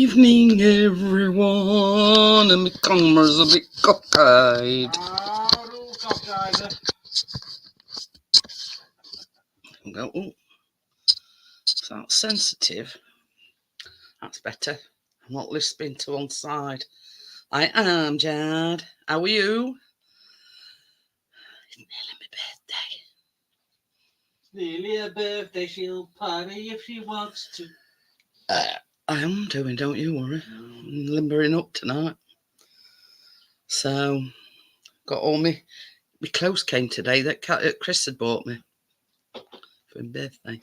evening, everyone. And my camera's a bit cockeyed. Go, oh, that's sensitive. That's better. I'm not lisping to one side. I am, Jad. How are you? It's nearly my birthday. Nearly a birthday, she'll party if she wants to. I am doing, don't you worry. I'm limbering up tonight. So, got all my clothes came today that Chris had bought me for my birthday.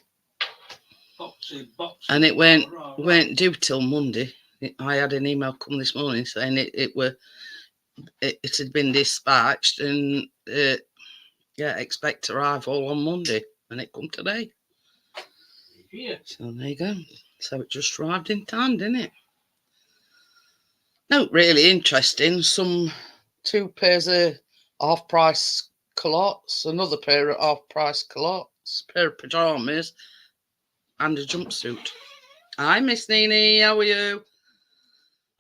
Boxy. And it weren't due till Monday. I had an email come this morning saying it had been dispatched and expect to arrive all on Monday, and it come today. Yeah. So there you go. So it just arrived in time, didn't it? No, really interesting. Two pairs of half-price culottes, another pair of half-price culottes, pair of pyjamas, and a jumpsuit. Hi, Miss Nini. How are you?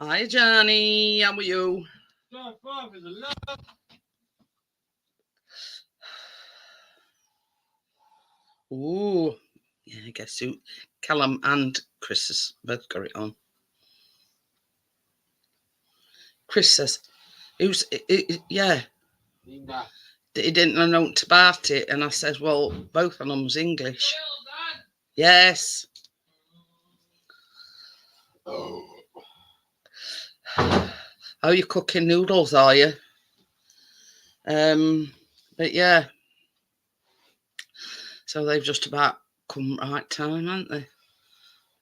Hi, Johnny. How are you? Ooh, yeah, I guess who? Callum and Chris has both got it on. Chris says, "Who's it? Yeah." He didn't know nothing about it, and I said, "Well, both of them's English." Yes. Oh. Oh, you're cooking noodles, are you? But yeah. So they've just about come right time, haven't they?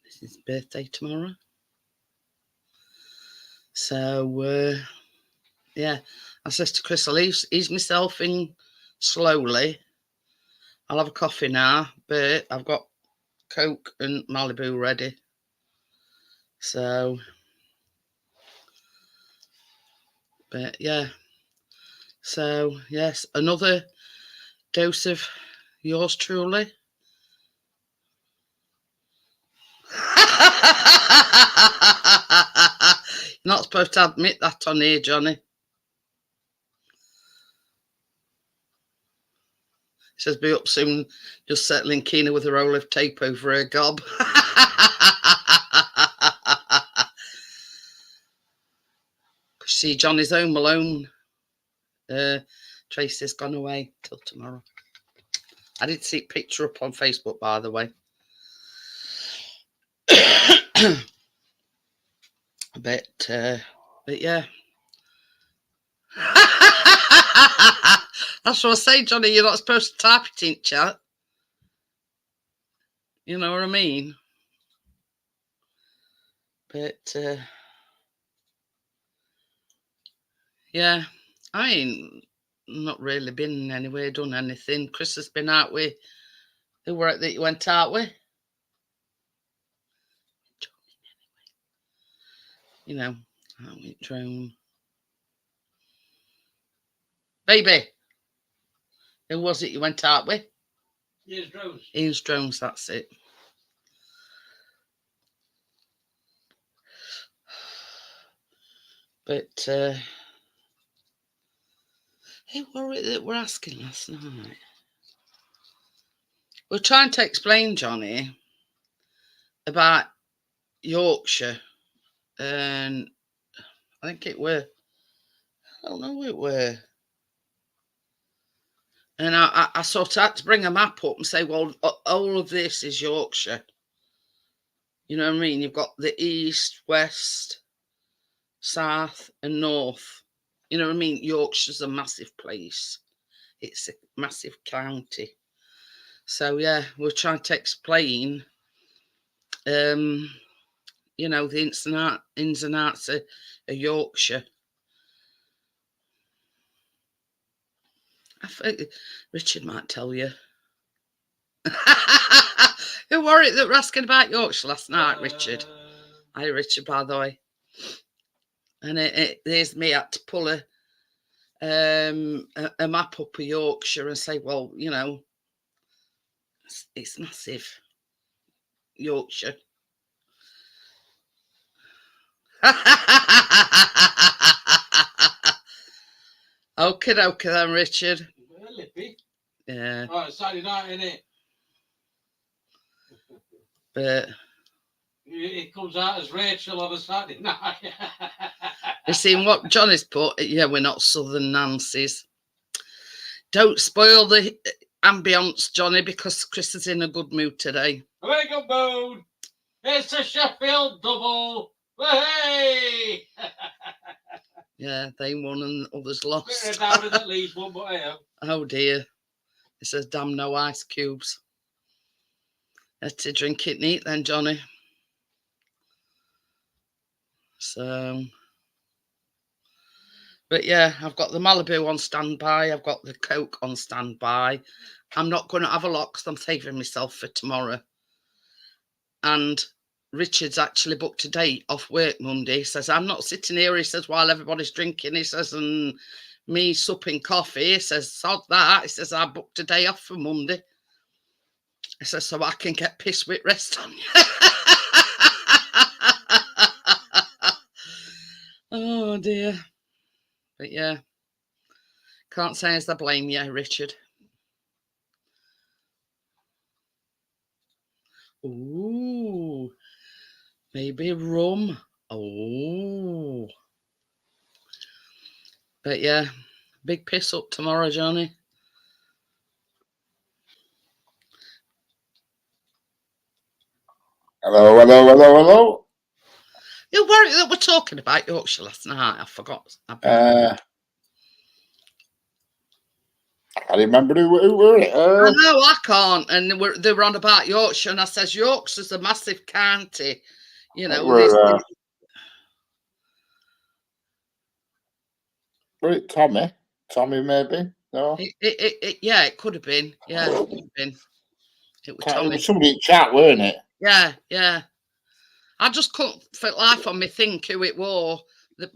This is his birthday tomorrow. So, yeah. I says to Chris, I'll ease myself in slowly. I'll have a coffee now, but I've got Coke and Malibu ready. So, but yeah. So, yes, another dose of yours truly. You're not supposed to admit that on here, Johnny. He says, be up soon, just settling Keena with a roll of tape over her gob. See, Johnny's home alone. Tracy's gone away till tomorrow. I did see a picture up on Facebook, by the way. But yeah. That's what I say, Johnny. You're not supposed to type it in chat. You know what I mean? But yeah, I ain't not really been anywhere, done anything. Chris has been out with who were it that you went out with? You know, I went drone. Baby, who was it you went out with? Ian's drones, that's it. But who were it that were asking last night? We're trying to explain, Johnny, about Yorkshire, and I think it were, I don't know who it were. And I sort of had to bring a map up and say, well, all of this is Yorkshire. You know what I mean? You've got the east, west, south, and north. You know what I mean? Yorkshire's a massive place. It's a massive county. So, yeah, we're trying to explain, you know, the ins and outs of Yorkshire. I think Richard might tell you. Who were it that were asking about Yorkshire last night, Richard? Hi, Richard, by the way. And there's me had to pull a map up of Yorkshire and say, well, you know, it's massive, Yorkshire. Okay, then, Richard. Lippy. Yeah. Oh, it's Saturday night, innit? But it comes out as Rachel on a Saturday night. you seen what Johnny's put? Yeah, we're not Southern Nancy's. Don't spoil the ambience, Johnny, because Chris is in a good mood today. A very good mood. It's a Sheffield double. Hey! Yeah, they won and others lost. Down at least one, but hey. Oh dear. It says, damn, no ice cubes. Had to drink it neat then, Johnny. So, but yeah, I've got the Malibu on standby. I've got the Coke on standby. I'm not going to have a lot because I'm saving myself for tomorrow. And Richard's actually booked a date off work Monday. He says, I'm not sitting here, he says, while everybody's drinking. He says, and me supping coffee. He says, sod that. He says, I booked a day off for Monday. He says, so I can get pissed with rest on you. Oh dear. But yeah, can't say as I blame you, Richard. Ooh, maybe rum. Oh. But yeah, big piss up tomorrow, Johnny. Hello. Who were it that we're talking about Yorkshire last night? I forgot. I remember who were it. I know, I can't. And they were on about Yorkshire, and I says, Yorkshire's a massive county. You know, were it Tommy? Tommy, maybe? No? Yeah, it could have been. Yeah, it could have been. It was Tommy. It was somebody in chat, weren't it? Yeah. I just couldn't for life on me think who it was.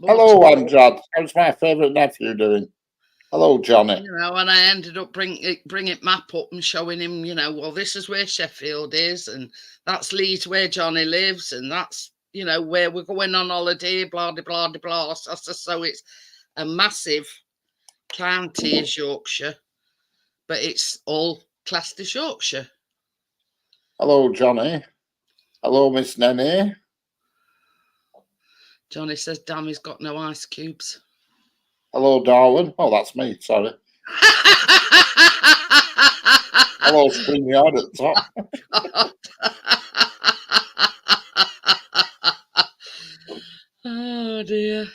Hello, Amjad. How's my favourite nephew doing? Hello, Johnny. You know, and I ended up bringing map up and showing him, you know, well, this is where Sheffield is, and that's Leeds where Johnny lives, and that's, you know, where we're going on holiday, blah, blah, blah, blah. So it's a massive county is Yorkshire, but it's all classed as Yorkshire. Hello, Johnny. Hello, Miss Nenny. Johnny says, damn, he's got no ice cubes. Hello, darling. Oh, that's me. Sorry. Hello, Spring Yard at the top. Oh, dear.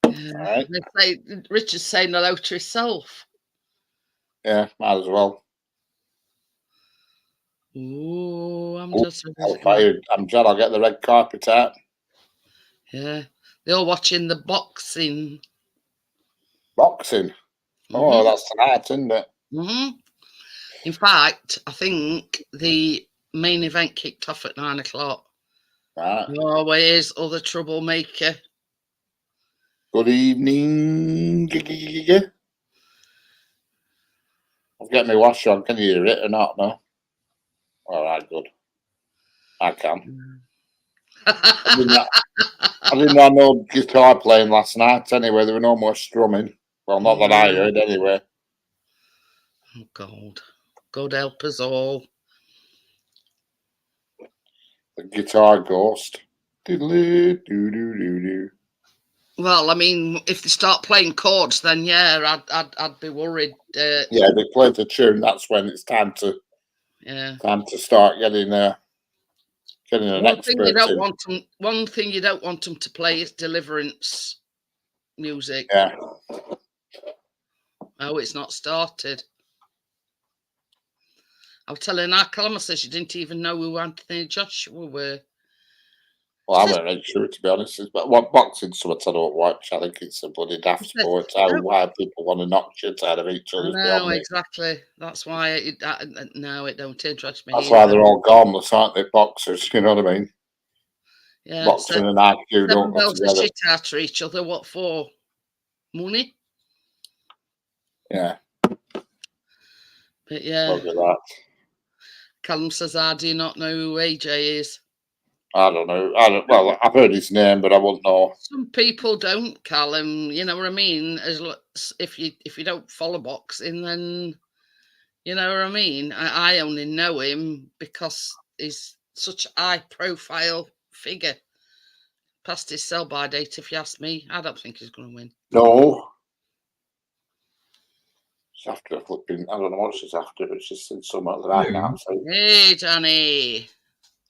Right. They say, Richard's saying hello to himself. Yeah, might as well. Ooh, I'm just fired. I'm glad I'll get the red carpet out. Yeah, they're all watching the boxing. Boxing? Oh, that's tonight, isn't it? In fact, I think the main event kicked off at 9 o'clock. Right. Oh, where's other troublemaker? Good evening. I've got my wash on. Can you hear it or not? No. All right, good. I can. I didn't have no guitar playing last night anyway. There were no more strumming. Well, not that I heard anyway. Oh, God. God help us all. The guitar ghost. Doodle-doo. Well, I mean, if they start playing chords, then yeah, I'd be worried. Yeah, they play the tune. That's when it's time to start getting an expert in. One thing you don't want them to play is deliverance music. Yeah. Oh, it's not started. I was telling our Calma says she didn't even know who Anthony Joshua were. Well, I wasn't really sure, to be honest. But what boxing's something I don't watch. I think it's a bloody daft sport. Why people want to knock shit out of each other. No, exactly. That's why no, it don't interest me. That's why they're all gormless, aren't they? Boxers, you know what I mean? Yeah. Boxing and IQ don't go together. Shit out of each other. What for? Money? Yeah. But yeah. Look at that. Callum says, I do not know who AJ is. I don't know. Well, I've heard his name, but I won't know. Some people don't, Callum. You know what I mean? If you don't follow boxing, then you know what I mean. I only know him because he's such a high-profile figure. Past his sell-by date, if you ask me. I don't think he's going to win. No. It's after flipping. I don't know what she's after, but she's said something that I can't say. Hey, Johnny.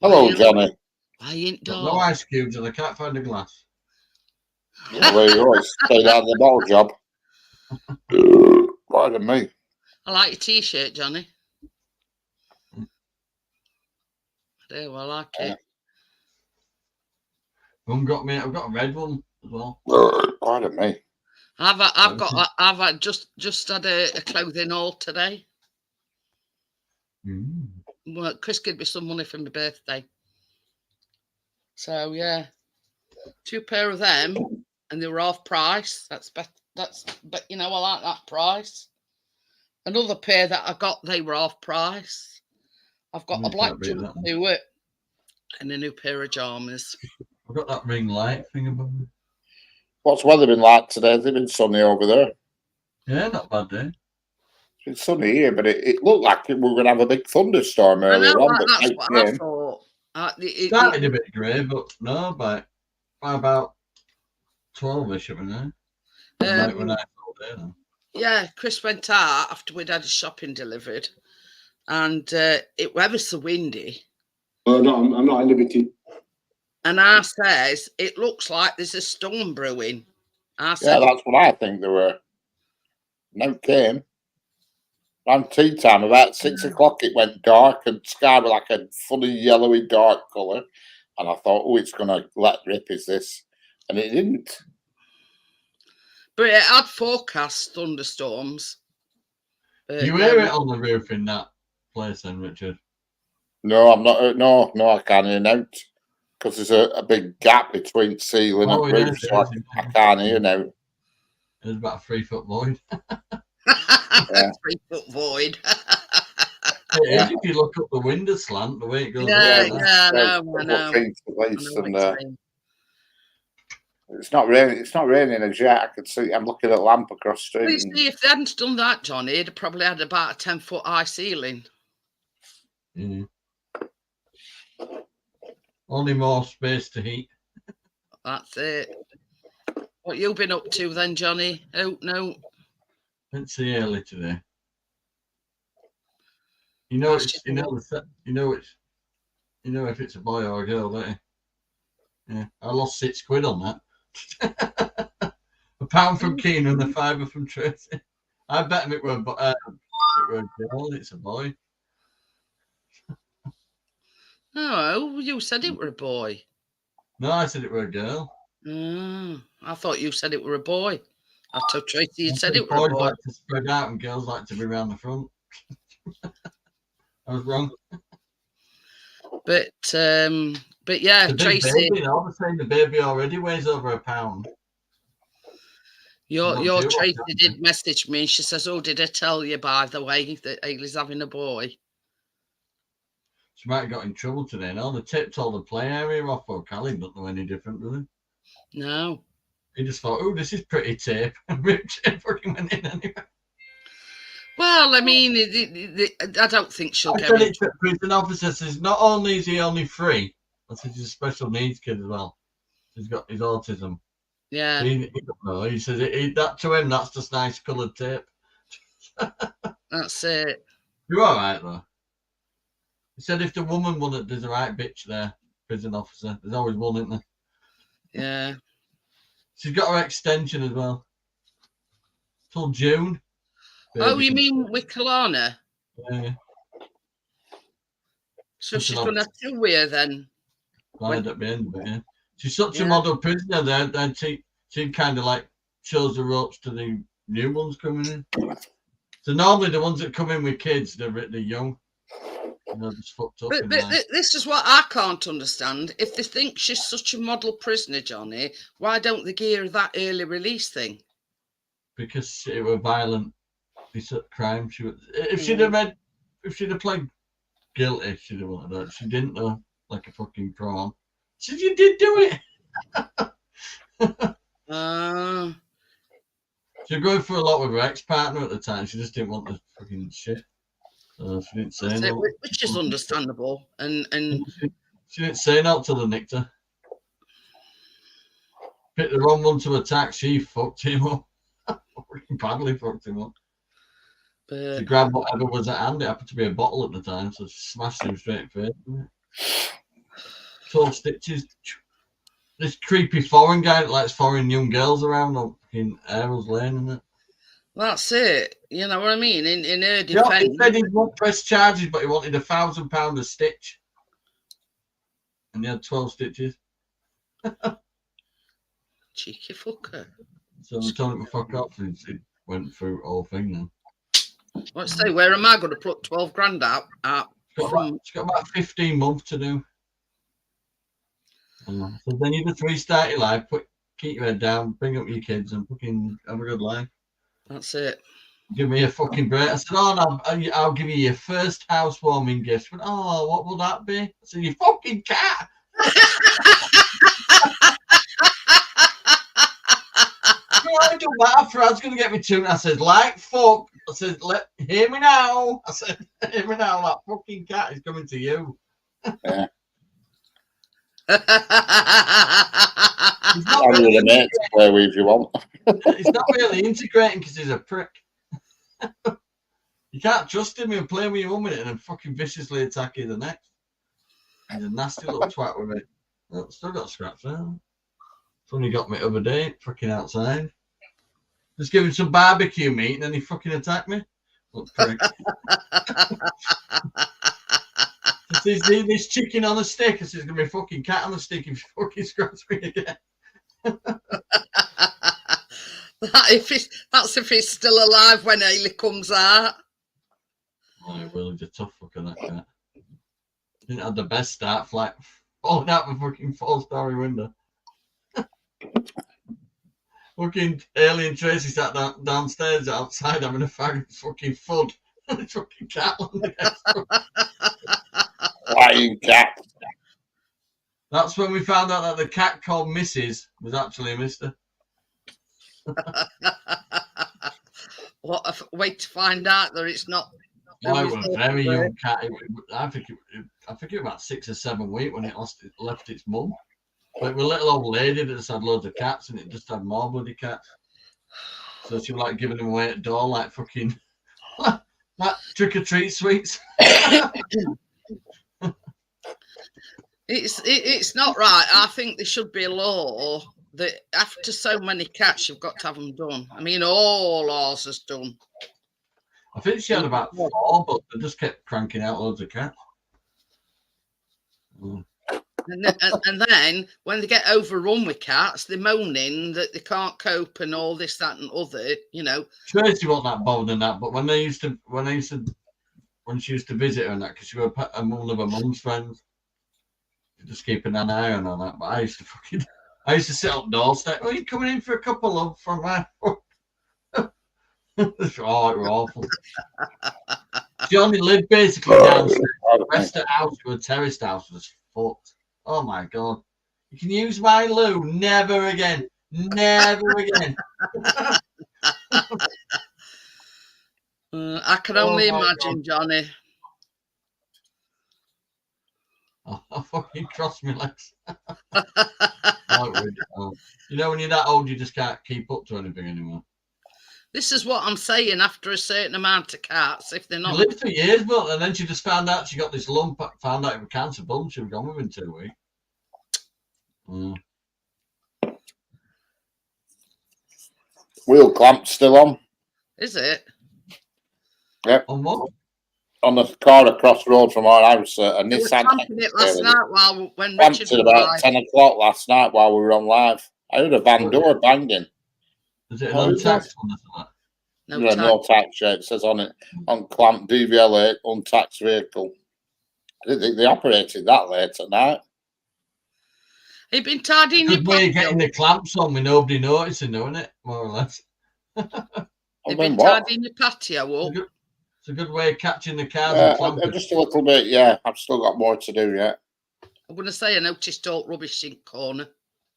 Hello, Johnny. Why ain't Got dog? no ice cubes and I can't find a glass. Well, there you go. It's stayed out of the bottle job. Pardon me. I like your t-shirt, Johnny. I do. I like it. I've got a red one as well. Pardon me. I've just had a clothing haul today. Well, Chris gave me some money for my birthday. So yeah, 2 pair of them, and they were half price. But you know, I like that price. Another pair that I got, they were half price. I've got a black jumpsuit and a new pair of pajamas. I've got that ring light thing above me. What's weather been like today? Has it been sunny over there? Yeah, not bad day. It's been sunny here, but it looked like we were going to have a big thunderstorm earlier on. But That's what I thought. Started a bit grey, but no, by about 12ish, it was there. When I saw there. Yeah, Chris went out after we'd had his shopping delivered, and it was ever so windy. Oh no, I'm not at liberty. And I says, it looks like there's a storm brewing. Yeah, that's what I think there were. No it came. Around tea time, about 6 o'clock, it went dark and sky was like a funny yellowy dark colour. And I thought, oh, it's going to let rip, is this? And it didn't. But it had forecast thunderstorms. You hear it on the roof in that place then, Richard? No, I'm not. No, I can't hear now. Because there's a big gap between ceiling and roof, so I can't hear now. There's about a 3 foot void. 3 foot void. It is if you look up the window slant, the way it goes. I know. It's not raining. It's not raining as yet. I can see. I'm looking at a lamp across the street. You see, if they hadn't done that, Johnny, it'd have probably had about a 10-foot high ceiling. Only more space to heat. That's it. What you been up to then, Johnny? Oh no. Went to the early today. You know if it's a boy or a girl, don't you? Yeah, I lost £6 on that. £1 from Keenan and £5 from Tracy. I bet him it were a girl. It's a boy. Oh, you said it were a boy. No, I said it were a girl. I thought you said it were a boy. I told Tracy you said it were a boy. Boys like to spread out and girls like to be around the front. I was wrong. But yeah, Tracy. Baby, I was saying the baby already weighs over a pound. Your Tracy did message me. She says, "Oh, did I tell you, by the way, that Ailey's having a boy?" She might have got in trouble today. No, they tipped all the play area off for Callie. Don't know any different, do they? No. He just thought, "Oh, this is pretty tape," and Richard fucking went in anyway. Well, I mean, I don't think she'll get it. The prison officer says not only is he only 3, but he's a special needs kid as well. He's got his autism. Yeah. He don't know. He says that to him, that's just nice coloured tape. That's it. You're all right though. He said if the woman won it, there's a right bitch there, prison officer. There's always one, isn't there? Yeah. She's got her extension as well. Till June. Oh, you mean with Kalana? Yeah. So she's going to have 2 with her then? Right at the end of it, yeah. She's such a model prisoner there, then she kind of like shows the ropes to the new ones coming in. So normally the ones that come in with kids, they're young. They're just fucked up. But this is what I can't understand. If they think she's such a model prisoner, Johnny, why don't they give her that early release thing? Because it were violent crime. If she'd have pled guilty, she'd have wanted that. She didn't though, like a fucking prawn. said, you did do it. She was going through a lot with her ex-partner at the time. She just didn't want the fucking shit. So she didn't say no. Which is understandable. And she didn't say no till the nicked her. Picked the wrong one to attack. She fucked him up. Badly fucked him up. but She grabbed whatever was at hand. It happened to be a bottle at the time, so she smashed him straight in the face. 12 stitches. This creepy foreign guy that likes foreign young girls around on fucking Errol's Lane, isn't it? that's it. You know what I mean? In her He defence. said he won't press charges, but he wanted £1,000 a stitch. And he had 12 stitches. Cheeky fucker. So we told him to fuck off. He went through the whole thing then. Let's say, where am I going to put 12 grand out? It's got about 15 months to do. So then you just restart your life, keep your head down, bring up your kids, and fucking have a good life. That's it. Give me a fucking break. I said, oh, no, I'll give you your first housewarming gift. But, oh, what will that be? I said, your fucking cat. I don't matter. Frad's going to get me tuna. I said, like fuck. I said, hear me now. I said, hear me now. That fucking cat is coming to you. Yeah. He's not I'm really with a mate to play with if you want. He's not really integrating because he's a prick. You can't trust him and play with you 1 minute and then fucking viciously attack you the next. He's a nasty little twat with it. Oh, still got scraps there. Somebody got me the other day, fucking outside. Just give him some barbecue meat and then he fucking attacked me. What prick. This chicken on a stick. I said, there's going to be a fucking cat on the stick if you fucking scratch me again. That's if he's still alive when Ailey comes out. Oh, well, he's a tough fucker, that cat. Didn't have the best start, like falling out of a fucking 4-story window. Fucking Alien Tracy sat downstairs outside having a fucking fud. And the fucking cat on the desk. Flying cat. That's when we found out that the cat called Mrs. was actually a Mister. What a way to find out that it's not. Oh, it was a very young cat. I think it was about 6 or 7 weeks when it left its mum. But it was a little old lady that just had loads of cats and it just had more bloody cats. So she was like giving them away at the door like fucking like trick-or-treat sweets. It's not right. I think there should be a law that after so many cats, you've got to have them done. I mean, all ours is done. I think she had about 4, but they just kept cranking out loads of cats. And then when they get overrun with cats, they're moaning that they can't cope and all this, that, and other. You know, Tracy wasn't that bothered in that, but when she used to visit her and that, because she was one of her mum's friends, just keeping an eye on her that. But I used to sit up doorstep. Oh, you coming in for a couple of from her? Oh, it was awful. She only lived basically downstairs. The rest of the house, her terraced house, was fucked. Oh my god! You can use my loo. Never again. Never again. I can only imagine, Johnny. I fucking crossed my legs. You know, when you're that old, you just can't keep up to anything anymore. This is what I'm saying. After a certain amount of cats, if they're not, She lived for years, but and then she just found out she got this lump. Found out it was cancer, and she was gone within 2 weeks. Wheel clamp still on. Is it? Yep. On what? On the car across the road from our house, a We were Nissan. clamping it last night when Clamped Richard it was about live. 10 o'clock last night while we were on live. I heard a van door banging. Is it an untaxed one? No tax yet. It says on it, on clamp DVLA, untaxed vehicle. I didn't think they operated that late at night. You've been tidying your Good way of patio. getting the clamps on with nobody noticing, isn't it? More or less. You've been tidying your patio up. It's a good way of catching the cars and clamping. Just a little bit, yeah. I've still got more to do yet. I'm going to say I noticed all rubbish in corner.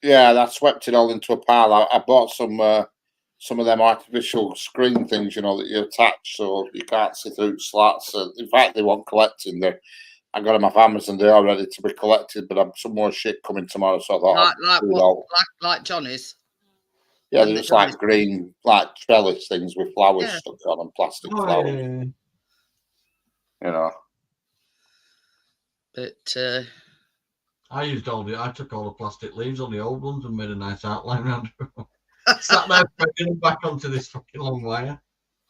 Yeah, I swept it all into a pile. I bought some of them artificial screen things, you know, that you attach so you can't see through slats. In fact, they want collecting. I got them off Amazon. They are ready to be collected, but I've some more shit coming tomorrow. So I thought, like what? Like Johnny's. Yeah, they're just like green, like trellis things with flowers stuck on them, plastic flowers. Yeah. You know. But I took all the plastic leaves on the old ones and made a nice outline around them. Sat there putting them back onto this fucking long wire,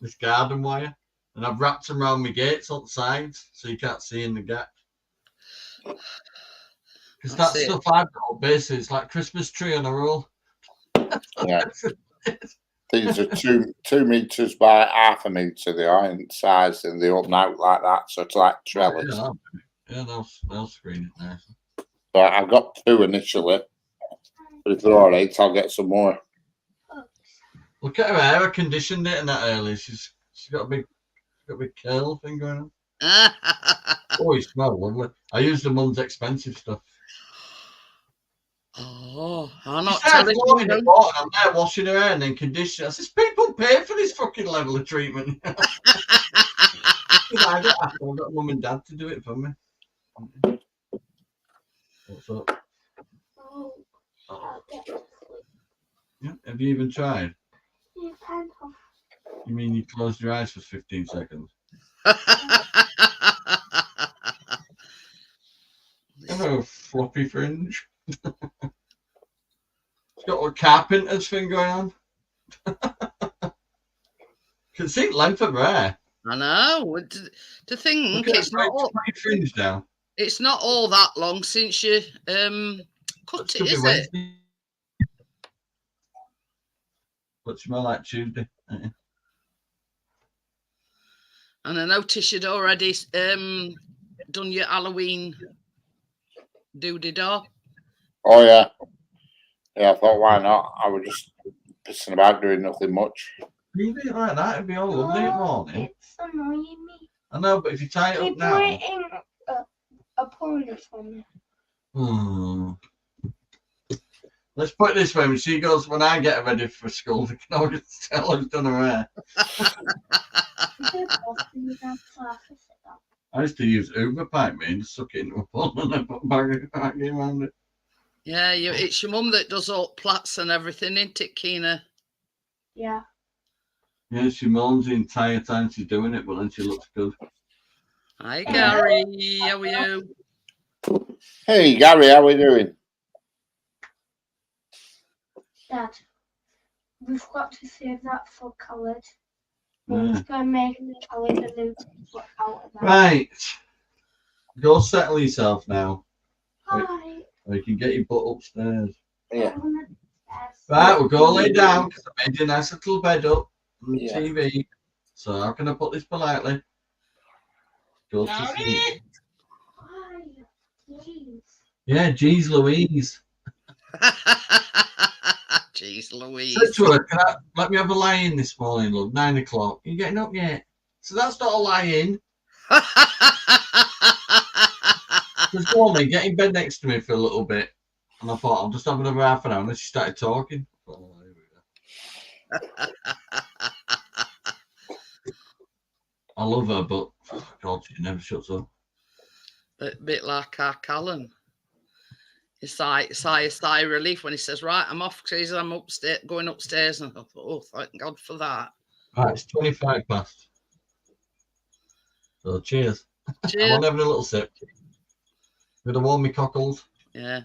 this garden wire, and I've wrapped them around my gates on the sides so you can't see in the gap. Because that stuff I've got, basically, it's like Christmas tree on a roll. Yeah. These are 2 meters by half a meter. They are in size and they open out like that. So it's like trellis. Yeah, they'll screen it nice. So I've got 2 initially. But if they're all right, I'll get some more. Look at her hair. I conditioned it in that early. She's got a big curl thing going on. Oh, you smell lovely. I use the mum's expensive stuff. Oh, I'm not telling you. I'm there washing her hair and then conditioning. I says, people pay for this fucking level of treatment. I don't have to. I've got mum and dad to do it for me. What's up? Yeah, have you even tried? You mean you closed your eyes for 15 seconds? Hello, floppy fringe. It's got a carpenter's thing going on. Can see length of hair. I know. To think it's not all fringe down. It's not all that long since you cut it, is it? But smell like Tuesday. And I noticed you'd already done your Halloween doody-da. Oh, yeah. Yeah, I thought, why not? I was just pissing about doing nothing much. You do it like that, it'd be all lovely in the morning. It's annoying me. I know, but if you tie it up now... Put it in a pony for me. Let's put it this way, when she goes, when I get her ready for school, they can always tell who's done her hair. I used to use Uber pipe me and suck it into a bun and then put bagging around it. Yeah, it's your mum that does all plaits and everything, isn't it, Keena? Yeah. Yeah, she moans the entire time she's doing it, but then she looks good. Hi, Gary. How are you? Hey, Gary, how are we doing? Dad, we've got to save that for coloured. Mum's going to make coloured and then put out of that. Right. Go settle yourself now. Hi. Or you can get your butt upstairs. Yeah. Right, we'll go lay down because I made you a nice little bed up on the Yeah. TV. So how can I put this politely? Go to sleep. Hi. Please. Yeah, geez Louise. Jeez Louise. Said to her, let me have a lie-in this morning, love, 9 o'clock. You getting up yet? So that's not a lie-in. Just go on then, get in bed next to me for a little bit. And I thought, I'll just have another half an hour. And then she started talking. Oh, here we go. I love her, but oh God, she never shuts up. A bit like our Callan. It's like sigh of relief when he says, right, I'm off because I'm upstairs, going upstairs. And I thought, oh, thank God for that. Right, it's 25 past. So cheers. Cheers. I'm having a little sip. Gonna warm me cockles. Yeah.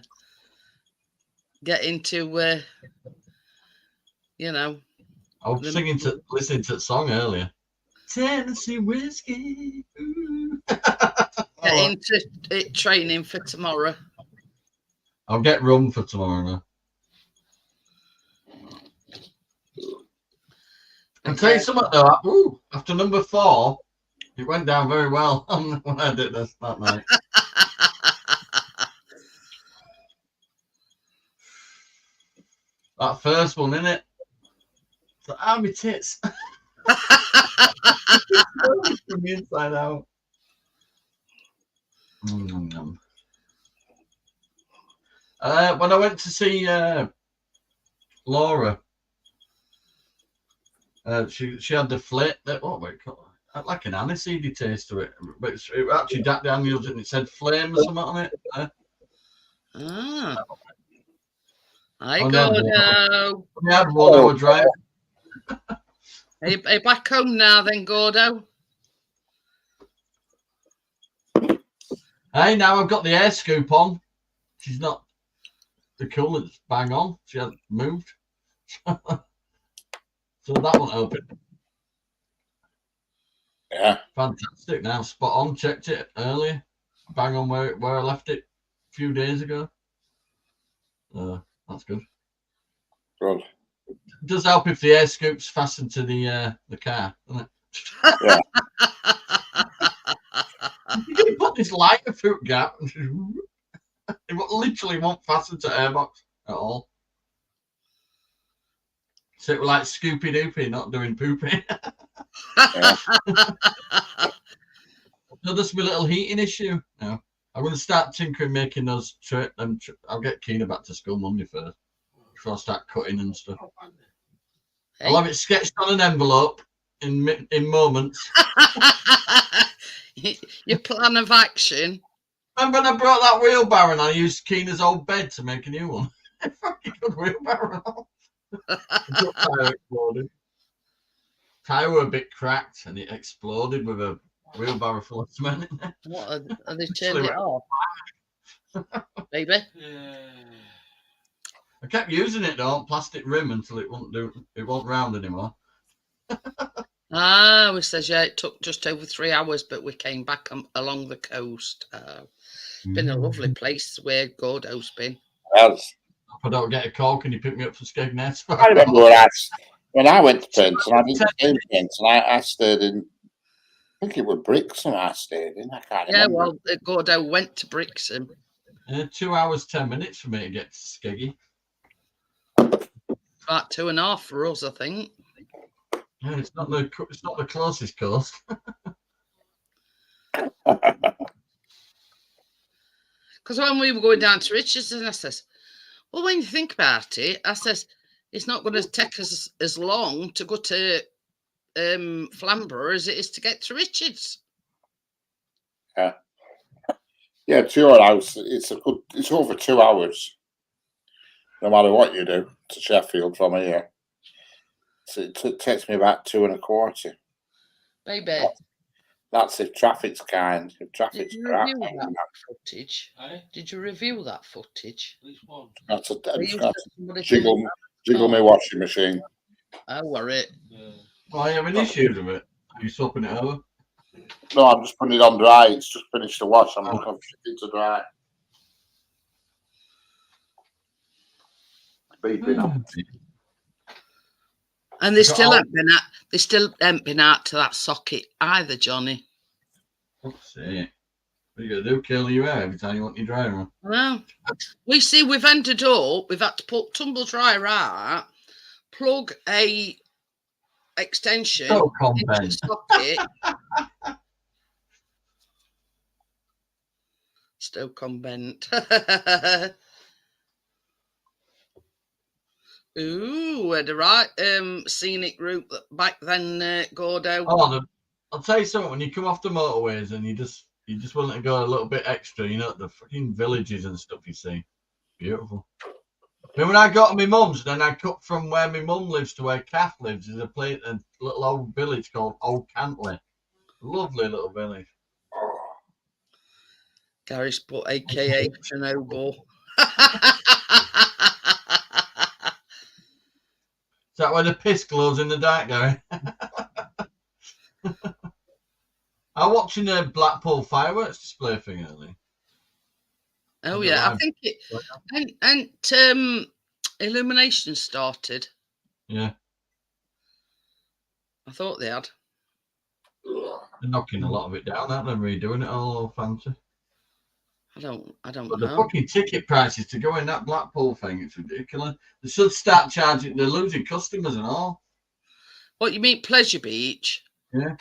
Get into, you know. I was listening to the song earlier. Tennessee whiskey. Get into it, training for tomorrow. I'll get rum for tomorrow now. I'll tell you something though. After number 4, it went down very well when I did this that night. That first one, innit? So, my tits. From the inside out. When I went to see Laura, she had the flit that what we call it, like an aniseedy taste to it, but it actually Jack Daniels and it said flame or something on it. Ah. I Oh, go no. now. We had 1 hour drive. Are you back home now then, Gordo? Hey, now I've got the air scoop on. She's not the cooler's bang on. She hasn't moved. So that won't open. Yeah. Fantastic. Now spot on. Checked it earlier. Bang on where I left it a few days ago. That's good. Good. It does help if the air scoop's fastened to the car, doesn't it? Yeah. You can put this lighter foot gap. It literally won't fasten to airbox at all. So it was like Scoopy Doopy, not doing poopy. Yeah. So this is my little heating issue. Now I'm going to start tinkering, making those. I'll get Keena back to school Monday first before I start cutting and stuff. Hey. I'll have it sketched on an envelope in moments. Your plan of action. Remember when I brought that wheelbarrow and I used Keena's old bed to make a new one? Fucking good wheelbarrow. Tire exploded. Tire were a bit cracked and it exploded with a wheelbarrow full of cement in there. What are they turned it off? Baby? I kept using it though, plastic rim until it won't round anymore. We says it took just over 3 hours, but we came back along the coast. It's been a lovely place where Gordo's been. Yes. If I don't get a call, can you pick me up for Skegness? I remember when I went to Penton, I didn't stay in Penton. I stayed in, I think it was Brixham I stayed in. I can't remember. Yeah, well, Gordo went to Brixham. 2 hours, 10 minutes for me to get to Skeggy. About 2.5 for us, I think. Yeah, it's not the closest coast. Because when we were going down to Richardson, I says, well, when you think about it, I says, it's not going to take us as long to go to Flamborough as it is to get to Richards. Yeah. Yeah, 2 hours. It's over 2 hours. No matter what you do to Sheffield from here. So it takes me about 2.25. Baby. That's if traffic's kind. If traffic's Did you crap. review that footage? Did you review that footage? Which one? That's a Somebody jiggle my washing machine. Oh, worry. Oh, are you having issues with it? Are you swapping it over? No, I'm just putting it on dry. It's just finished the wash. I'm looking for it to dry. Beeping up. And they still haven't been out to that socket either, Johnny. What's it? What are you going to do? Curl your hair every time you want your dryer on? Well, we've ended up, we've had to put tumble dryer out, plug a extension into the socket. Stoke-on-Bent. Ooh, we had the right scenic route back then, Gordo. Oh, I'll tell you something. When you come off the motorways and you just want to go a little bit extra, you know, the fucking villages and stuff you see. Beautiful. Then when I got to my mum's, then I cut from where my mum lives to where Kath lives. There's a little old village called Old Cantley. Lovely little village. Gary's put AKA Chernobyl. Is that where the piss glows in the dark, Gary? I'm watching the Blackpool fireworks display thing earlier. Oh yeah, I think it and illumination started. Yeah, I thought they had. they're knocking a lot of it down, aren't they? Redoing it all fancy. I don't But know. the fucking ticket prices to go in that Blackpool thing, it's ridiculous. They should start charging. They're losing customers and all. What you mean, Pleasure Beach? Yeah,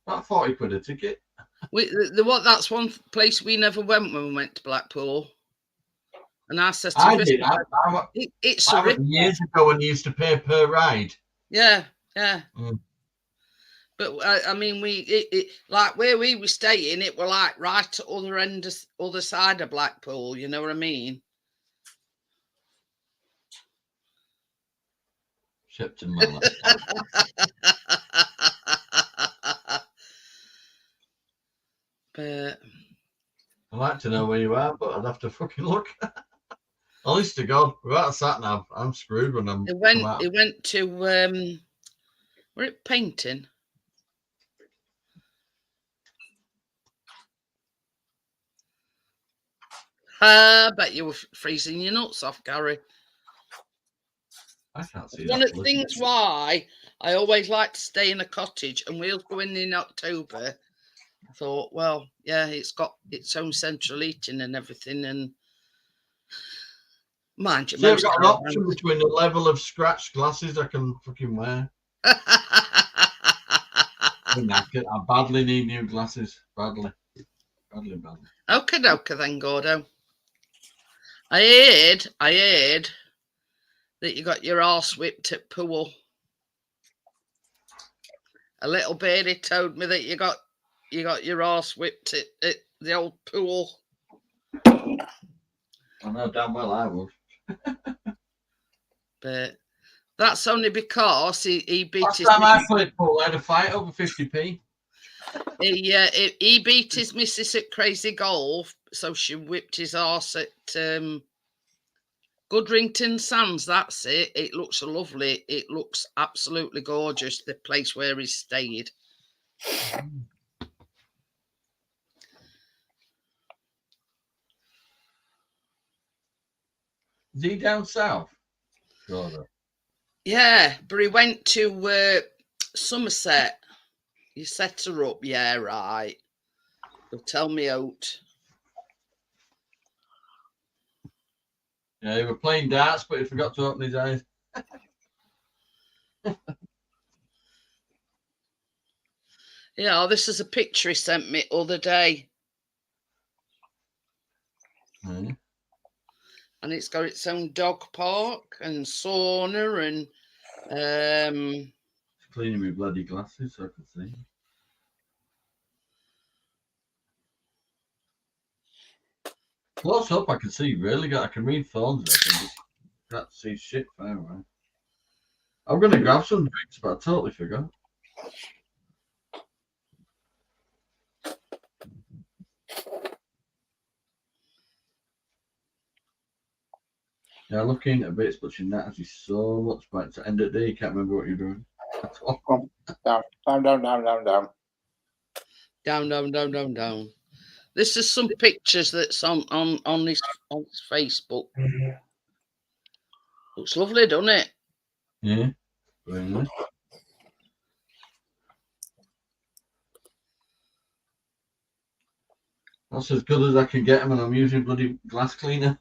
about 40 quid a ticket. That's one place we never went when we went to Blackpool. And I said to I Chris, did. it's I a rip. years ago when you used to pay per ride. Yeah, yeah. Mm. But I mean, like where we were staying, it were like right at other side of Blackpool. You know what I mean? Shepton Mallet. But I'd like to know where you are, but I'd have to fucking look. Honest to God, without a sat nav, I'm screwed when I'm. it went to were it painting? I bet you were freezing your nuts off, Gary. I can't see One that. of the things why I always like to stay in a cottage, and we'll go in October. I thought, well, yeah, it's got its own central heating and everything, and mind you, See, I've got an option between the level of scratched glasses I can fucking wear. I badly need new glasses. Badly. Okay, then, Gordo. I heard that you got your arse whipped at pool. A little birdie told me that you got your arse whipped at the old pool. I know damn well I would. But that's only because he beat Last his time I played pool, I had a fight over 50p. He beat his missus at Crazy Golf, so she whipped his arse at Goodrington Sands. That's it. It looks lovely. It looks absolutely gorgeous, the place where he stayed. Is he down south? Sure. Yeah, but he went to Somerset. You set her up, yeah, right. You'll tell me out. Yeah, he was playing darts, but he forgot to open his eyes. Yeah, this is a picture he sent me other day. Mm. And it's got its own dog park and sauna and Cleaning my bloody glasses so I can see. Close up, I can see really good. I can read phones. I can just can't see shit far away. I'm gonna grab some drinks, but I totally forgot. Yeah, looking at bits, but you're not actually so much. But to end of the day, you can't remember what you're doing. That's all. Down. down. This is some pictures that's on his Facebook. Looks lovely, doesn't it? Yeah, very nice. That's as good as I can get them, and I'm using bloody glass cleaner.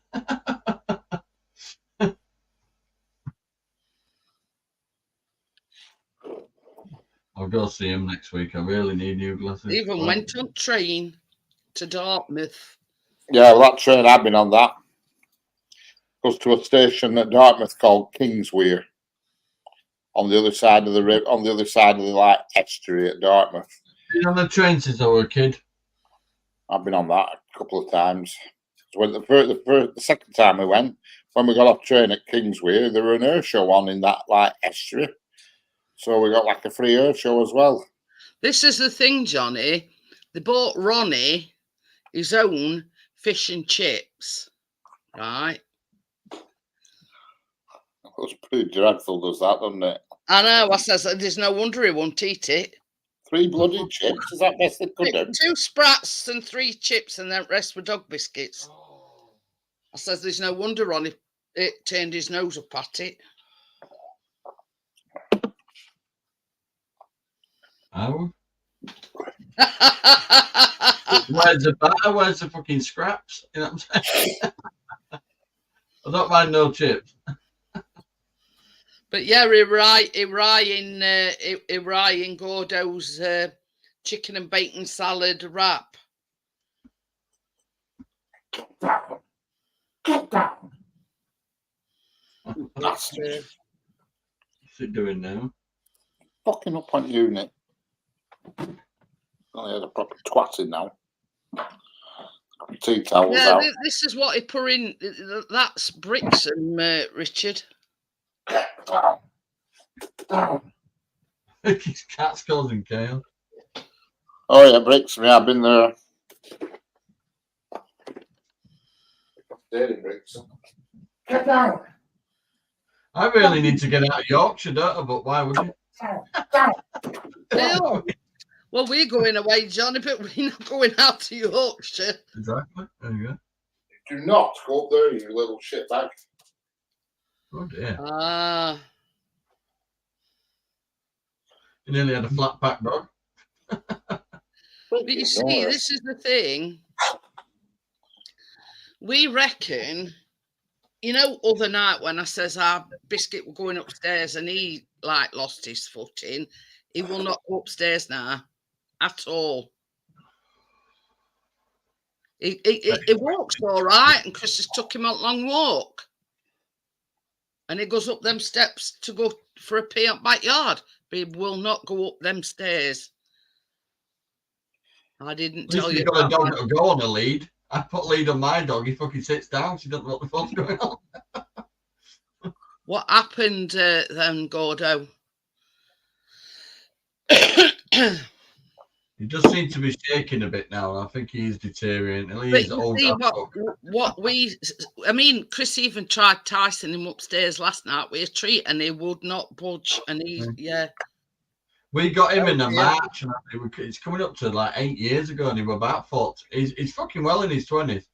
I'll go see him next week. I really need new glasses. Even went on train to Dartmouth. Yeah, well, that train I've been on that goes to a station at Dartmouth called Kingswear, on the other side of the river, on the other side of the like estuary at Dartmouth. Been on the train since I was a kid. I've been on that a couple of times. When the second time we went, when we got off train at Kingswear, there were an air show on in that like estuary, so we got like a free air show as well. This is the thing, Johnny. They bought Ronnie his own fish and chips, right? It was pretty dreadful, does that, doesn't it? I know. I says there's no wonder he won't eat it. 3 bloody chips, is that best they could do? 2 sprats and 3 chips, and the rest were dog biscuits. I says there's no wonder Ronnie it turned his nose up at it. Oh. Where's the batter? Where's the fucking scraps? You know what I'm saying? I don't mind no chips. But yeah, he in Gordo's chicken and bacon salad wrap. Get down. But, Bastard. What's it doing now? Fucking up on unit. Only had a proper twatting now. Tea towels yeah, out. this is what he put in. That's Brixham, Richard. His cat's causing chaos. Oh yeah, Brixham. Yeah, I've been there. Brixham. Get down. I really need to get out of Yorkshire, don't I? But why would you? Bill. Well, we're going away, Johnny, but we're not going out to Yorkshire. Exactly. There you go. Do not go up there, you little shit bag. Oh dear. Ah. You nearly had a flat pack dog. But you see, this is the thing. We reckon, you know, other night when I says our Biscuit were going upstairs and he like lost his footing, he will not go upstairs now at all. He walks all right, and Chris has took him on a long walk. And he goes up them steps to go for a pee out backyard, but he will not go up them stairs. I didn't tell you. You've got a dog that'll go on a lead. I put lead on my dog. He fucking sits down. She doesn't know what the fuck's going on. What happened then, Gordo? He does seem to be shaking a bit now, and I think he's deteriorating. He's old. I mean, Chris even tried Tyson him upstairs last night with a treat, and he would not budge. And we got him in a match, and it's coming up to like 8 years ago, and he was about 40. He's fucking well in his 20s.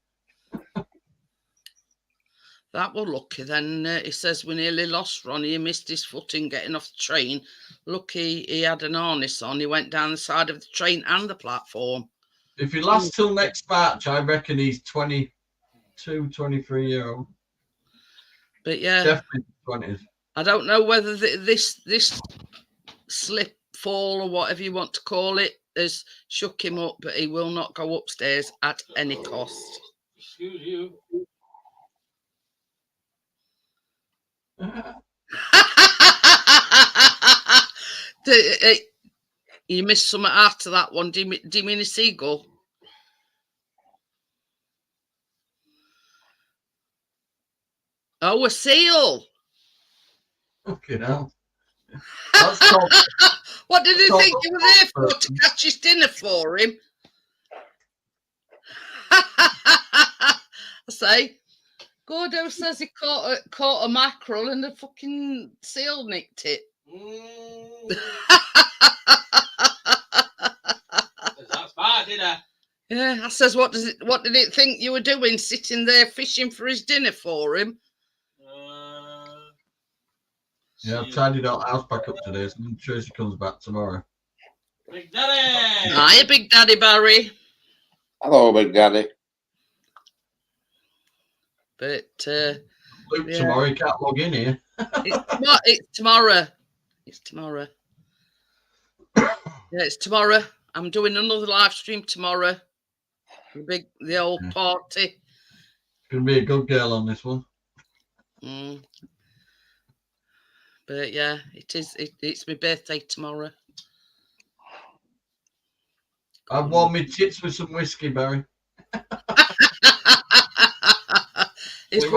That were lucky. Then he says we nearly lost Ronnie. He missed his footing getting off the train. Lucky he had an harness on. He went down the side of the train and the platform. If he lasts till next March, I reckon he's 22, 23-year-old. But yeah, definitely 20s. I don't know whether this slip, fall, or whatever you want to call it, has shook him up, but he will not go upstairs at any cost. Excuse you. You missed something after that one. Do you mean a seagull? Oh, a seal. Fucking hell. What did he think you were there for? To catch his dinner for him? I say, Gordo says he caught a mackerel and the fucking seal nicked it. That's bad, didn't I? Yeah, I says, what did it think you were doing, sitting there fishing for his dinner for him? Yeah, I've tidied our house back up today, so I'm sure she comes back tomorrow. Big Daddy! Hiya, Big Daddy Barry. Hello, Big Daddy. But Luke, tomorrow you can't log in here. It's tomorrow. It's tomorrow. Yeah, it's tomorrow. I'm doing another live stream tomorrow. The old party. It's gonna be a good girl on this one. But yeah, it is. It's my birthday tomorrow. I've warmed my tits with some whiskey, Barry. He's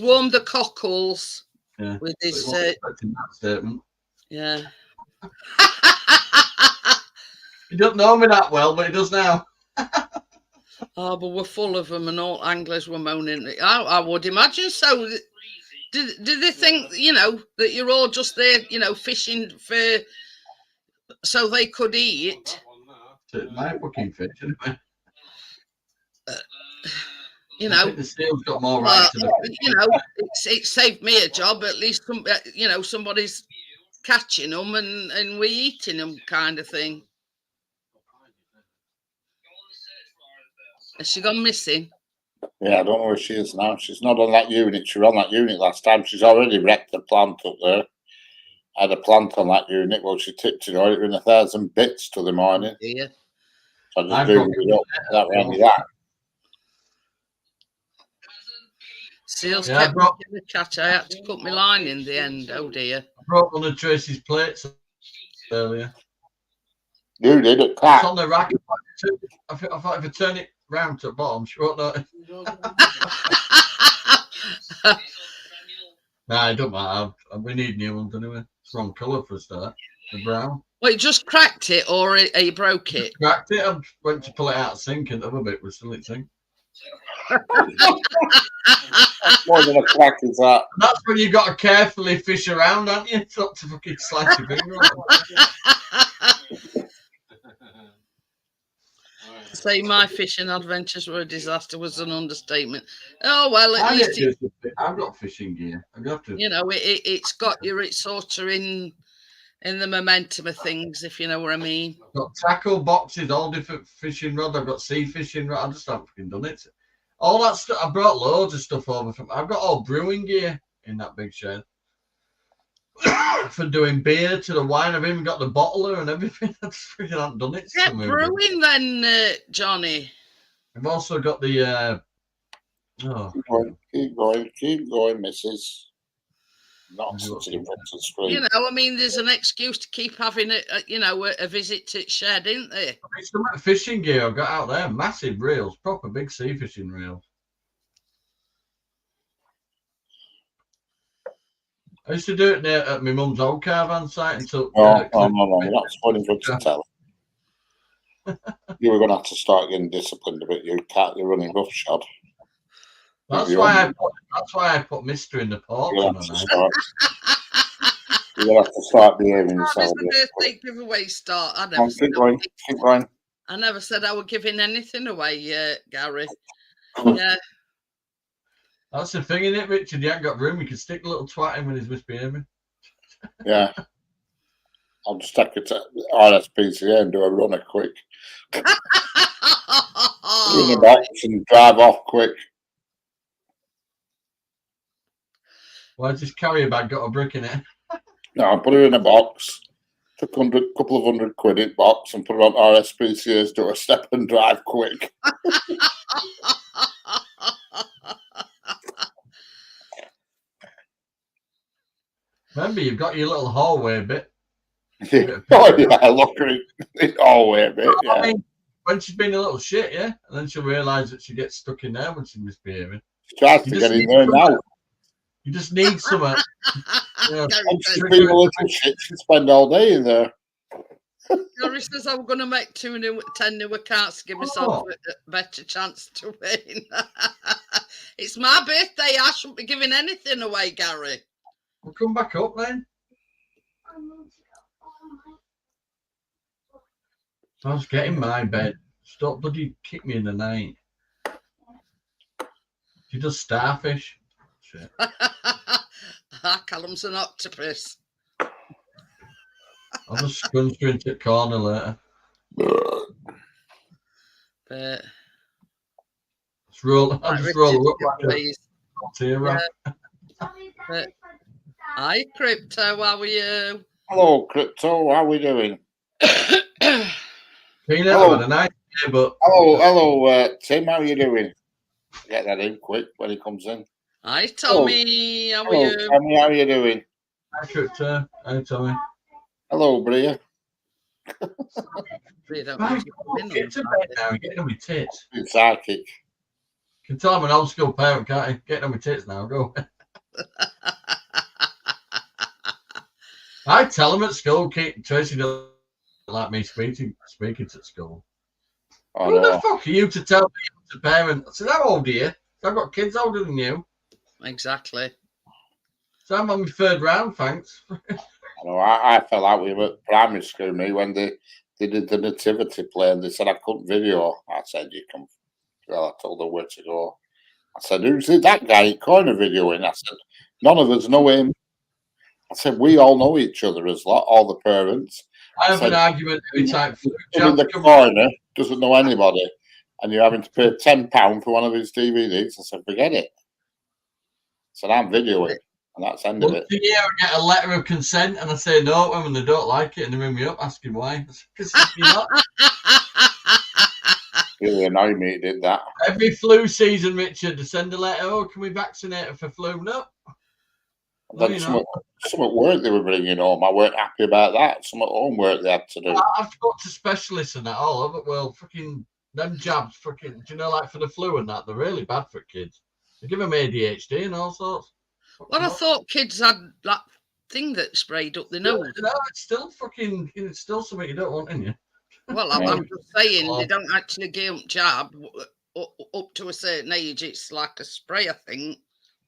warmed the cockles with his. That statement. Yeah. He doesn't know me that well, but he does now. Oh, but we're full of them, and all anglers were moaning. I would imagine so. Did they think, that you're all just there, fishing so they could eat? It's my fucking fish, isn't it? I think the seal's got more right to the it saved me a job. At least somebody's catching them and we eating them, kind of thing. Has she gone missing? Yeah, I don't know where she is now. She's not on that unit. She was on that unit last time. She's already wrecked the plant up there. I had a plant on that unit. Well, she tipped it on. It was in 1,000 bits till the morning. Yeah. So I just moved it up. That rang that. Seals Yeah, I kept brought, making the chat. I had to put my line in the end. Oh dear. I brought one of Tracy's plates earlier. You did it, It's Pat. on the rack. I thought if I turn it round to the bottom, she won't notice. Nah, it don't matter. We need new ones anyway. It's wrong colour for a start. The brown. Well, you just cracked it, or you broke it? Cracked it. I went to pull it out of the sink, and the other bit was still in the sink. More than a crack is that. And that's when you got to carefully fish around, aren't you? Not to fucking slice your finger off. Say my fishing adventures were a disaster was an understatement. Oh well, at least I've got fishing gear. I've got to. you know it's got your it's sort of in the momentum of things, if you know what I mean. I've got tackle boxes, all different fishing rods. I've got sea fishing rod. I just haven't fucking done it. All that stuff. I brought loads of stuff over from. I've got all brewing gear in that big shed for doing beer to the wine. I've even got the bottler and everything. I just freaking haven't done it. Get brewing then, Johnny. I've also got the. Keep going, Mrs. Not sitting in front of the screen. You know, I mean, there's an excuse to keep having a visit to its shed, isn't there? It's the fishing gear I've got out there. Massive reels, proper big sea fishing reels. I used to do it there at my mum's old caravan site until. No, you're not spoiling for to tell. You were going to have to start getting disciplined a bit. You're running roughshod. That's why I put Mister in the port. You're going to have to start behaving yourself. Birthday giveaway start. Keep going. I never said I was giving anything away, Gary. Yeah. That's the thing, isn't it, Richard? You ain't got room. You can stick a little twat in when he's misbehaving. Yeah. I'll just take it to RSPCA and do a runner quick. In the box and drive off quick. Well, just carry a bag, got a brick in it. No, I'll put it in a box. Took couple of £100 in box and put it on RSPCA's, do a step and drive quick. Remember, you've got your little hallway bit. Oh, yeah, look at it. Hallway bit, yeah. I mean, when she's been a little shit, yeah? And then she'll realise that she gets stuck in there when she's misbehaving. She tries to get in there now. You just need something. When she's been a little shit, she'll spend all day in there. Gary says I'm going to make 10 new accounts to give myself a better chance to win. It's my birthday. I shouldn't be giving anything away, Gary. We'll come back up then. I was getting my bed. Stop bloody kick me in the night. She does starfish. Shit. Callum's an octopus. I'll just scrunch her into the corner later. But I'll just roll her up like a tear. But hi, Crypto. How are you? Hello, Crypto. How are we doing? Hello. Had a nice day, but hello, Tim. How are you doing? Get that in quick when he comes in. Hi, Tommy. How are Hello, you? Tommy. How are you doing? Hi, Crypto. Hi, Tommy. Hello, Bria. Get to bed now. Getting on my tits. It's psychic. Can tell I'm an old school parent, can't I? Getting on my tits now. Go. I tell them at school, Tracy doesn't like me speaking at school. Who the fuck are you to tell me as a parent? I said, how old are you? I've got kids older than you. Exactly. So I'm on my third round, thanks. I fell out with him at primary school, me, when they did the nativity play and they said I couldn't video. I said, you can. Well, I told her where to go. I said, who's that guy in corner videoing? I said, none of us know him. I said, we all know each other as all the parents. I have an argument every time. In the corner doesn't know anybody, and you're having to pay £10 for one of his DVDs. I said, forget it. I said, I'm videoing, and that's the end of it. Once a year, I get a letter of consent, and I say no when they don't like it, and they ring me up asking why. Because you're not. Really annoyed me, it did that. Every flu season, Richard, to send a letter. Oh, can we vaccinate her for flu? No. And then some at work they were bringing home. I weren't happy about that. Some at home work they had to do. I've got to specialists and that all over. Well, fucking them jabs, fucking. Do you know, like for the flu and that, they're really bad for kids. They give them ADHD and all sorts. Well, I thought kids had that thing that sprayed up the nose. No, it's still fucking. It's still something you don't want in you. Well, I'm just saying they don't actually give them jab up to a certain age. It's like a spray, I think.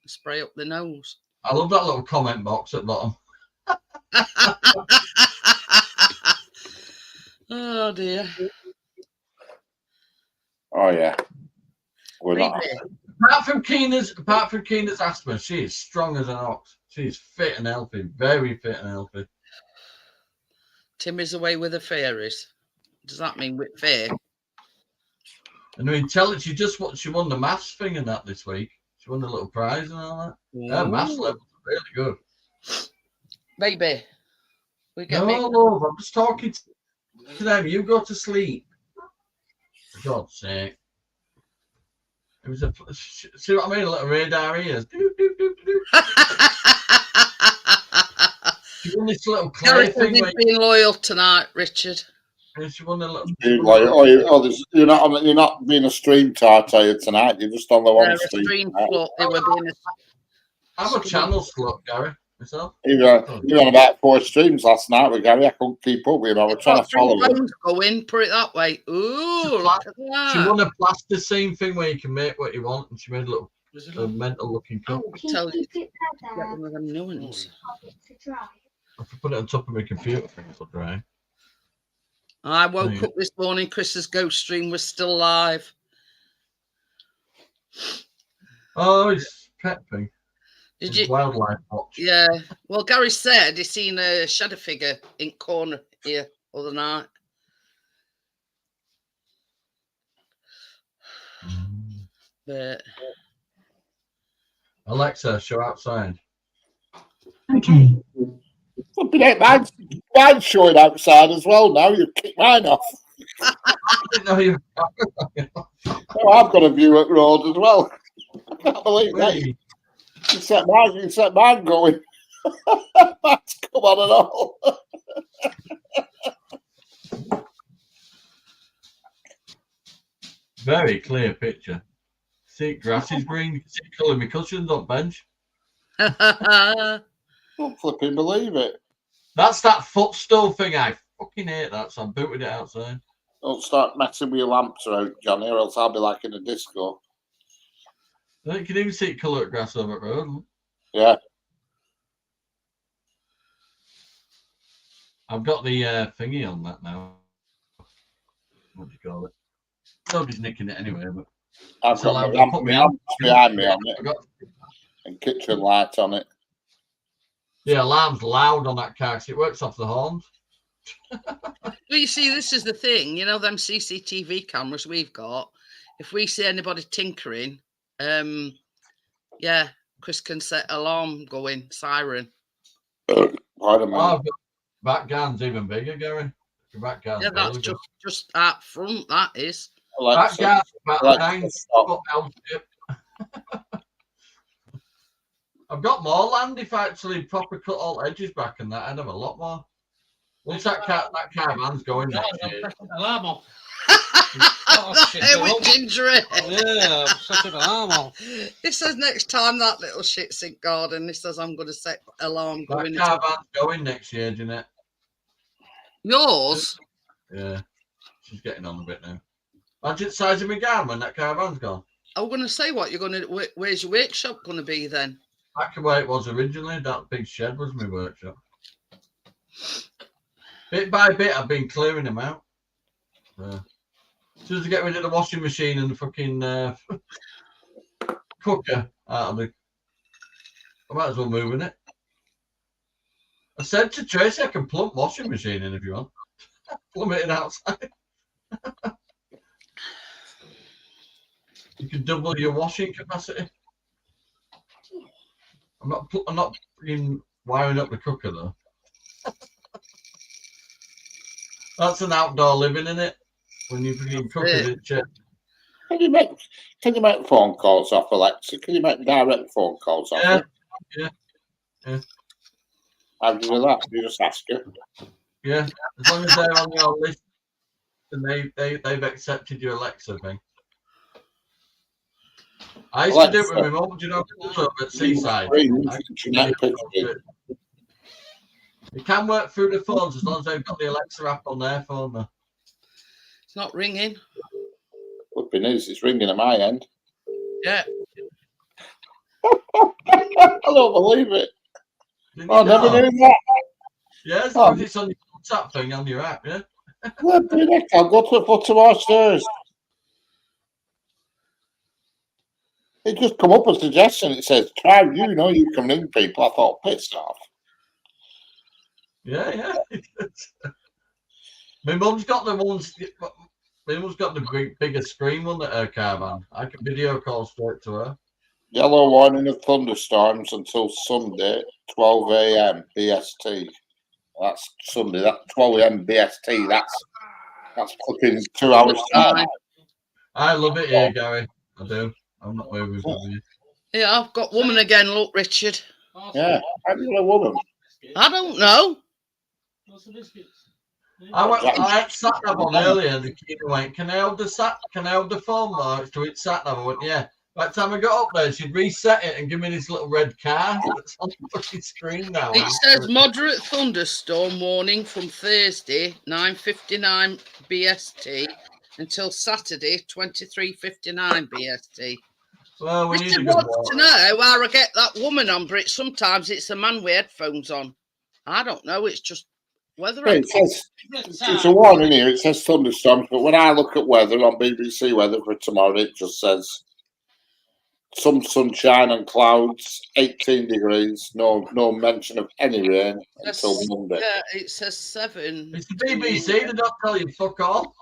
Spray up the nose. I love that little comment box at the bottom. Oh dear. Oh yeah. We're not. Apart from Keena's asthma, she is strong as an ox. She's fit and healthy, very fit and healthy. Timmy's away with the fairies. Does that mean with fair? And I mean, she won the maths thing and that this week. She won the little prize and all that. Her maths level's really good. Baby. No, love, I'm just talking to them. You go to sleep. For God's sake. It was see what I mean? A little radar ears. She won this little clay thing. Being loyal tonight, Richard. And she won a little. You're not being a stream tartar tonight. You're just on the one stream. I'm a channel slut, Gary. Myself. You were on about 4 streams last night with Gary. I couldn't keep up with him. I was trying to follow him. Going, put it that way. Ooh, look at that. She won a plasticine thing where you can make what you want, and she made a mental looking cup. Tell you. I put it on top of my computer thing for dry. I woke up this morning. Chris's ghost stream was still live. Oh, it's pet thing. Did you? Wildlife watch. Yeah. Well, Gary said he seen a shadow figure in corner here other night. But Alexa, show outside. Okay. Mine's showing outside as well now. You kicked mine off. I didn't know you. Oh, I've got a view at road as well. I can't believe that. You set mine going. That's come on and all. Very clear picture. See, grass is green. You can see colour my cushions on bench. Don't flipping believe it. That's that footstool thing. I fucking hate that, so I'm booting it outside. Don't start messing with your lamps around, Johnny, or else I'll be like in a disco. You can even see colour at grass over the road. Yeah. I've got the thingy on that now. What do you call it? Nobody's nicking it anyway, but I've got my lamps behind me on it. And kitchen lights on it. The alarm's loud on that car because it works off the horns. Well, you see, this is the thing. You know, them CCTV cameras we've got. If we see anybody tinkering, yeah, Chris can set alarm going, siren. Backgamm's even bigger, Gary. Yeah, that's just out front. That is. Backgamm's about 9 foot L-ship. I've got more land if I actually proper cut all edges back and that. I'd have a lot more. Once that caravan's going next year. Alarm on. With ginger ale. Yeah, such an alarm on. He says next time that little shit sink garden, he says I'm going to set alarm going. That caravan's going next year, Jeanette. Yours? Yeah, she's getting on a bit now. Imagine the size of my garden when that caravan's gone. I was going to say, what you're going to? Where's your workshop going to be then? Back to where it was originally. That big shed was my workshop. Bit by bit, I've been clearing them out. As soon as I get rid of the washing machine and the fucking cooker out of the, I might as well move in it. I said to Tracy, I can plump washing machine in if you want. Plumb it in outside. You can double your washing capacity. I'm not wiring up the cooker though. That's an outdoor living, in it. When you freaking cook it, Can you make phone calls off Alexa? Can you make direct phone calls off her? Yeah. How do you do that? You just ask her. Yeah, as long as they're on your list and they've accepted your Alexa thing. I used to do it with my mum. Do you know over at Seaside? It can work through the phones as long as they've got the Alexa app on their phone. Though. It's not ringing. Would be news. It's ringing at my end. Yeah. I don't believe it. I never knew that. Yeah, as long as it's on your WhatsApp thing on your app, yeah. I'll go to the foot of our stairs. It just come up a suggestion. It says, try you know you can ring people. I thought, piss off. Yeah. My mum's got the ones. My mum's got the bigger screen one at her caravan. I can video call straight to her. Yellow warning of thunderstorms until Sunday, 12 a.m. BST. That's Sunday. That 12 a.m. BST. That's fucking 2 hours time. I love it here, Gary. I do. I'm not moving from here. Yeah, I've got woman again. Look, Richard. Yeah, how do you get a woman? I don't know. I had sat nav on earlier. The kid went, "Can I hold the phone more to its sat nav?" I went, "Yeah." By the time I got up there, she'd reset it and give me this little red car that's on the fucking screen now. It says moderate thunderstorm warning from Thursday 9:59 BST until Saturday 23:59 BST. Well, we need Richard a good wants water. to know how I get that woman on, but sometimes it's a man with headphones on. I don't know. It's just weather. It says, it's a warning here. It says thunderstorms, but when I look at weather on BBC Weather for tomorrow, it just says some sunshine and clouds, 18 degrees, no mention of any rain until Monday. Yeah, it says 7. It's the BBC. They don't tell you fuck all.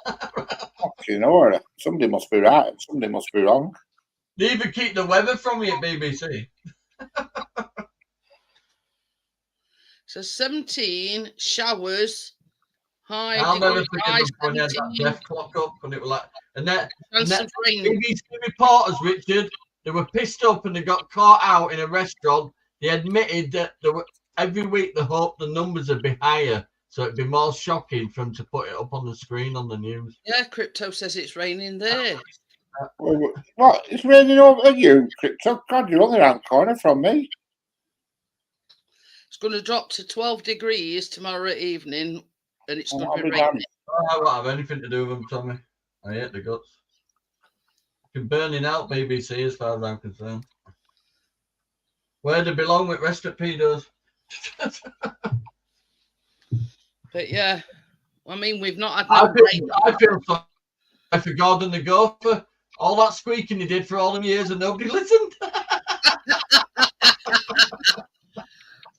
You know, somebody must be right. Somebody must be wrong. They even keep the weather from you at BBC. So 17 showers. High. I'll never forget when they had that death clock up and it was like, and that BBC reporters, Richard, they were pissed up and they got caught out in a restaurant. They admitted that every week they hoped the numbers would be higher, so it'd be more shocking for them to put it up on the screen on the news. Yeah, Crypto says it's raining there. What? It's raining over you, Crypto? God, you're only around the corner from me. It's going to drop to 12 degrees tomorrow evening, and it's going to be raining. I won't have anything to do with them, Tommy. I hate the guts. You're burning out BBC as far as I'm concerned. Where they belong with rest of pedos. But yeah, I mean, we've not had I feel sorry for Gordon the Gopher. All that squeaking he did for all them years and nobody listened.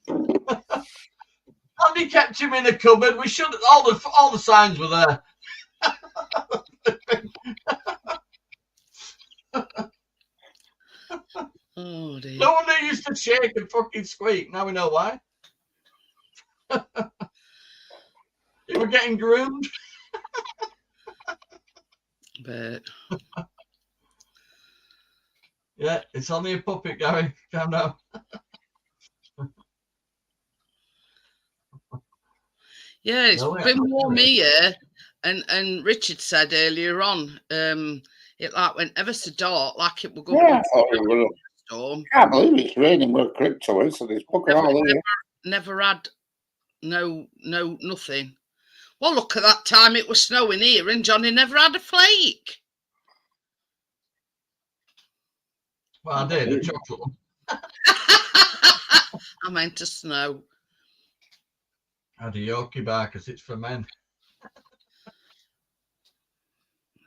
And he kept him in a cupboard. We should all the signs were there. Oh dear. No wonder he used to shake and fucking squeak. Now we know why. You were getting groomed. But Yeah, it's only a puppet, Gary. Calm down. yeah, it's been warm here, and Richard said earlier on, it like went ever so dark, like it would go. Yeah, storm. I can't believe it's raining where Crypto is, so there's fucking all here. Never had nothing. Well, look at that time it was snowing here, and Johnny never had a flake. Well, I did a chocolate one. I meant to snow. I had a Yorkie bar because it's for men.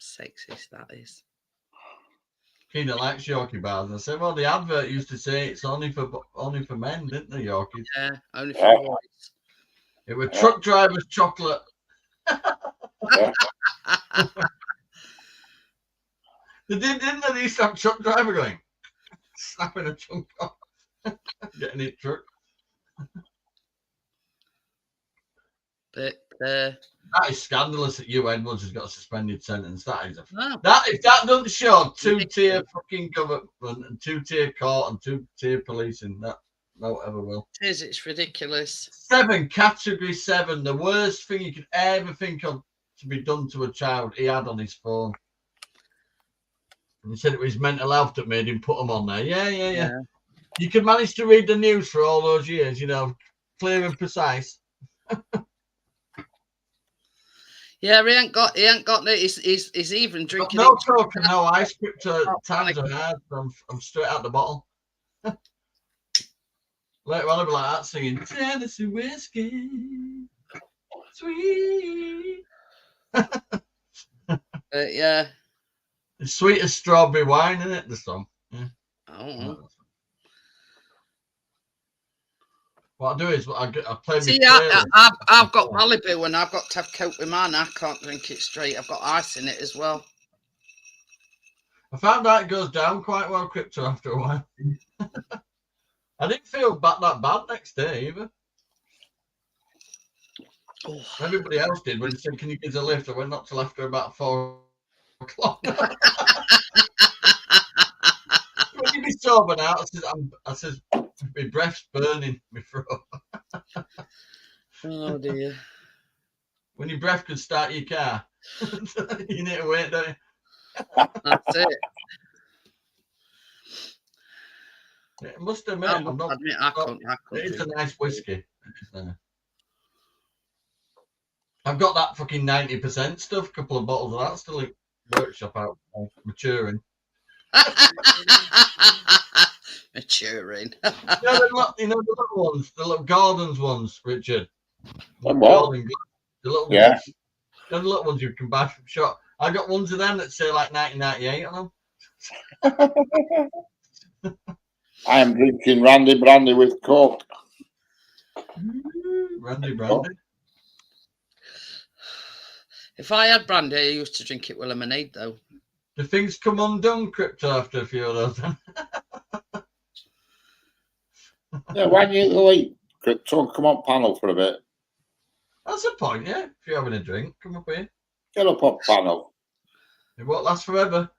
Sexist, that is. Keenan likes Yorkie bars. I said, well, the advert used to say it's only for men, didn't they, Yorkies? Yeah, only for boys. It was truck driver's chocolate. They didn't they? They used to have truck driver going, snapping a chunk off, getting it truck. But That is scandalous that Hugh Edwards has got a suspended sentence. That is No. that if that doesn't show two-tier fucking government and two-tier court and two-tier policing, that no ever will. It is. It's ridiculous. 7, category 7, the worst thing you could ever think of to be done to a child. He had on his phone. And he said it was his mental health that made him put them on there. Yeah. You could manage to read the news for all those years, you know, clear and precise. Yeah, he ain't got no. He's even drinking. No coke and no ice. Times are hard. I'm straight out the bottle. Later on, I'll be like that singing Tennessee whiskey, sweet. Yeah. It's sweet as strawberry wine, isn't it? The song. Yeah. Oh. What I do is I play. See, I've got Malibu and I've got to have coke with mine. I can't drink it straight. I've got ice in it as well. I found out it goes down quite well, Crypto, after a while. I didn't feel that bad next day either. Oh. Everybody else did when he said, "Can you give us a lift?" I went not till after about 4 o'clock. When you be sober now, I says, my breath's burning, my throat. Oh dear. When your breath could start your car, you need to wait, don't you? That's it. I must admit, I can't it's a drink. nice whiskey. I've got that fucking 90% stuff, a couple of bottles of that still in workshop out, maturing. Maturing. You know the little ones, the little Gordon's ones, Richard. And what? The little Yeah. ones. The little ones you can buy from shop. I got ones of them that say like 1998 on them. I am drinking Randy Brandy with Coke. Randy Brandy. If I had brandy, I used to drink it with lemonade, though. The things come undone, Crypto, after a few of those. Yeah, why don't you like Crypto come on panel for a bit? That's the point, yeah. If you're having a drink, come up here. Get up on panel. It won't last forever.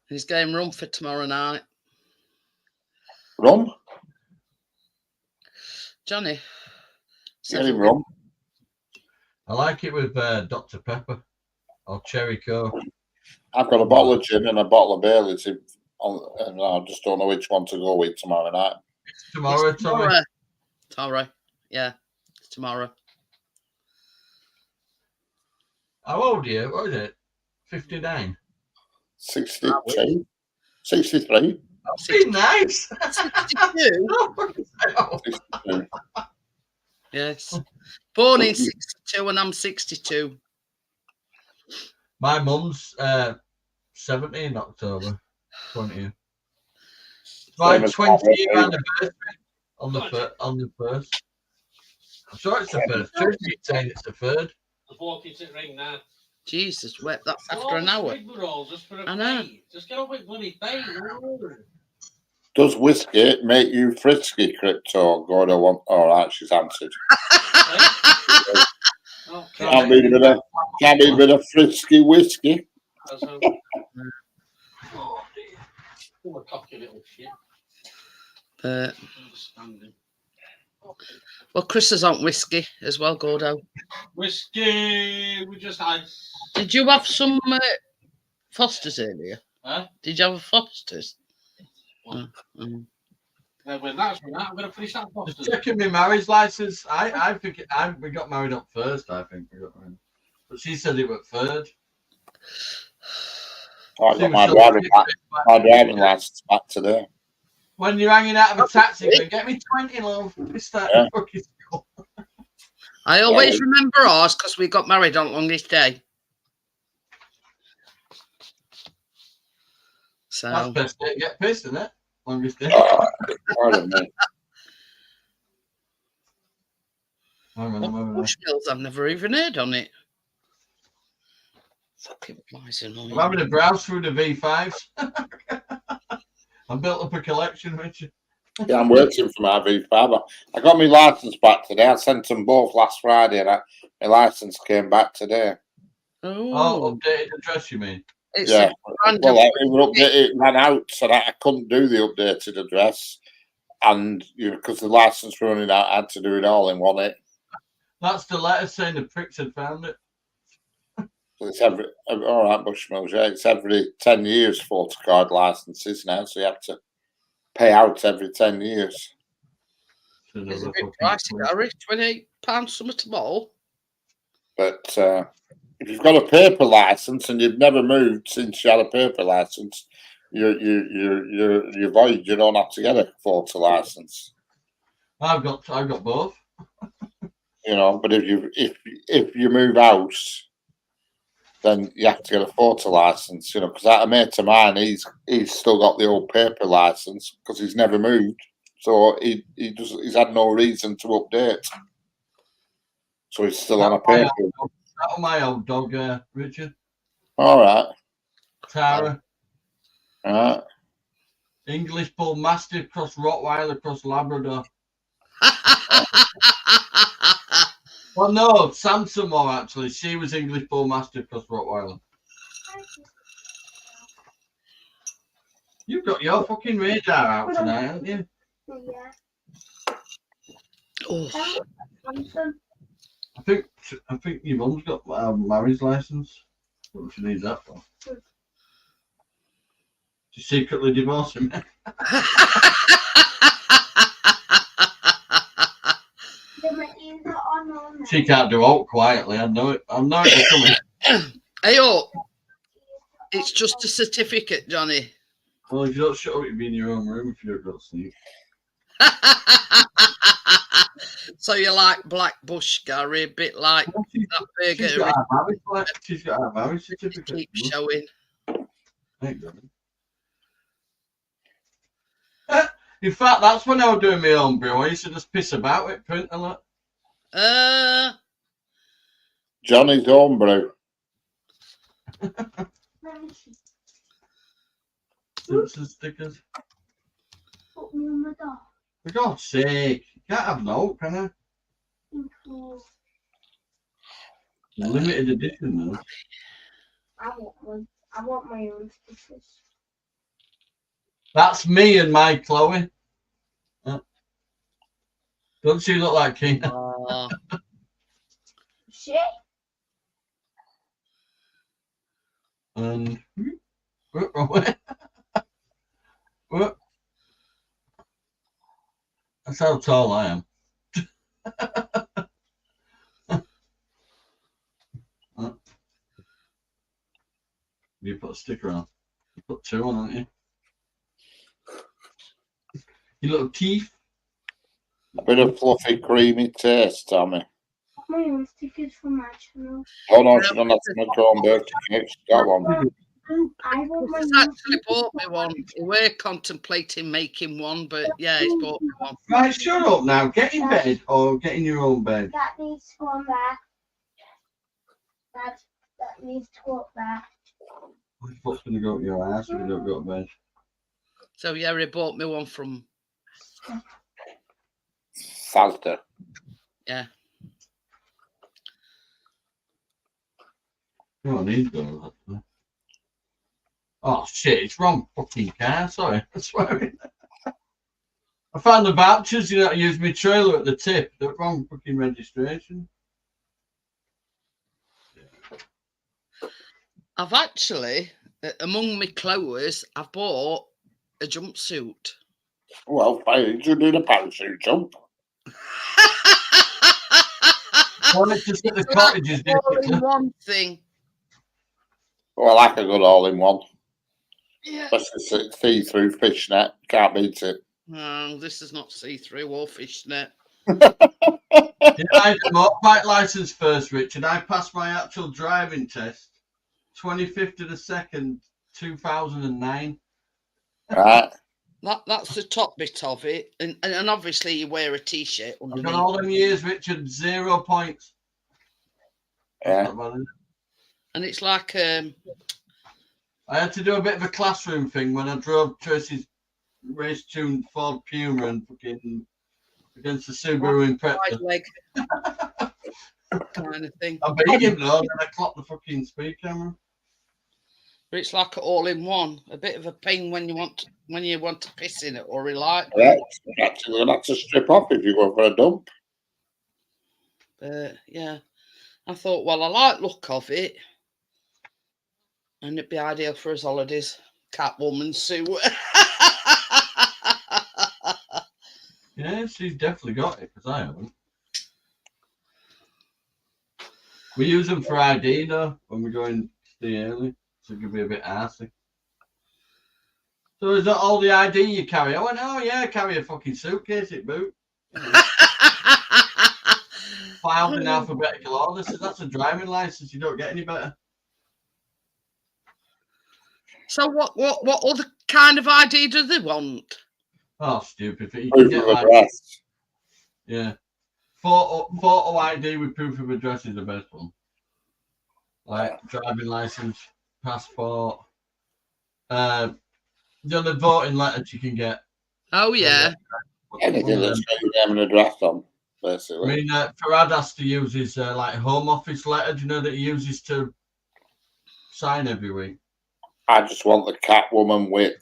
He's getting rum for tomorrow night. Rum? Johnny. Get him rum. I like it with Dr. Pepper or Cherry Coke. I've got a bottle of gin and a bottle of Baileys, and I just don't know which one to go with tomorrow night. It's tomorrow, Tommy. Tomorrow. Yeah, it's tomorrow. How old are you? What is it? 59? 62? 63? That's been nice. 62? Oh, 62. Yes. Born in 62 and I'm 62. my mum's 70 in October 20th. My 20-year anniversary on the first. I'm sure it's the first. Tuesday saying it's the third. The bloke is at ring now. Jesus, wait, that's after an hour. I know. Just get up with bloody bait. Does whiskey make you frisky, Crypto? God, I want. All right, she's answered. Can't be a bit of frisky whiskey. Oh, a cocky little shit. Well, Chris is on whiskey as well, Gordo. Whiskey, we just had. Did you have some Fosters earlier? Huh? Did you have a Fosters? Well, when that's from that, I'm going to finish that Fosters. Checking my marriage license. I think we got married up first. I think we got married, but she said it was third. I got my driving license back today. When you're hanging out of a taxi, you get me 20, love. Yeah. I always remember ours because we got married on longest day. So that's best day to get pissed, isn't it? Longest day. Pardon me. Bushmills, I've never even heard on it. Fucking flies annoying. I'm having a browse through the V5s. I built up a collection, Richard. Yeah, I'm waiting for my V5. I got my license back today. I sent them both last Friday, and my license came back today. Oh, updated address, you mean? It's Yeah. a Well, it ran out, so that I couldn't do the updated address, and because the license running out, I had to do it all in one hit. That's the letter saying the pricks had found it. So it's all right, Bushmills. Yeah, it's every 10 years photocard licenses now, so you have to pay out every 10 years. It's a bit pricey, Gary. £28 something to ball. But if you've got a paper license and you've never moved since you had a paper license, you're void. You don't have to get a photo license. I've got both. But if you move house, then you have to get a photo license. Because a mate of mine, he's still got the old paper license because he's never moved, so he's had no reason to update. So he's still on a paper. That was my old dog, Richard. All right. Tara. All right. English Bull Mastiff cross Rottweiler cross Labrador. Well, no, Samson more actually. She was English Bull Mastiff cross Rottweiler. You've got your fucking radar out tonight, haven't you? Yeah. Oh. I think your mum's got a marriage license. What does she need that for? She's secretly divorcing me. She can't do out quietly. I know it. I know it's coming. Hey, it's just a certificate, Johnny. Well, if you don't shut up, you'd be in your own room if you don't go to sleep. So you're like Black Bush, Gary, a bit like that burger. She's got a marriage certificate. Keep showing. In fact, that's when I was doing my own brew. I used to just piss about it, print a lot. Johnny's homebrew. Simpson stickers. For God's sake, you can't have no, can I? Limited edition, though. I want one. I want my own stickers. That's me and my Chloe. Don't she look like Kina? Shit. And that's how tall I am. You put a sticker on. You put two on, haven't you? Your little teeth. A bit of fluffy, creamy taste, Tommy. My own stickers for my channel. Oh no, she don't have to make her own birthday cake. She's got one. I want my He's actually bought me one. We're contemplating making one, but yeah, he's bought me one. Right, shut up now. Get in bed or get in your own bed. That needs to go on there. That needs to go up there. What's going to go up your ass if you don't go to bed? So yeah, he bought me one from Salter. Yeah. Oh, I need those. Oh shit, it's wrong fucking car. Sorry, I'm swearing. I found the vouchers, I used my trailer at the tip. The wrong fucking registration. I've actually, among my clothes, I've bought a jumpsuit. Well, why did you do the parachute jump? Well, it's just at the cottages. One thing. Well, I like a good all-in-one. Yeah. Especially see-through fishnet. Can't beat it. No, this is not see-through or fishnet. Yeah, I had a motorbike license first, Richard. I passed my actual driving test 25th of the 2nd, 2009. Right. That's the top bit of it, and obviously you wear a t-shirt underneath. I've got all them years, Richard. 0 points. Yeah. And it's like I had to do a bit of a classroom thing when I drove Tracy's race-tuned Ford Puma and fucking against the Subaru Wide Impreza. leg kind of thing. I beat him though, then I clocked the fucking speed camera. But it's like an all-in-one. A bit of a pain when you want to piss in it or relight. Yeah, actually, you're gonna have to strip off if you go for a dump. But yeah, I thought, well, I like the look of it, and it'd be ideal for his holidays. Catwoman suit. Yeah, she's definitely got it because I haven't. We use them for ID though when we're going to stay early, so it can be a bit arsey. So is that all the ID you carry? I went, oh yeah, I carry a fucking suitcase at boot. Filed in alphabetical order. So that's a driving license. You don't get any better. So what other kind of ID do they want? Oh, stupid! You can Proof get of like, address. yeah, photo ID with proof of address is the best one. Like driving license, passport. The other voting letters you can get. Oh yeah. Anything that's got your name and address on, basically. I mean, Farad has to use his like home office letter. Do you know that he uses to sign every week? I just want the Catwoman whip.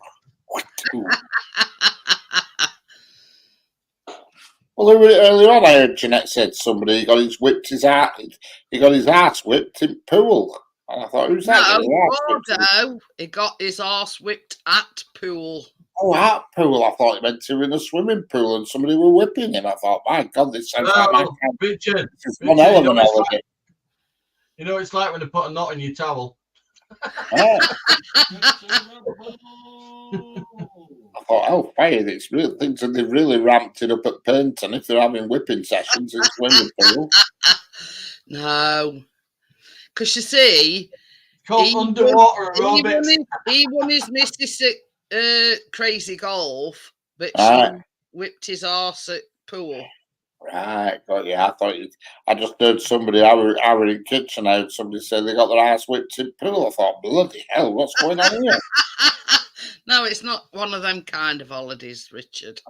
Well, earlier on, I heard Jeanette said somebody got his ass whipped in pool. And I thought, who's that? No, he got his arse whipped at pool. Oh, at pool. I thought he meant to in a swimming pool and somebody were whipping him. I thought, my God, this sounds like my Richard, this is one hell of an holiday. You know, it's like when they put a knot in your towel. I thought, oh, fire, it's real things, and they've really ramped it up at Pernton if they're having whipping sessions in swimming pool. No, because you see, underwater aerobics. He won his Mississippi crazy golf, but Right. she whipped his arse at pool. Right, got you. I thought I just heard somebody, I were in kitchen, I heard somebody say they got their ass whipped in pool. I thought, bloody hell, what's going on here? No, it's not one of them kind of holidays, Richard.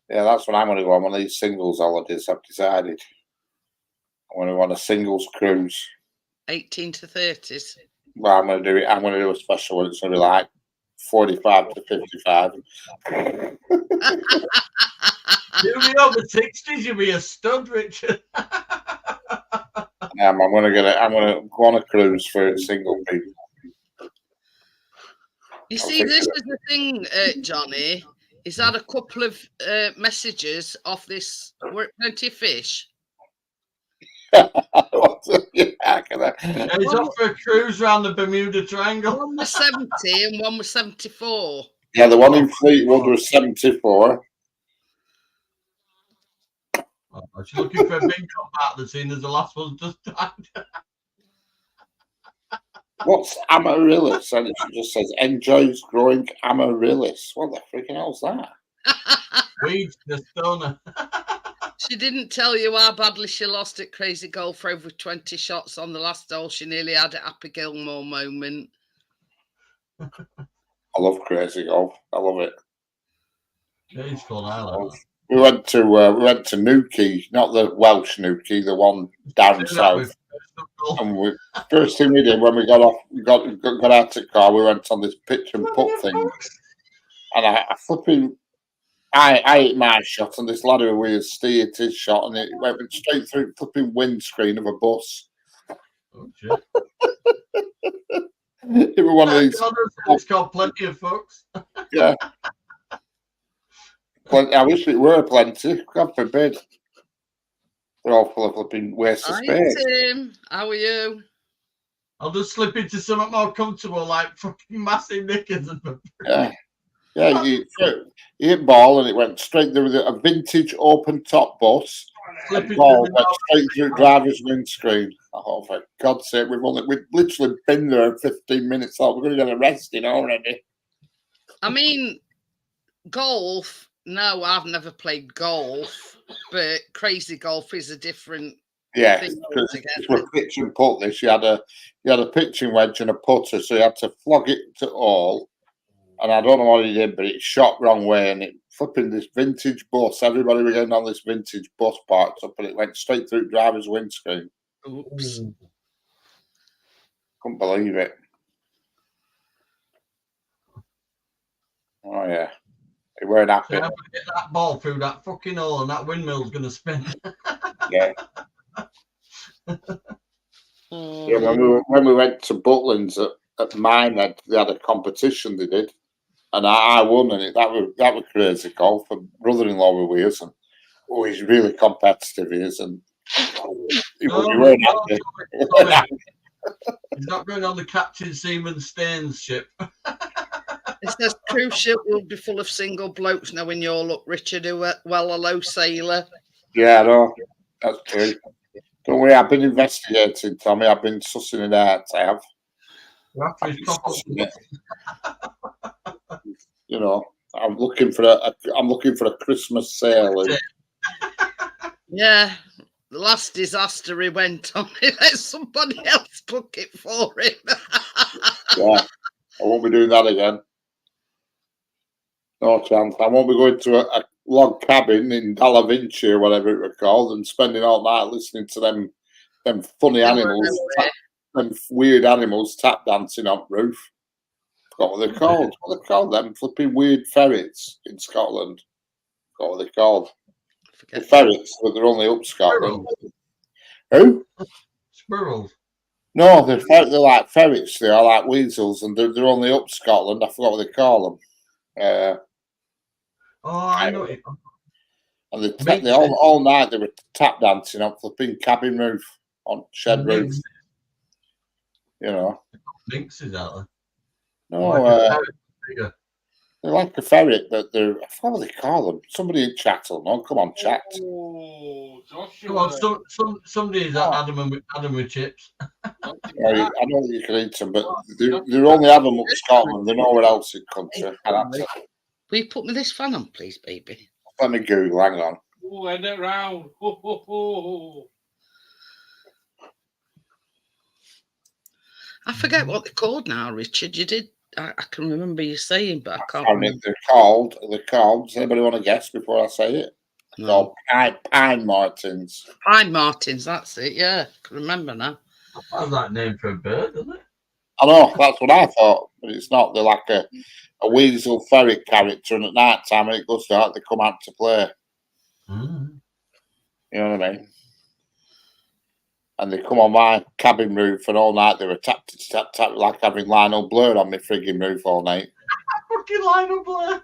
Yeah, that's what I'm going to go on one of these singles holidays. I've decided. I'm going to go on a singles cruise. 18 to 30s. Well, I'm going to do it. I'm going to do a special one. It's going to be like 45 to 55. You'll be over 60s, you'll be a stud, Richard. I'm going to get it. I'm going to go on a cruise for single people. You see, this is the thing, Johnny. He's had a couple of messages off this. Were it plenty of fish? He's off for a cruise around the Bermuda Triangle. One was 70 and one was 74. Yeah, the one in Fleetwood was 74. Oh, she's looking for a big partner, seeing as the last one's just died. What's amaryllis? And it just says enjoys growing amaryllis. What the freaking hell's that? Weeds, the stoner. She didn't tell you how badly she lost at Crazy Golf for over 20 shots on the last hole. She nearly had a Happy Gilmore moment. I love Crazy Golf. I love it. Yeah, it's fun, I love it. We went to Newquay, not the Welsh Newquay, the one down south. And first thing we did when we got out the car, we went on this pitch and putt thing, and I ate my shot, and this lad who we steered his shot, and it went straight through the flipping windscreen of a bus. Oh shit! It was one of these. It's got plenty of folks. Yeah. I wish it were plenty. God forbid. They're all full of flipping waste of space. Hi, Tim. How are you? I'll just slip into something more comfortable, like fucking massive knickers. Yeah. Yeah, you hit ball and it went straight. There was a vintage open top bus. The ball went straight through driver's windscreen. Oh, for God's sake, we've literally been there 15 minutes. Thought we're going to get arrested already. I mean, golf. No, I've never played golf, but Crazy Golf is a different. Yeah, because with pitch and putt, this you had a pitching wedge and a putter, so you had to flog it to all, and I don't know what he did, but it shot wrong way, and it flipping this vintage bus. Everybody was getting on this vintage bus parked up, and it went straight through the driver's windscreen. Oops. Couldn't believe it. Oh yeah, it weren't happy. So I'm gonna get that ball through that fucking hole, and that windmill's gonna spin. Yeah. Oh, Yeah, when we went to Butlins at mine, they had a competition they did, and I won, and that was crazy golf. My brother-in-law were with us, and he's really competitive, he is, and he weren't happy. He's not going on the Captain Seaman Staines ship. it says cruise ship will be full of single blokes knowing your luck, Richard. Well, hello, sailor. Yeah, I know. That's true. Don't worry, I've been investigating, Tommy. I've been sussing it out. I have. You know, I'm looking for a Christmas sale. Yeah, the last disaster he went on, he let somebody else book it for him. Yeah, I won't be doing that again. No chance. I won't be going to a log cabin in Dallavinci or whatever it was called and spending all night listening to them funny animals, them weird animals tap dancing on the roof. Forgot what they're called. What they're called? Them flipping weird ferrets in Scotland. Forgot what they're called. The ferrets, but they're only up Scotland. Who? Squirrels. No, they're like ferrets. They are like weasels, and they're only up Scotland. I forgot what they call them. I know. And they all night they were tap dancing on flipping cabin roof, on shed roof. You know. Minxes out there. No, they're like a ferret, but I forgot what they call them. Somebody in chat will know. Come on, chat. Oh, Joshua. Come on, somebody's Adam with chips. I know that you can eat them, but they only have them up Scotland. They're nowhere else in the country. Will you put me this fan on, please, baby? Let me Google. Hang on. Oh, end it round. Ho, ho, ho. I forget what they're called now, Richard. You did. I can remember you saying, but I can't remember. They're called. Does anybody want to guess before I say it? No. Pine Martins. Pine Martins, that's it. Yeah, I can remember now. That's that name for a bird, isn't it? I know, that's what I thought, but it's not. They're like a weasel ferret character, and at night time when it goes dark, they come out to play. Mm. You know what I mean? And they come on my cabin roof, and all night they were tap like having Lionel Blair on my frigging roof all night. Fucking Lionel Blair.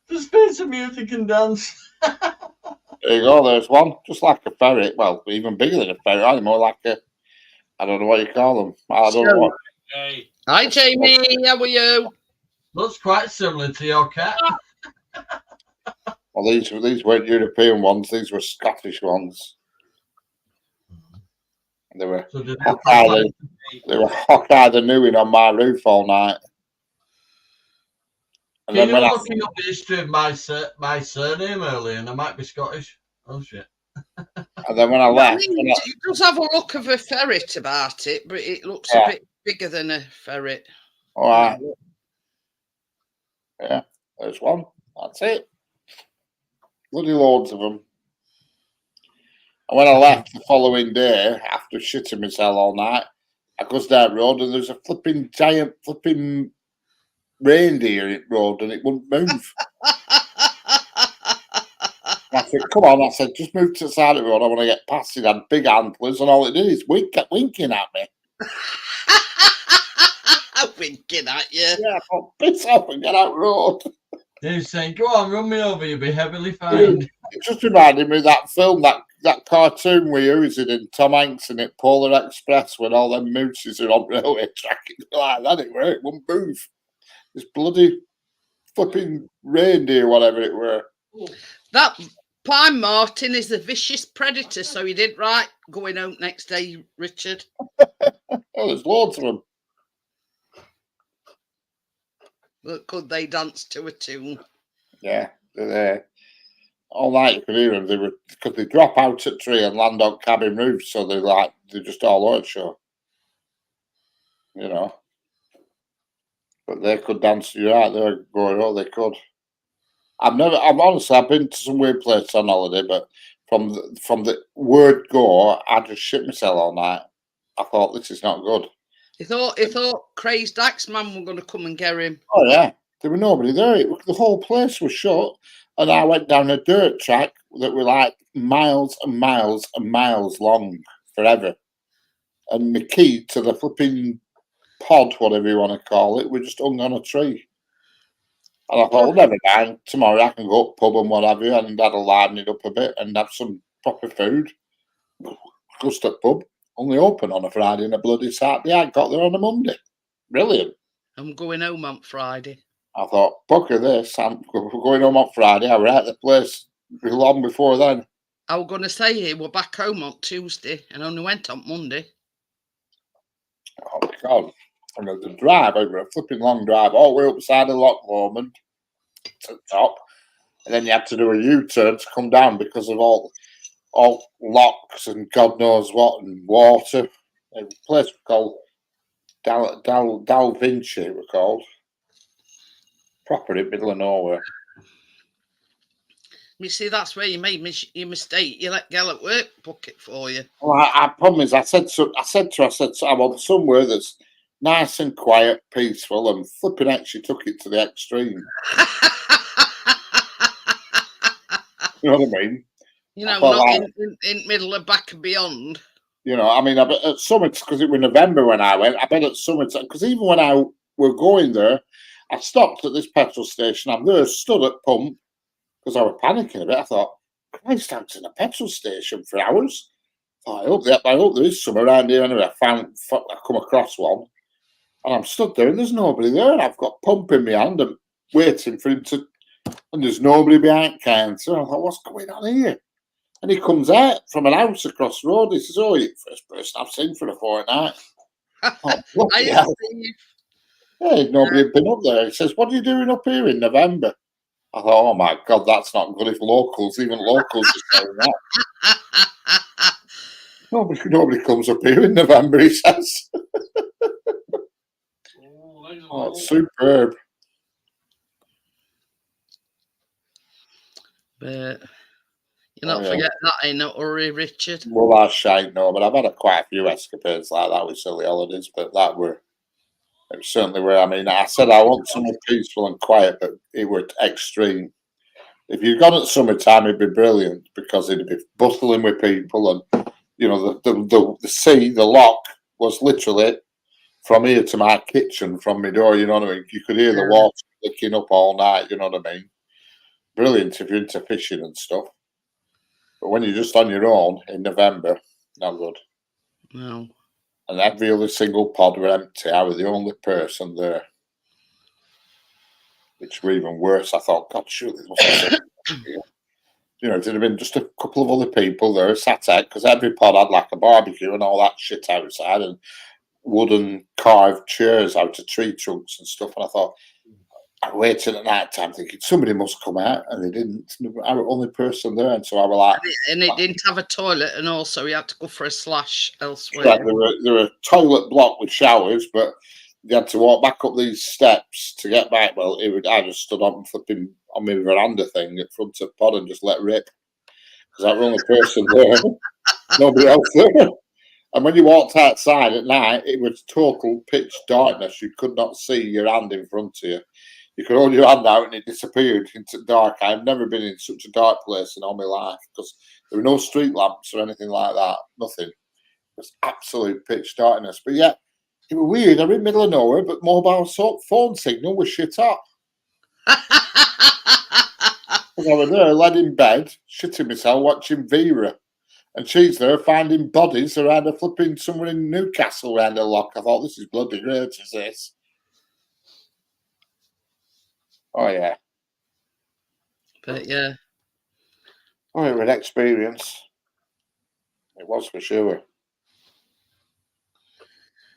Just play some music and dance. There you go, there's one. Just like a ferret. Well, even bigger than a ferret. I'm more like I don't know what you call them. I don't know what. Hey. Hi, Jamie. How are you? Looks quite similar to your cat. Well, these weren't European ones. These were Scottish ones. They were Hawkeye the Newing on my roof all night. And Can then you looking up the history of my surname earlier, and I might be Scottish. Oh shit! And then when I left, it does have a look of a ferret about it, but it looks a bit bigger than a ferret. All right. Yeah, there's one. That's it. Bloody loads of them. And when I left the following day, after shitting myself all night, I goes down the road and there's a giant reindeer in the road and it wouldn't move. I said, come on. I said, just move to the side of the road. I want to get past it. It had big antlers and all it did is winking at me. Winking at you. Yeah, I'll piss off and get out the road. He's saying, go on, run me over, you'll be heavily fined. It just reminded me of that film, that cartoon we used in Tom Hanks in it, Polar Express, when all them mooses are on railway track. Like that, it wouldn't move. This bloody flipping reindeer, whatever it were. That Pine Martin is a vicious predator, so you did right going home next day, Richard. Oh, there's loads of them. But could they dance to a tune? Yeah, they're there. All night you could hear them. Because they drop out at tree and land on cabin roofs, so they're just all over show. You know. But they could dance. You're right. They're going. Oh, they could. I've honestly, I've been to some weird places on holiday, but from the word go, I just shit myself all night. I thought this is not good. He thought Crazed Axeman were going to come and get him. Oh yeah, there was nobody there. The whole place was shut, and I went down a dirt track that were like miles and miles and miles long, forever. And the key to the flipping pod, whatever you want to call it, we just hung on a tree. And I thought, well, never mind. Tomorrow I can go up pub and what have you, and that'll liven it up a bit and have some proper food. Just at pub, only open on a Friday and a bloody Saturday. I got there on a Monday. Brilliant. I'm going home on Friday. I thought, bugger this. I'm going home on Friday. I was at the place long before then. I was going to say here, we're back home on Tuesday and only went on Monday. Oh, my God. And the drive over a flipping long drive all the way up the side of Loch Lomond to the top. And then you had to do a U-turn to come down because of all locks and God knows what and water. A place called Dal Vinci, it was called. Proper in the middle of nowhere. You see, that's where you made your mistake. You let Gail at work book it for you. Well, I promise. I said to her, I want somewhere that's nice and quiet, peaceful, and flipping heck, she took it to the extreme. You know what I mean? You know, not like, in middle of back and beyond. You know, I mean, at Summit, because it was November when I went, I bet at Summit, because even when I were going there, I stopped at this petrol station. I'm there, stood at pump, because I was panicking a bit. I thought, Christ, I'm in a petrol station for hours. I hope there is some around here anyway. I come across one, and I'm stood there, and there's nobody there. And I've got pump in my hand and waiting for him to, and there's nobody behind counter. I thought, what's going on here? And he comes out from an house across the road. He says, "Oh, you're the first person I've seen for a fortnight." Oh, yeah, nobody had been up there. He says, "What are you doing up here in November?" I thought, oh my God, that's not good if even locals are saying that. Nobody comes up here in November, he says. Oh, it's superb. But you'll not forget that in a hurry, Richard. Well, that's shite, no, but I've had quite a few escapades like that with silly holidays, but it certainly were. I mean, I said I want somewhere peaceful and quiet, but it was extreme. If you'd gone at summertime, it'd be brilliant because it'd be bustling with people, and you know the sea, the lock was literally from here to my kitchen, from my door. You know what I mean? You could hear the water licking up all night. You know what I mean? Brilliant if you're into fishing and stuff. But when you're just on your own in November, not good. No. And every other single pod were empty. I was the only person there. Which were even worse. I thought, God, surely there must be you know, there'd have been just a couple of other people there sat out because every pod had like a barbecue and all that shit outside and wooden carved chairs out of tree trunks and stuff. And I thought, I waited at night time thinking somebody must come out, and they didn't. I was the only person there, and so I was like, and it didn't have a toilet, and also you had to go for a slash elsewhere. Like there were a toilet block with showers, but you had to walk back up these steps to get back. Well, I just stood on flipping on my veranda thing at front of pod and just let rip because I was the only person there, nobody else there. And when you walked outside at night, it was total pitch darkness. You could not see your hand in front of you. You could hold your hand out and it disappeared into dark. I've never been in such a dark place in all my life because there were no street lamps or anything like that. Nothing. It was absolute pitch darkness. But yeah, it was weird. I'm in the middle of nowhere, but mobile phone signal was shit up. I was there, led in bed, shitting myself, watching Vera. And she's there finding bodies around a flipping somewhere in Newcastle around a lock. I thought, this is bloody great, is this? Oh, yeah. But, yeah. Oh, it was an experience. It was for sure.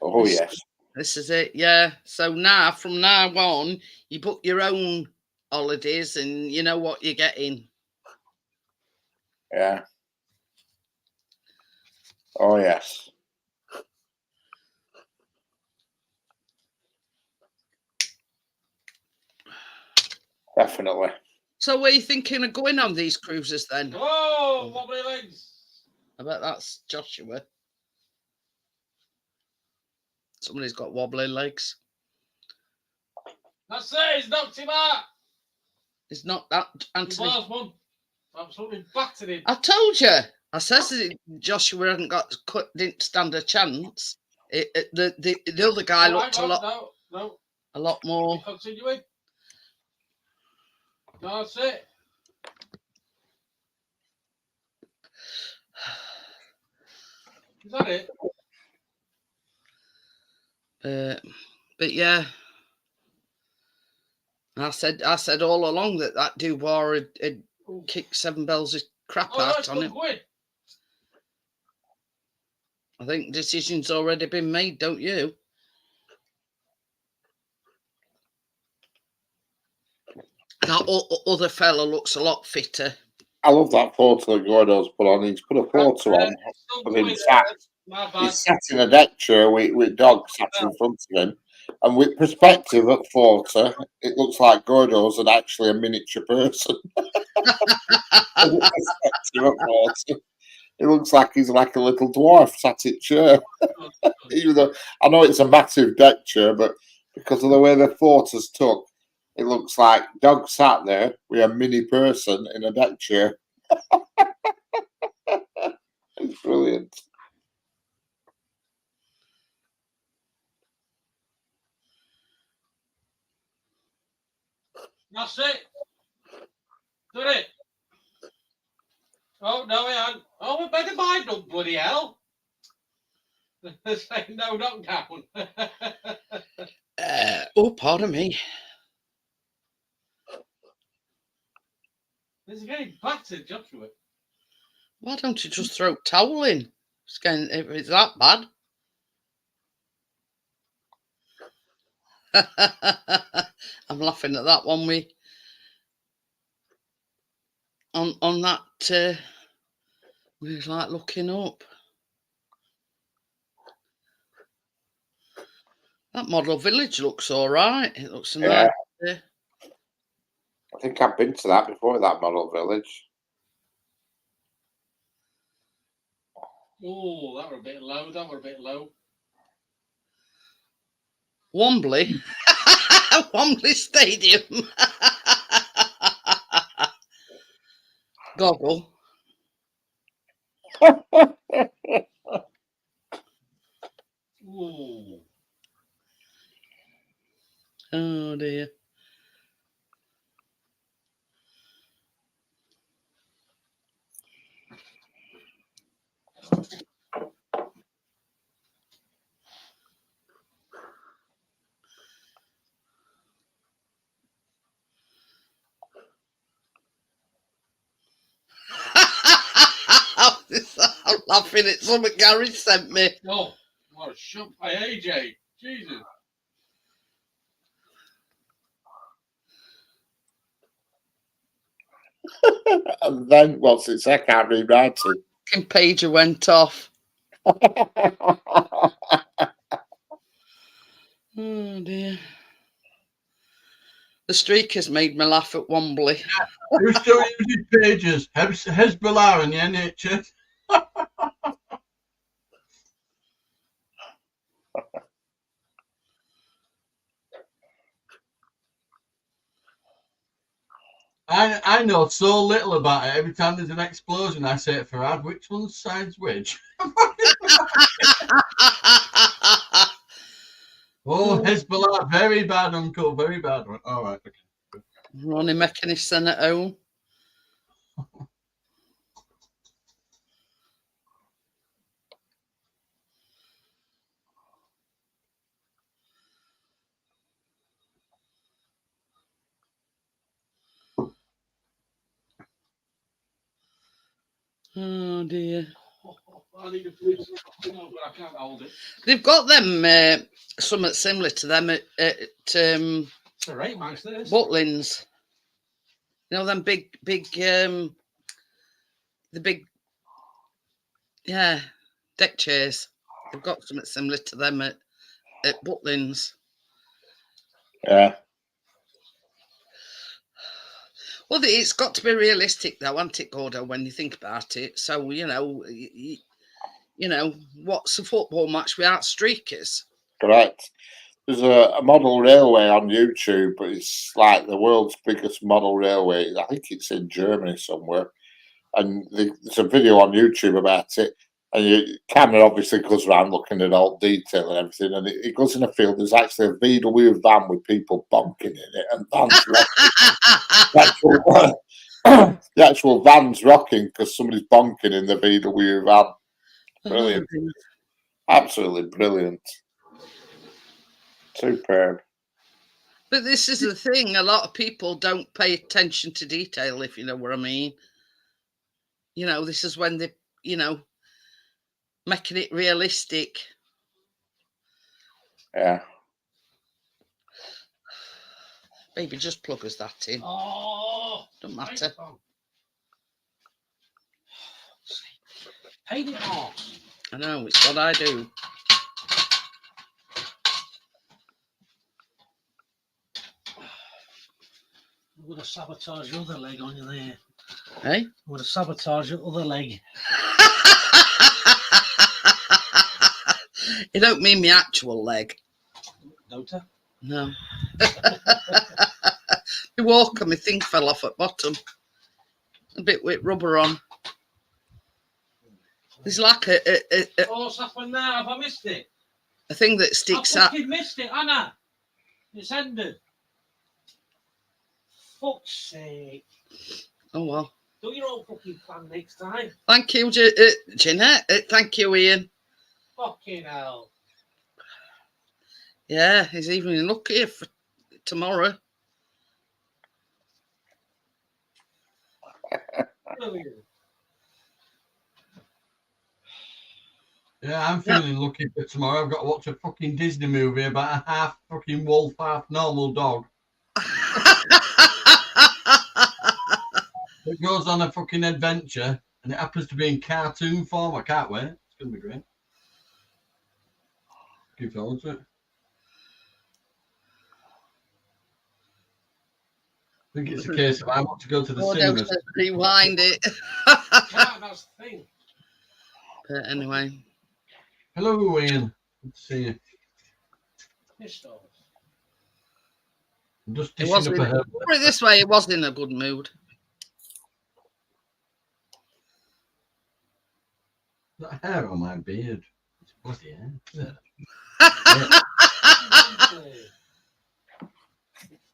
Oh, yes. This is it, yeah. So now, from now on, you book your own holidays and you know what you're getting. Yeah. Oh, yes. Definitely. So where are you thinking of going on these cruises then? Oh, wobbly legs. I bet that's Joshua. Somebody's got wobbly legs. That's it. He's knocked him out. It's not that He Anthony. was one. Absolutely battered him. I told you. I says that Joshua hadn't got didn't stand a chance. The other guy All looked right, a lot no. a lot more. Continuing. No, that's it. Is that it? But yeah, I said all along that Dubois had kicked 7 bells of crap Oh, no, out it's on still him. going. I think decision's already been made, don't you? That other fella looks a lot fitter. I love that photo that Gordo's put on. He's put a photo on Still of him going. sat. My bad. He's sat in a deck chair with dogs sat in front of him. And with perspective at photo, it looks like Gordo's and actually a miniature person. Perspective at photo. It looks like he's like a little dwarf sat in chair. Even though I know it's a massive deck chair, but because of the way the photos took, it looks like dog sat there with a mini person in a deck chair. It's brilliant. That's it. Done it. Oh, no, he hadn't. Oh, we better mind them, bloody hell. Say no knockdown. Oh, pardon me. This is getting battered, Joshua. Why don't you just throw a towel in? If it's that bad. I'm laughing at that one. On that, we was like looking up. That model village looks all right. It looks a nice. I think I've been to that before, that model village. Oh, that were a bit low. Wembley. Wembley Stadium. Goggle. Ooh. Oh dear. I'm laughing at something Gary sent me. Oh, what a shot by AJ. Jesus. And then, what's it say? I can't rewrite it. Fucking pager went off. Oh dear. The streakers made me laugh at Wembley. Who still uses pages? Hezbollah and the NHS. I know so little about it. Every time there's an explosion, I say it Farad, which one's side's which? Oh, Hezbollah, very bad, Uncle, very bad one. All right, okay. Ronnie making his son at home. Oh dear. I need a police. No, but I can't hold it. They've got them somewhat similar to them at It's a right match, this. Butlins. You know them big the big deck chairs. They've got something similar to them at Butlins. Yeah. Well, it's got to be realistic, though, hasn't it, Gordo, when you think about it? So, you know, what's a football match without streakers? Correct. There's a model railway on YouTube, but it's like the world's biggest model railway. I think it's in Germany somewhere. And there's a video on YouTube about it. And the camera obviously goes around looking at all detail and everything. And it goes in a field. There's actually a VW van with people bonking in it, and vans rocking. The actual van's rocking because somebody's bonking in the VW van. Brilliant. Absolutely brilliant. Superb. But this is the thing. A lot of people don't pay attention to detail, if you know what I mean. You know, this is when they, you know, making it realistic. Yeah. Baby, just plug us that in. Oh, Don't matter. Paid it off. I know, it's what I do. I'm going to sabotage your other leg on you there. Hey? I'm going to sabotage your other leg. You don't mean my actual leg. Don't I? No. You walk and my thing fell off at bottom. A bit with rubber on. There's like Oh, what's happened now? Have I missed it? a thing that sticks I out. fucking missed it, Anna. It's ended. Fuck's sake. Oh, well. Do your own fucking plan next time. Thank you, Jeanette. Thank you, Ian. Fucking hell. Yeah, he's even lucky for tomorrow. Brilliant. Yeah, I'm feeling lucky for tomorrow. I've got to watch a fucking Disney movie about a half fucking wolf, half normal dog. It goes on a fucking adventure, and it happens to be in cartoon form. I can't wait. It's going to be great. Looking forward to it. I think it's a case of I want to go to the cinema. Rewind it. Can't, that's the thing. But anyway. Hello, Ian. Good to see you. Pissed off. I'm just It dishing was up in, a herb. put it this way, it was in a good mood. That hair on my beard. It's bloody hair. Yeah.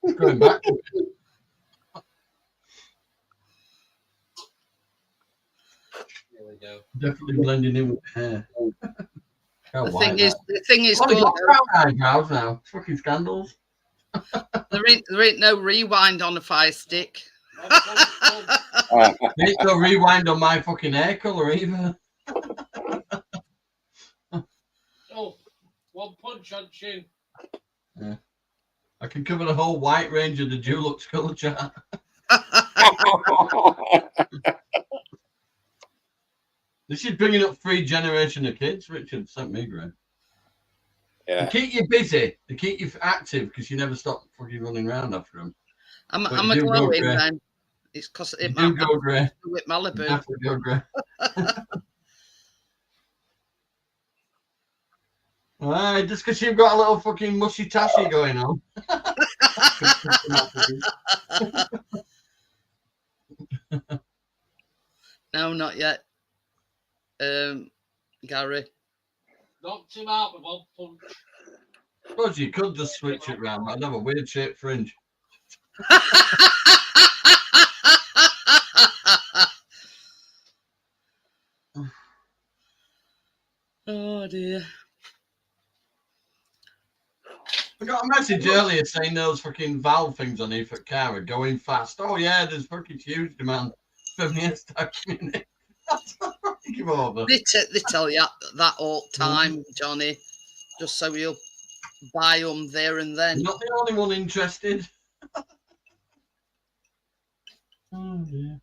It's going back. There we go. Definitely blending in with the hair. The thing is, oh, good, got brown eyebrows now. Fucking scandals. there ain't no rewind on a fire stick. There ain't no rewind on my fucking hair colour either. Oh, one punch on chin. Yeah. I can cover the whole white range of the Dulux colour chart. This is bringing up 3 generations of kids. Richard sent me, Graham. Yeah. They keep you busy. They keep you active because you never stop fucking running around after them. I'm a glowing then. It's because it might go grey. with Malibu. Definitely go grey. Alright, just because you've got a little fucking mushy tashy going on. No, not yet. Gary. Knocked him out with one punch. I suppose you could just switch it round, but I'd have a weird shaped fringe. Oh dear. I got a message earlier saying those fucking valve things on here for car are going fast. Oh yeah, there's fucking huge demand from the S-Tag community. That's what I give over. They tell you that all the time, Johnny, just so you'll buy them there and then. You're not the only one interested. Oh dear.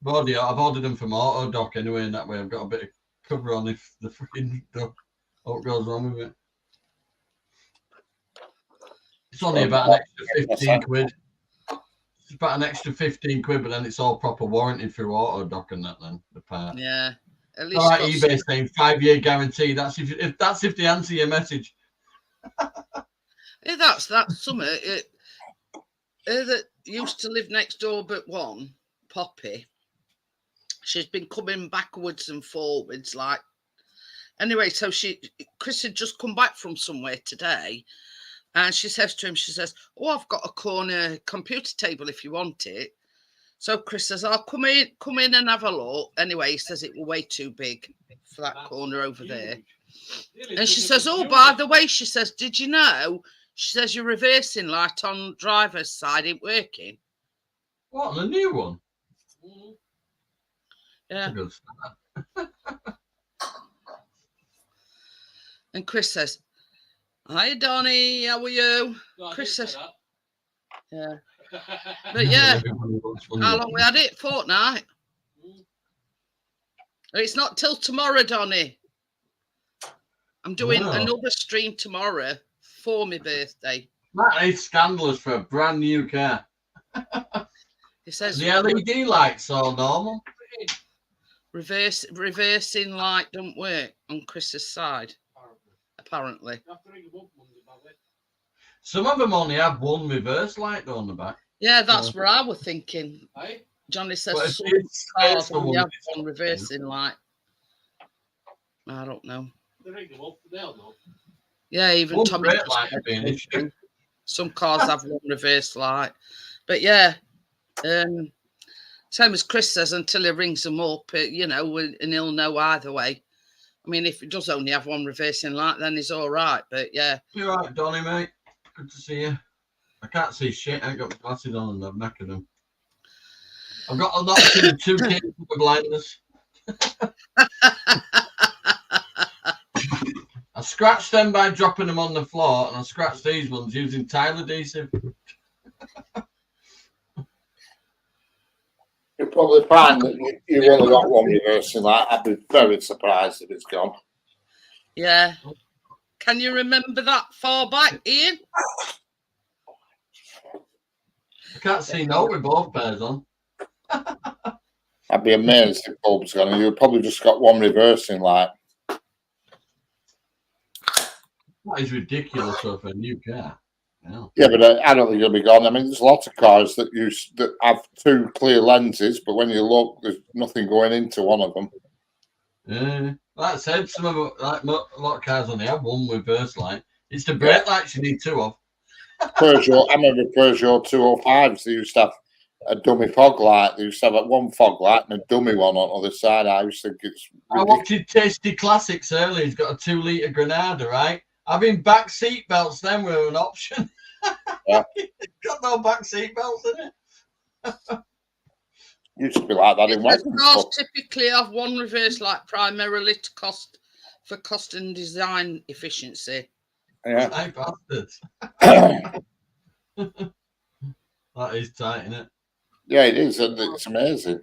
Oh dear, I've ordered them from Autodoc anyway, and that way I've got a bit of cover on if the fucking what goes wrong with it. It's only about an extra 15 quid. It's about an extra 15 quid, but then it's all proper warranty through Autodoc and that. Then the part. Yeah. At least All right, got eBay saying 5-year guarantee. That's if they answer your message. Yeah, that's summer. That used to live next door, but one Poppy. She's been coming backwards and forwards, like. Anyway, so Chris had just come back from somewhere today, and she says to him, she says, "Oh, I've got a corner computer table if you want it." So Chris says, "I'll come in and have a look." Anyway, he says it will way too big for that corner over there. And she says, "Oh, by the way," she says, "did you know?" She says, "your reversing light on driver's side ain't working." What, the new one? Yeah. And Chris says, "Hi, Donnie, how are you?" No, Chris says, that. "Yeah." But yeah, how long we had it? Fortnight. It's not till tomorrow, Donnie. I'm doing another stream tomorrow for my birthday. That is scandalous for a brand new car. He says the LED lights are normal. Reversing light don't work on Chris's side. Apparently. Some of them only have one reverse light on the back. Yeah, that's where I was thinking. Johnny says some cars only have one reversing light. I don't know. Yeah, even one Tommy. Some cars have one reverse light. But yeah, same as Chris says, until he rings them up, you know, and he'll know either way. I mean, if it does only have one reversing light, then he's all right. But yeah. You're right, Donnie, mate. Good to see you. I can't see shit. I ain't got my glasses on and I'm knackered them. I've got an option of 2 kids with blindness. I scratched them by dropping them on the floor, and I scratched these ones using tile adhesive. You'll probably find that you've only got one reversing light. I'd be very surprised if it's gone. Yeah. Can you remember that far back, Ian? I can't see no with both pairs on. I'd be amazed if bulb's gone. You've probably just got one reversing light. That is ridiculous for a new car. Yeah, but I don't think it'll be gone. I mean, there's lots of cars that have 2 clear lenses, but when you look, there's nothing going into one of them. Yeah, like I said, some of them, like a lot of cars only have one reverse light. It's the brake lights you need 2 of. Peugeot, I remember Peugeot 205s. They used to have a dummy fog light. They used to have one fog light and a dummy one on the other side. I used to think it's ridiculous. I watched Tasty Classics earlier. He's got a 2-litre Granada, right? Having back seat belts then were an option. Yeah. Got no back seat belts in it. Used to be like that in Western. Cars typically have one reverse light primarily for cost and design efficiency. Yeah. Hey, bastards. That is tight, isn't it? Yeah, it is, and it's amazing.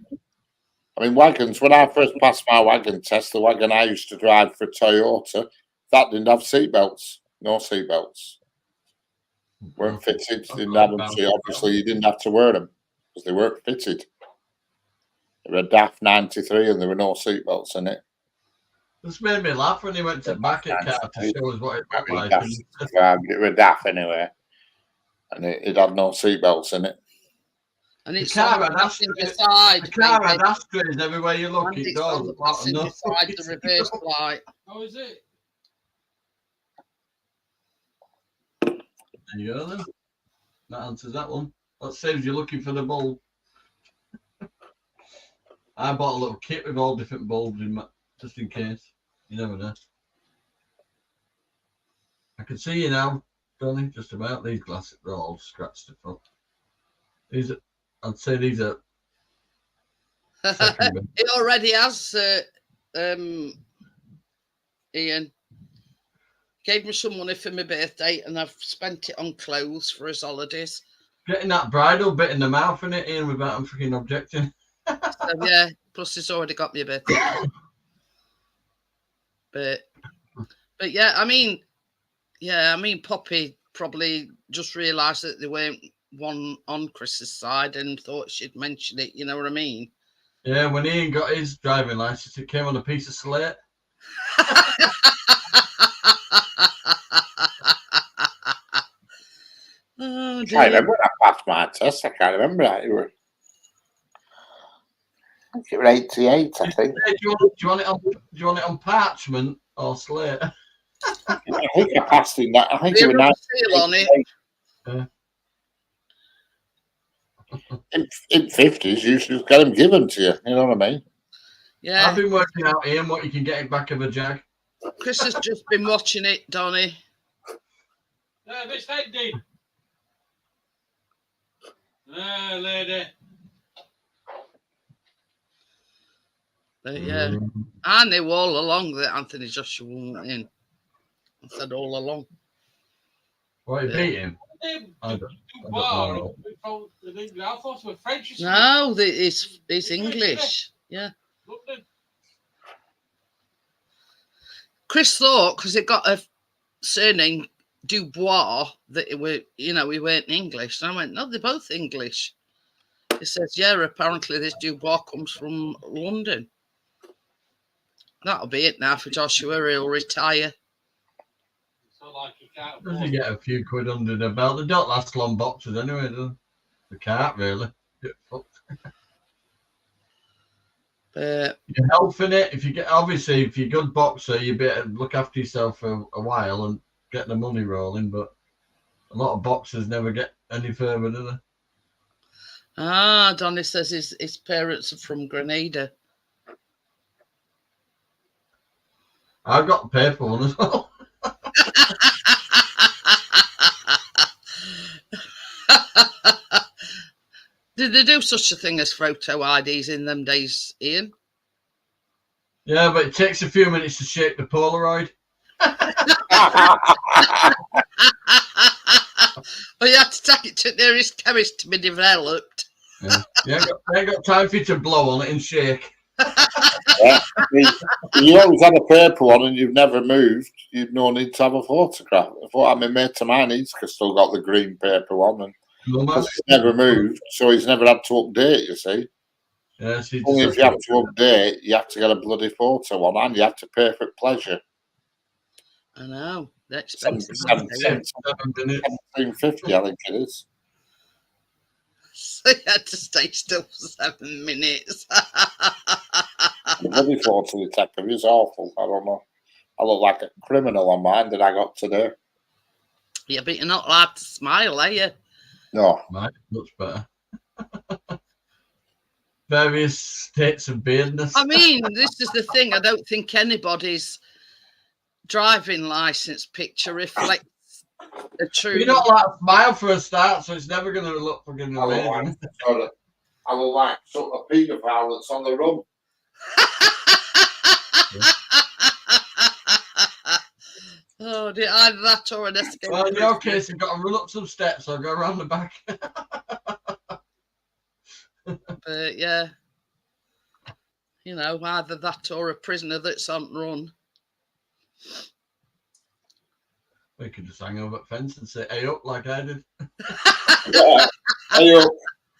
I mean, wagons, when I first passed my wagon test, the wagon I used to drive for Toyota, that didn't have seatbelts. No seatbelts. Weren't fitted. Didn't have them. So obviously, you didn't have to wear them because they weren't fitted. They were a DAF 93 and there were no seatbelts in it. This made me laugh when he went to back at car to show us what it looked like. It was DAF anyway. And it had no seatbelts in it. And it's the car had ashtrays everywhere you look. It does. Beside the reverse light. How is it? There you go then. That answers that one. That saves you looking for the bulb. I bought a little kit with all different bulbs in just in case. You never know. I can see you now, Donny, just about. These glasses are all scratched to front. These are, I'd say these are. He already has, Ian. Gave me some money for my birthday and I've spent it on clothes for his holidays. Getting that bridal bit in the mouth, in it, Ian, without him freaking objecting. So, yeah, plus he's already got me a birthday. But yeah, I mean, Poppy probably just realised that they weren't one on Chris's side and thought she'd mention it. You know what I mean? Yeah, when Ian got his driving license, it came on a piece of slate. Oh, I dear. can't remember when I passed my test. I can't remember that. It was, I think it was 88, I think. Do you want it on parchment or slate? I think I passed in that. I think it Zero was seal on it. 98. In 50s, you should get them given to you. You know what I mean? Yeah. I've been working out, Ian, what you can get in back of a Jag. Chris has just been watching it, Donny. This Eddie. Lady. But yeah, I knew all along that Anthony Joshua won't in. I said all along. What, you beat him? I don't know. No, it's English. Yeah. Chris thought because it got a surname Dubois that it were, he weren't English. And I went, no, they're both English. He says, yeah, apparently this Dubois comes from London. That'll be it now for Joshua. He'll retire. Does he get a few quid under the belt? They don't last long boxes anyway, do they? They can't really. Get fucked. You're helping it. If you're a good boxer, you better look after yourself for a while and get the money rolling. But a lot of boxers never get any further, do they? Donny says his parents are from Grenada. I've got the paper one as well. Did they do such a thing as photo IDs in them days, Ian? Yeah, but it takes a few minutes to shape the Polaroid. Well, you had to take it to the nearest chemist to be developed. Yeah. You ain't got time for you to blow on it and shake. Yeah. You always had a paper one and you've never moved. You'd no need to have a photograph. I mean, mate of mine, he's still got the green paper one, and because he's never moved, so he's never had to update. You see, yeah. Only if you have to update, you have to get a bloody photo one, and you have to pay for pleasure. I know, they're expensive. 17.50, I think it is. So you had to stay still for 7 minutes. The bloody photo detective is awful. I don't know. I look like a criminal on mine that I got today. Yeah, but you're not allowed to smile, are you? No. Mine looks better. Various states of beardness. I mean, this is the thing. I don't think anybody's driving license picture reflects the true. You're not allowed to smile for a start, so it's never going to look fucking amazing. I look like sort of paedophile that's on the run. Oh, dear, either that or an escape. Well, in your case, you've got to run up some steps or go around the back. But yeah, either that or a prisoner that's on run. We could just hang over the fence and say, hey up, like I did.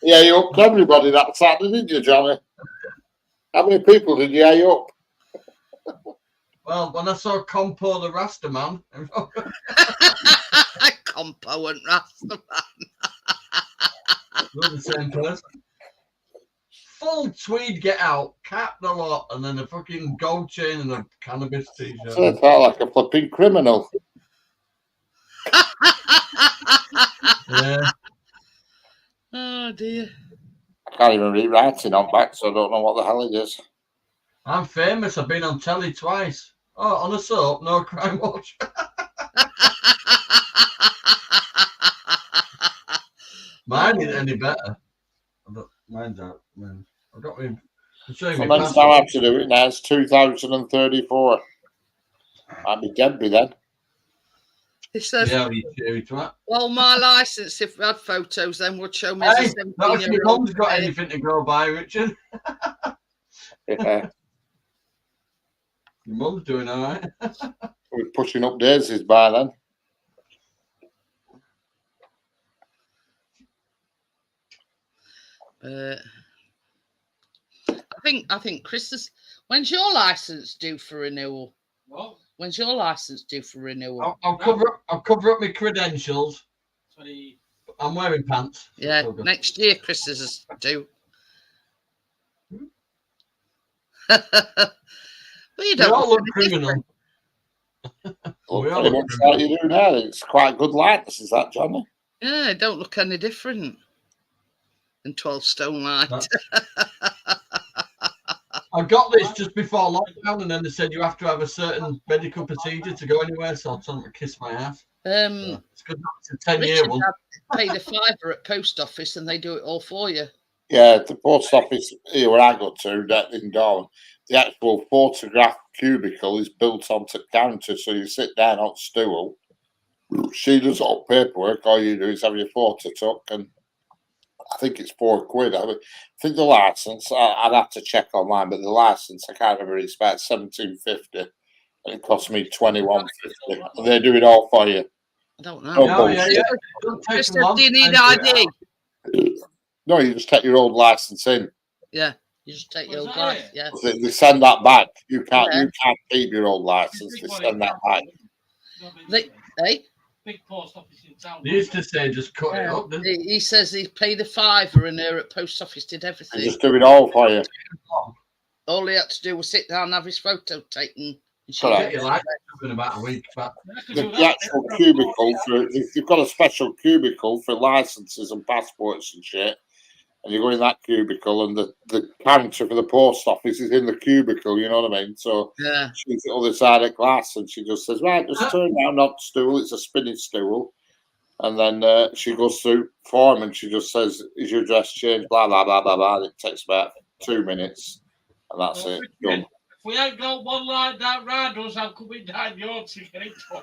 Yeah, you up to everybody that Saturday, didn't you, Johnny? How many people did you hey up? Well, when I saw Compo the Rasta man, Compo and Rasta man. We're the same person. Full tweed get out, capped a lot, and then a fucking gold chain and a cannabis t-shirt. So I felt like a flipping criminal. Yeah. Oh dear. I can't even read writing on back, so I don't know what the hell it is. I'm famous. I've been on telly twice. Oh, on a soap, no crime watch. Mine ain't any better. Mine's out. I've got me. So next time I have to do it now, it's 2034. I'll be dead by then. He says, yeah, you well, my license, if we had photos, then would show me hey, as a 17-year-old. not if your mum's got anything to go by, Richard. Yeah. Your mum's doing all right. We're pushing up daisies by then. I think Chris is. When's your license due for renewal? What? When's your license due for renewal? I'll cover up my credentials. 20. I'm wearing pants. So Yeah, it's all good. next year Chris is due. Well, you We don't all look any criminal. Look We all pretty look much criminal. like you do now. It's quite a good likeness, is that, Johnny? Yeah, it don't look any different than 12 Stone Light. I got this just before lockdown, and then they said you have to have a certain medical procedure to go anywhere. So I told them to kiss my ass. So it's good. It's a 10-year Richard one. had paid a £5 at post office, and they do it all for you. Yeah, the post office here where I go to, that in Darwin, the actual photograph cubicle is built onto the counter, so you sit down on the stool. She does all paperwork. All you do is have your photo took, and I think it's £4. I think the license, I'd have to check online, but the license, I can't remember, it's about $17.50, and it cost me $21.50. And they do it all for you. I don't know. Oh, Yeah, bullshit. yeah. Don't take Chris them said, long do you to need find it ID? out. No, you just take your old license in. Yeah, you just take your Was old that life. it? Yeah. They send that back. You can't. Yeah. You can't keep your old license. They send that back. Hey, Big post office in town. They used to say just cut it up. Didn't they? he says he paid a £5 and her at post office did They everything. just do it all for you. All he had to do was sit down and have his photo taken. And she Correct. Get your life in about a week. But The actual cubicle for you've got a special cubicle for licenses and passports and shit. And you go in that cubicle, and the counter for the post office is in the cubicle. You know what I mean? So yeah, she's the other side of glass, and she just says, "Right, just turn down that stool. It's a spinning stool." And then she goes through form, and she just says, "Is your dress changed?" Blah blah blah blah blah. It takes about 2 minutes, and that's it. Done. If we ain't got one like that round us, I'm coming down your to get it done.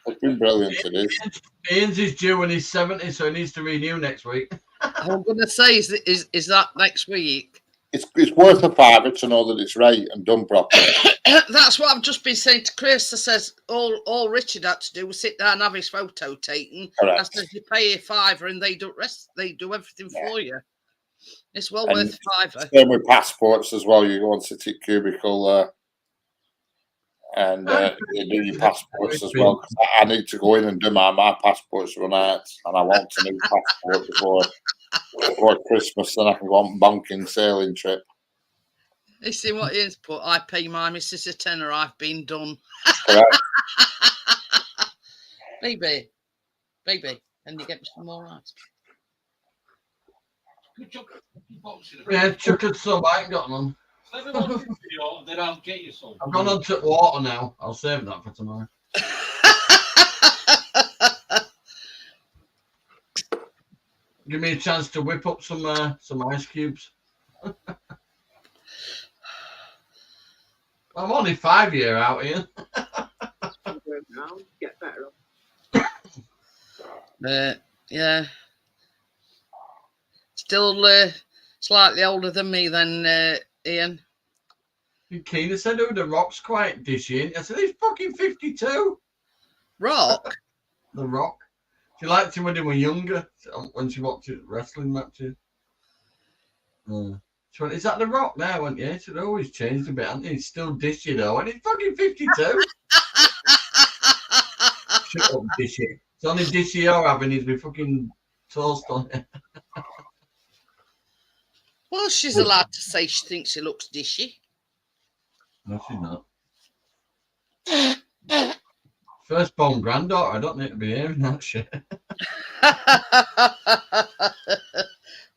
It's been brilliant. It is. Ian's is due when he's 70, so he needs to renew next week. I'm gonna say is that next week? It's worth a £5 to know that it's right and done properly. That's what I've just been saying to Chris. I says all Richard had to do was sit down and have his photo taken. Correct. I says you pay a £5 and they do everything for you. It's well And worth £5. Same with passports as well. You go and sit at cubicle and you do your passports as well. 'Cause I need to go in and do my passport's run out, and I want a new passport before Christmas. Then I can go on bonking sailing trip. You see what Ian's put? I pay my missus a tenner. I've been done. Correct. baby, and you get me some more rice. Yeah, chuckered some. I ain't got none. Then I'll get you some. I've gone on to water now. I'll save that for tomorrow. Give me a chance to whip up some ice cubes. I'm only 5 year out here. Get better. Yeah. Still slightly older than me then, Ian. Keena said, "Oh, the Rock's quite dishy." I said, "He's fucking 52." Rock? The Rock. She liked him when they were younger, when she watched wrestling matches. She went, "Is that The Rock now?" I went, "Yeah." She said, "Oh, he's changed a bit, hasn't he? He's still dishy though." And he's fucking 52. Shut up, dishy. It's only dishy you're having is with fucking toast on it. Well, she's allowed to say she thinks she looks dishy. No, she's not. Firstborn granddaughter, I don't need to be hearing that shit.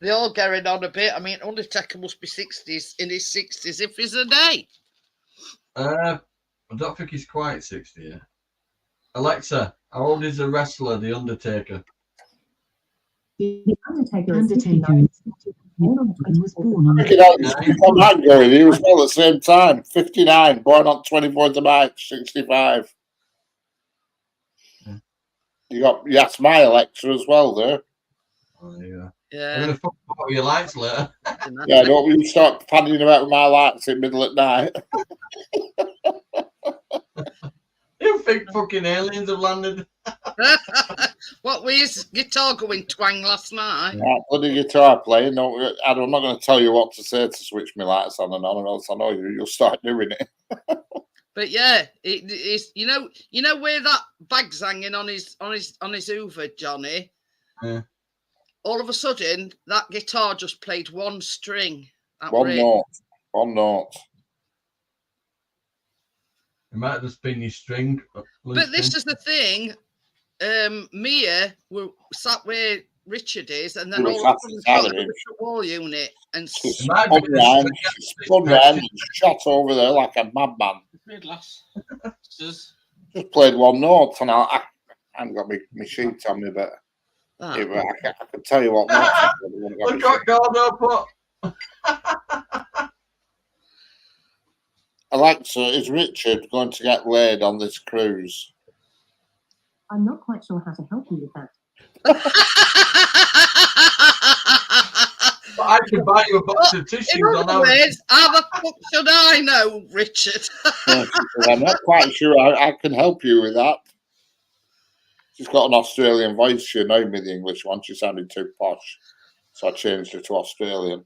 They're all going on a bit. I mean, Undertaker must be in his 60s if he's a day. I don't think he's quite 60 yet. Alexa, how old is the wrestler, The Undertaker? The Undertaker is 59. Was born on He was all at the same time. 59, born on 24th of March, 65. You asked my Alexa as well there. Oh, yeah. Yeah. I'm going to fuck up with your lights later. Yeah, don't you start fanning about with my lights in the middle at night. You think fucking aliens have landed. What was his guitar going twang last night? Right, bloody guitar playing. No, I'm not going to tell you what to say to switch my lights on and on, or else I know you'll start doing it. But yeah, it's you know where that bag's hanging on his Hoover, Johnny. Yeah. All of a sudden, that guitar just played one string. One note. It might have just been your string. But this is the thing. Mia were sat where Richard is, and then all of a sudden got the wall unit and spun round and shot over there like a madman. Just played one note, and I haven't got my sheet on me, but I can tell you what note. Look what Gordo put. Alexa, is Richard going to get laid on this cruise? I'm not quite sure how to help you with that. I can buy you a box of tissues. In other words, how the fuck should I know, Richard? I'm not quite sure I can help you with that. She's got an Australian voice. She annoyed me, the English one. She sounded too posh. So I changed her to Australian.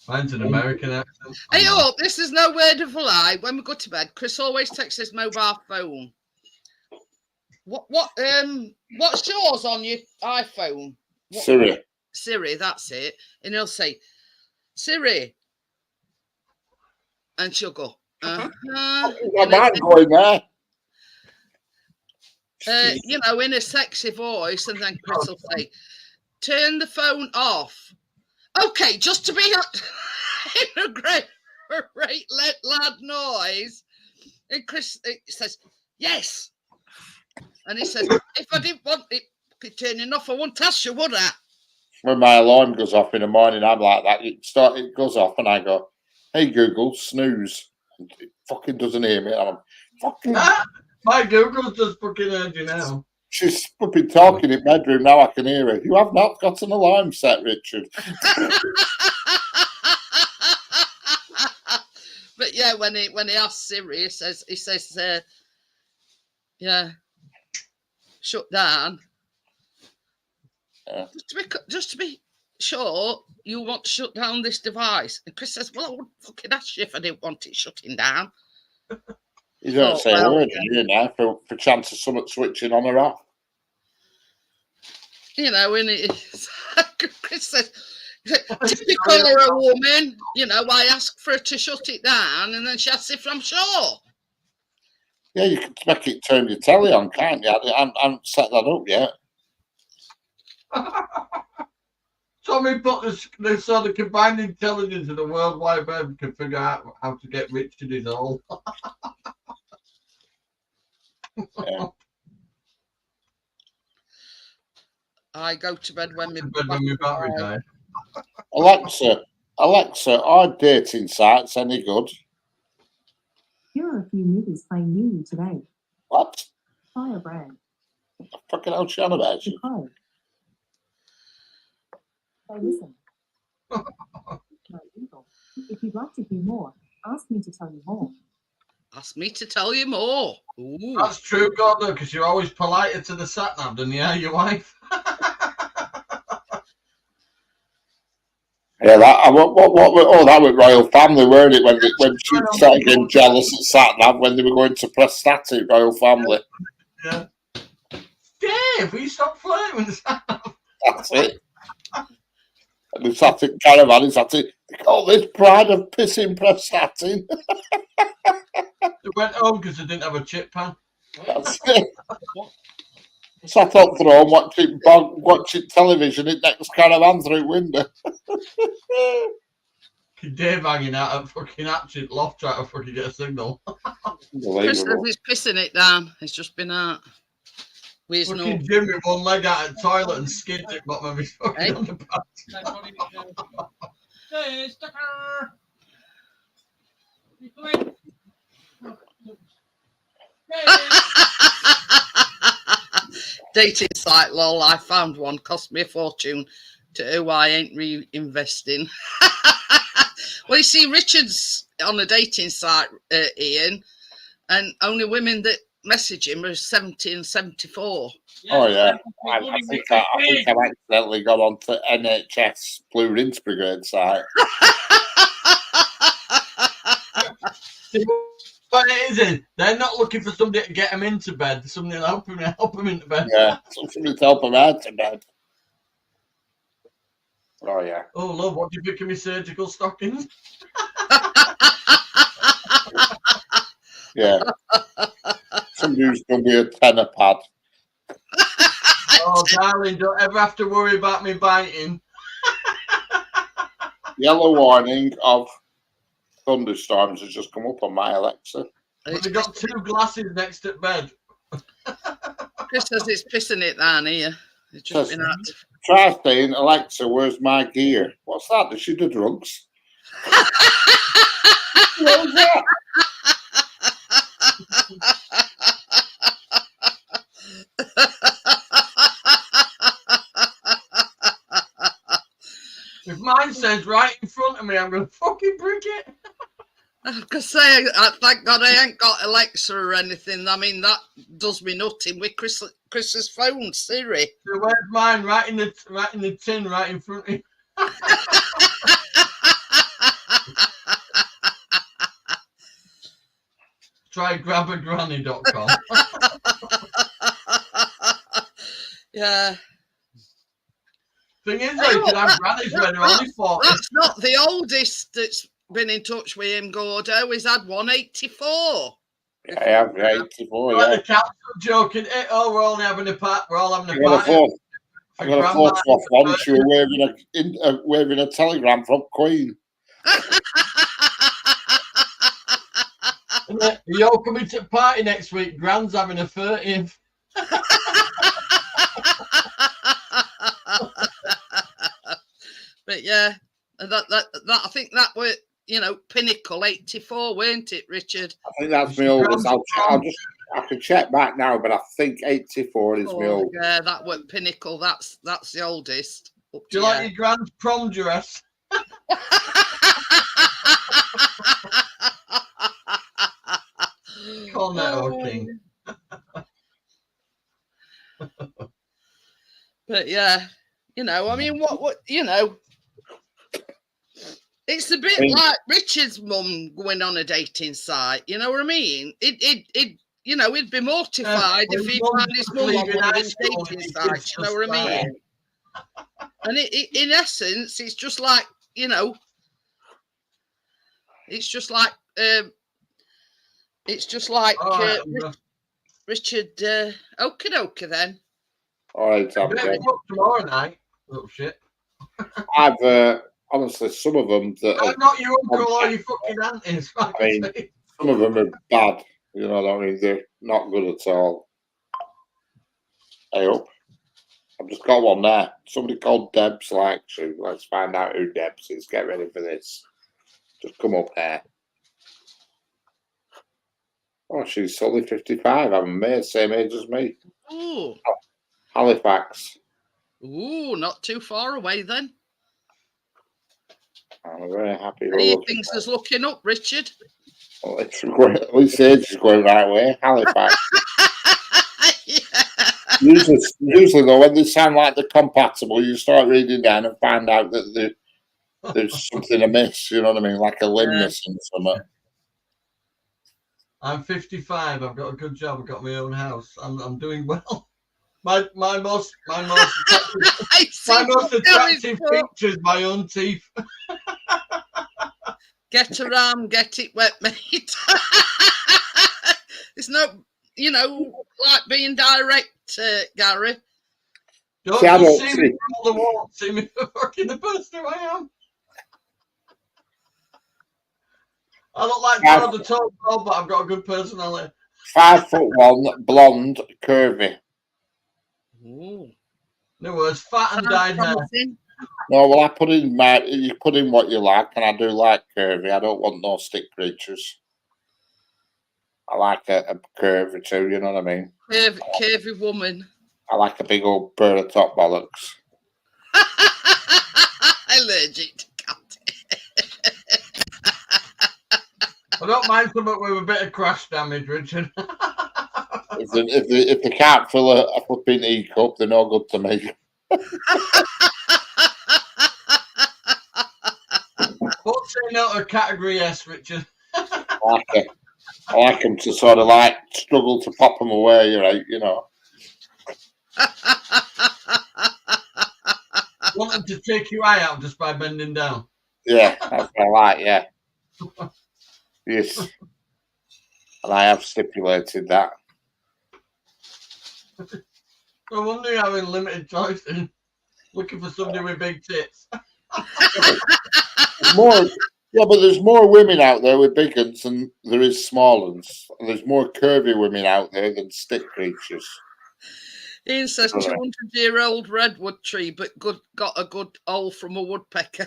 Mine's an American accent. Hey, up, this is no word of a lie. When we go to bed, Chris always texts his mobile phone. What's yours on your iPhone? Siri, that's it. And he'll say, Siri. And she'll go, I might go in there. In a sexy voice, and then Chris will say, turn the phone off. Okay, just to be in a great loud noise. And Chris says, yes. And he says, if I didn't want it turning off, I wouldn't ask you, would I? When my alarm goes off in the morning, I'm like that. It goes off, and I go, hey, Google, snooze. And it fucking doesn't hear me. I'm fucking... My Google's just fucking heard you now. She's fucking talking in bedroom, now I can hear her. You have not got an alarm set, Richard. But yeah, when he asks Siri, he says, yeah, shut down. Yeah. Just to be sure, you want to shut down this device. And Chris says, well, I wouldn't fucking ask you if I didn't want it shutting down. You don't say a word, you know, for chance of something switching on or off. And Chris says, typical of a woman, I ask for her to shut it down, and then she asks if I'm sure. Yeah, you can make it turn your telly on, can't you? I haven't set that up yet. Tommy put this sort of combined intelligence of the World Wide Web can figure out how to get Richard his all. Yeah. I go to bed when my battery dies. Alexa, are dating sites any good? Here are a few movies playing new today. What? Firebrand. Fucking hell, she on about you. So listen. No, evil. If you'd like to hear more, ask me to tell you more. Ask me to tell you more. Ooh. That's true, Gordon, because you're always politer to the sat-nav than you are your wife. Yeah, that was Royal Family, weren't it? When she started getting jealous at sat-nav when they were going to press static, Royal Family. Yeah. Dave, will you stop flirting with the sat-nav? That's it. And the static caravan is at it. They call this pride of pissing press static. They went home because they didn't have a chip pan. That's it. Sat up for home watching television in next caravan through window. Dave hanging out at fucking Hatchet Loft trying to fucking get a signal. Chris says he's pissing it down. He's just been out. Fucking Jim with one leg out of the toilet and skids it bottom of his fucking underpants. Hey, sticker! Dating site, lol. I found one. Cost me a fortune to who I ain't reinvesting. Well, you see, Richard's on a dating site, Ian, and only women that message him was 70 and 74. Oh yeah, I think I've accidentally got onto NHS Blue Rinse Brigade site. But it isn't. They're not looking for somebody to get them into bed. Somebody to help them into bed. Yeah, somebody to help them out to bed. Oh yeah. Oh love, what do you think of my surgical stockings? Yeah. Somebody who's going to be a tenner pad. Oh darling, don't ever have to worry about me biting. Yellow warning of thunderstorms has just come up on my Alexa. But they got 2 glasses next to bed. Chris says it's pissing it down here. It's just been out. Try saying, Alexa, where's my gear? What's that? Does she do drugs? What was that? If mine says right in front of me, I'm going to fucking brick it. I could say, thank God I ain't got Alexa or anything. I mean, that does me nutting with Chris's phone, Siri. So where's mine? Right in the tin, right in front of me. Try grabagranny.com. Yeah. Thing is, though, you can have grannies when they're only 40. That's not the oldest that's been in touch with him, Gordo. He's had 184. Yeah, I have 84, Like yeah. the council joking, oh, we're only having a party. We're all having a I got party. I got a photo off one. She was waving a telegram from Queen. You're coming to the party next week. Grand's having a 30th. But yeah, that I think that were, you know, pinnacle 84, weren't it, Richard? I think that's my oldest. I can check back now, but I think 84 is my oldest. Yeah, that were pinnacle. That's the oldest. Do you like your grand's prom dress? Cornetto King. But yeah, you know, I mean, what you know, it's a bit like Richard's mum going on a dating site. You know what I mean? It you know, he'd be mortified if he found his mum on one of his dating sites. You know what I mean? And in essence, it's just like, you know, it's just like Richard. Okie dokie then. All right, tomorrow night, little shit. I've honestly, some of them that I'm not your uncle or your fucking aunties. I mean, some of them are bad. You know what I mean? They're not good at all. I hope. I've just got one there. Somebody called Debs likes you. Let's find out who Debs is. Get ready for this. Just come up here. Oh, she's only 55. I'm amazed. Same age as me. Ooh. Halifax. Ooh, not too far away then. I'm very happy. Things is looking up, Richard. Well, at least the age is going the right way. Halifax. Yeah. Usually, though, when they sound like they're compatible, you start reading down and find out that there's something amiss. You know what I mean? Like a limb missing somewhere. I'm 55. I've got a good job. I've got my own house. I'm doing well. My most attractive feature is my own teeth. Get around, get it wet, mate. It's not, you know, like being direct, Gary. Don't see me from all the wall. See me for fucking the person who I am. I look like Todd the Tall, but I've got a good personality. 5'1", blonde, curvy. Ooh. No words, fat and dyed hair. No, well, you put in what you like, and I do like curvy. I don't want no stick creatures. I like a curvy too, you know what I mean? Curvy woman. I like a big old pair of top bollocks. Allergic to cat. I don't mind something with a bit of crash damage, Richard. If they can't fill a flipping teacup, they're no good to me. What's saying out of category S, Richard? I like them to sort of like struggle to pop them away, right? You know. Want them to take your eye out just by bending down. Yeah, that's what I like. Yeah. Yes. And I have stipulated that. No wonder you're having limited choices. Looking for somebody with big tits. More, yeah, but there's more women out there with big ones than there is small ones. And there's more curvy women out there than stick creatures. Ian says Right. 200-year-old redwood tree, but got a good hole from a woodpecker.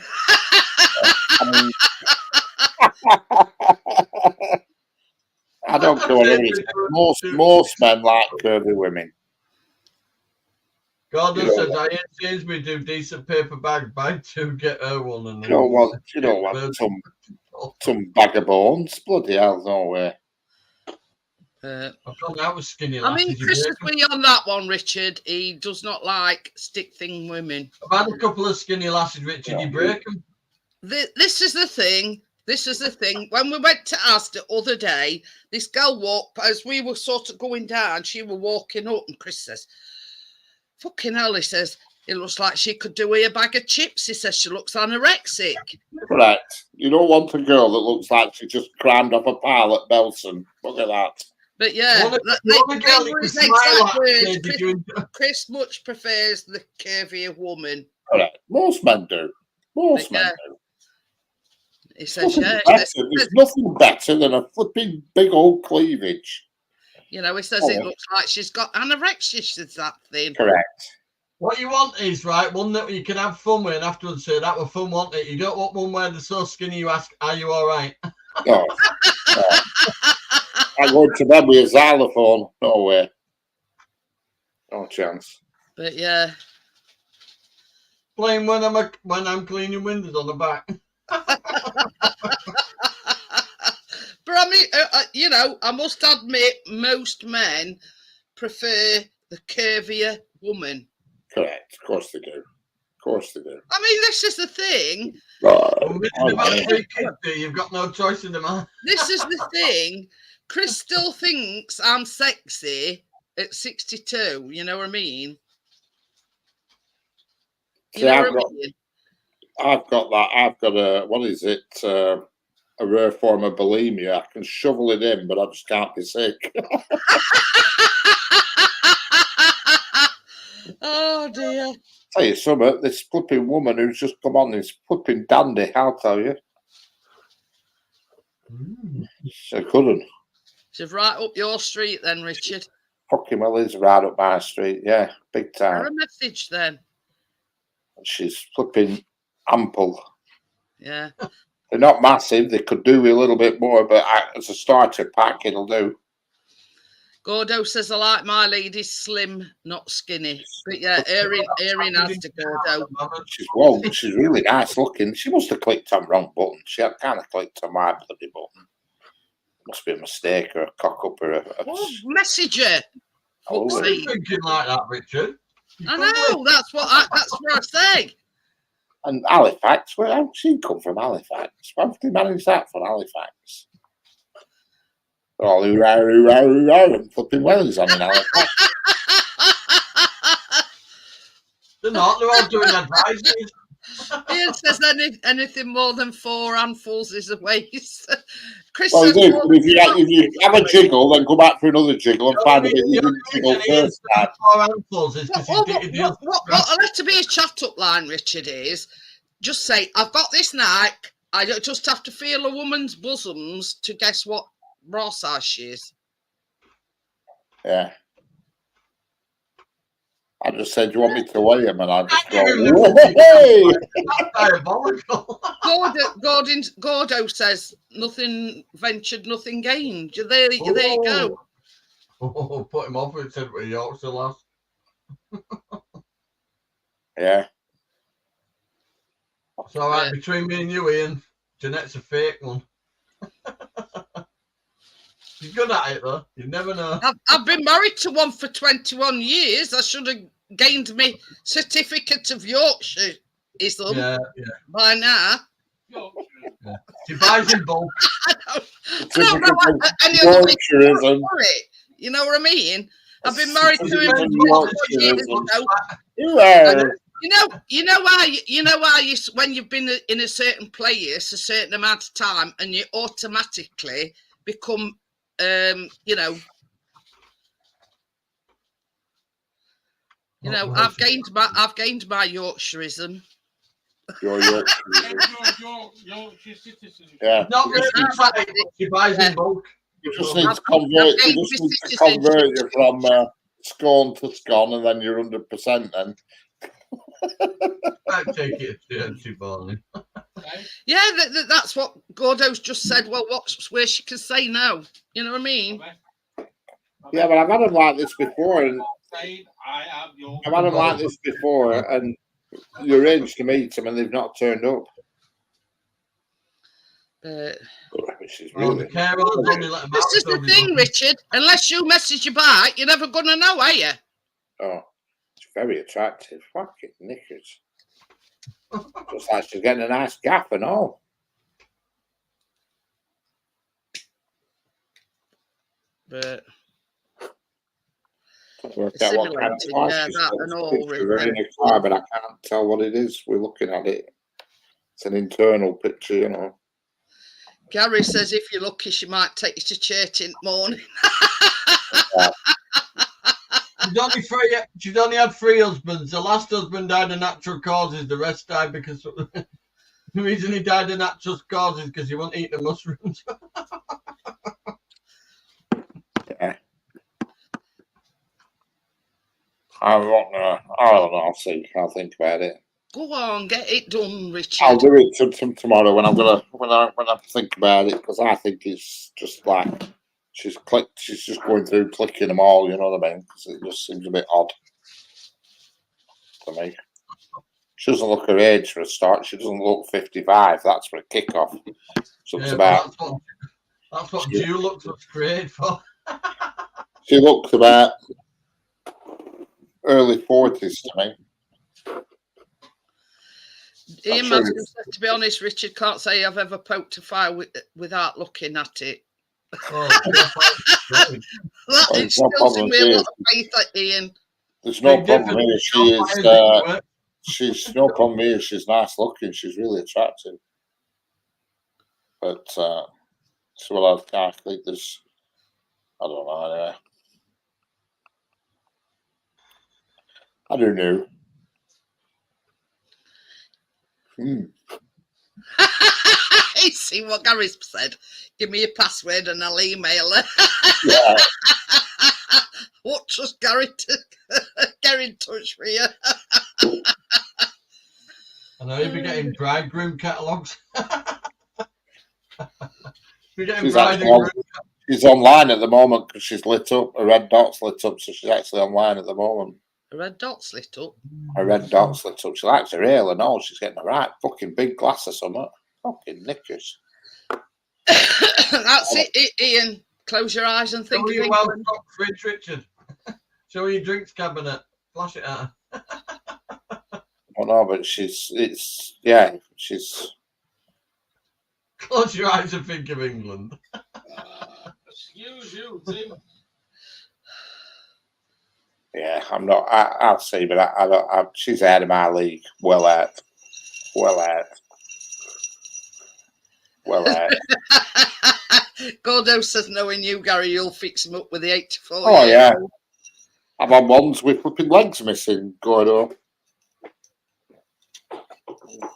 I mean, I don't care what it is. Most men like curvy women. Gordon You know, says, I ain't changed me do decent paper bag. Buy two, get her one. And You don't want some bag of bones. Bloody hell, no way. I've gone out with skinny I lasses. mean, Chris is me on that one, Richard. He does not like stick thing women. I've had a couple of skinny lasses, Richard. You break them. This is the thing. This is the thing. When we went to Asda the other day, this girl walked, as we were sort of going down, she was walking up, and Chris says, fucking hell, he says, it looks like she could do with a bag of chips. He says she looks anorexic. Correct. You don't want a girl that looks like she just climbed off a pile at Belson. Look at that. But yeah, Chris much prefers the curvier woman. Correct. Most men do. Most men do. He says, There's nothing better than a flipping big old cleavage. You know, he says it looks like she's got anorexia, she's that thin. Correct. What you want is, right, one that you can have fun with and afterwards say, that was fun, wasn't it? You don't want one where they're so skinny you ask, are you all right? No. I go to bed with a xylophone. No way. No chance. But yeah. Playing when I'm cleaning windows on the back. But I mean, you know, I must admit, most men prefer the curvier woman. Correct. Of course they do. Of course they do. I mean, this is the thing. You've got no choice in the matter. This is the thing. Chris still thinks I'm sexy at 62. You know what I mean? I've got that. I've got a, what is it? A rare form of bulimia. I can shovel it in, but I just can't be sick. Oh dear. Tell you something, this flipping woman who's just come on, this flipping dandy, I'll tell you. She couldn't. She's right up your street then, Richard. Fucking well is right up my street, yeah, big time. A message then. She's flipping ample. Yeah. They're not massive, they could do with a little bit more, but as a starter pack, it'll do. Gordo says, I like my ladies slim, not skinny. But yeah, Erin has to Gordo. She's really nice looking. She must have clicked on wrong button. She had kind of clicked on my bloody button. Must be a mistake or a cock up or a messenger. What are you thinking like that, Richard? I know, that's what I say. And Halifax, where she come from Halifax? How did they manage that from Halifax? All hoorah, and flipping wellies on in Halifax. They're not, they're all doing advisories. Ian says anything more than 4 handfuls is a waste. Chris Well, says, if you have a jiggle, then go back for another jiggle and find a bit you didn't jiggle first time. What I like to be a chat up line, Richard, is just say, I've got this knack. I don't just have to feel a woman's bosoms to guess what bra size she is. Yeah. I just said, do you want me to weigh him? And I just go, hey! Diabolical. Gordo says, nothing ventured, nothing gained. There you go. Oh, put him off with said with Yorkshire last. Yeah. It's all right, between me and you, Ian, Jeanette's a fake one. She's good at it though. You never know. I've been married to one for 21 years. I should have gained me certificate of Yorkshireism Yeah. by now. She buys in bulk. I don't know any other way to Yorkshireism. put it. You know what I mean? I've been married to him for Yorkshireism. 4 years. You are. You know why you when you've been in a certain place a certain amount of time and you automatically become I've gained my Yorkshireism. Your Yorkshireism. Yorkshire citizen. Yeah. Not really tight, but she buys in bulk. You just need to convert. You just need to convert you from scone to scone, and then you're 100%. Then. I take it to Barney. Yeah, that's what Gordo's just said. Well, where she can say no. You know what I mean? Yeah, but I've had them like this before, and I've had them like this before, and you arrange to meet them, and they've not turned up. Which is Well, really the care homes only let them This out is the thing, Richard. Unless you message your bike, you're never gonna know, are you? oh, it's very attractive. Fucking knickers. Just like she's getting a nice gap and all. But Work out what kind of car she's in a car, but I can't tell what it is. We're looking at it. It's an internal picture, you know. Gary says if you're lucky, she might take you to church in the morning. She's only had 3 husbands. The last husband died of natural causes. The rest died because the reason he died of natural causes because he wouldn't eat the mushrooms. Yeah. I don't know. I'll see. I'll think about it. Go on, get it done, Richard. I'll do it tomorrow when I think about it, because I think it's just like she's just going through clicking them all. You know what I mean? Because it just seems a bit odd to me. She doesn't look her age for a start. She doesn't look 55. That's for a kickoff. So it's about. That's what Jew looks great for. She looks about early 40s to me. Ian Master said, to be honest, Richard, can't say I've ever poked a fire without looking at it. That instills in me a lot of faith, Ian. There's no problem here. She's no problem here. She's nice looking. She's really attractive. But I think there's, I don't know. Anyway, I don't know. See what Gary's said. Give me your password and I'll email her. Yeah. What just Gary to get in touch with you? I know you'll be getting bridegroom catalogues. She's online at the moment because she's lit up. Her red dot's lit up, so she's actually online at the moment. Her red dot's lit up? Her red dot's lit up. She likes her ale and all. She's getting a right fucking big glass or something. Fucking knickers. That's it, Ian. Close your eyes and think of your England. well-stocked fridge, Richard. Show your drinks cabinet. Flash it at her. Oh no, but she's. Close your eyes and think of England. Excuse you, Tim. Yeah, I'm not. I'll see, but I don't. She's out of my league. Well out. Gordo says, knowing you, Gary, you'll fix him up with the 84. Oh yeah. I've had ones with flipping legs missing, Gordo.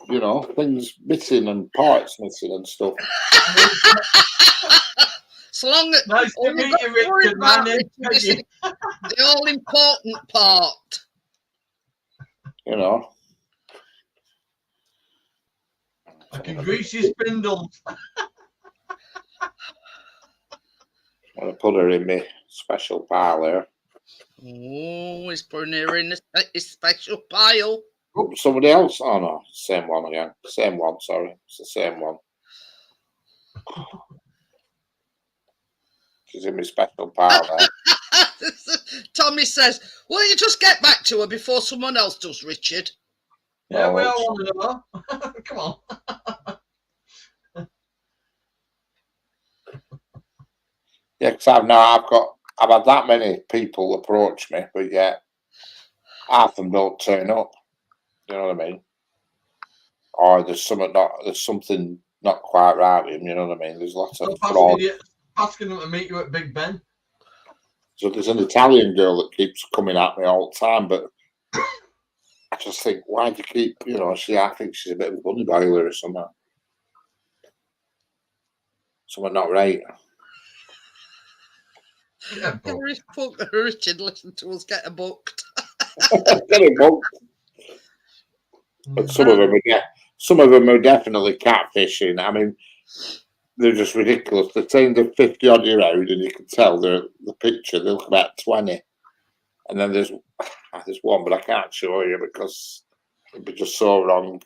You know, things missing and parts missing and stuff. So long as nice to meet you, Richard. My name's Peggy. The all important part. You know. I can grease your spindles. I'm going to put her in my special pile there. Oh, he's putting her in his special pile. Oh, somebody else? Oh, no. Same one again. Same one, sorry. It's the same one. She's in my special pile now. Tommy says, "Will you just get back to her before someone else does, Richard?" Yeah, Oh, we all it's- want to know. Come on. Yeah, because I've had that many people approach me, but yet half of them don't turn up. You know what I mean? Or there's something not quite right with him. You know what I mean? There's lots of fraud. Asking them to meet you at Big Ben. So there's an Italian girl that keeps coming at me all the time, but I just think, why do you keep? You know, I think she's a bit of a bunny boiler or something. Something not right. Yeah, but Richard, listen to us get a booked. Get him booked. But some of them are definitely catfishing. I mean, they're just ridiculous. They're saying they're 50-odd year old, and you can tell the picture they look about 20. And then there's one, but I can't show you because it'd be just so wrong.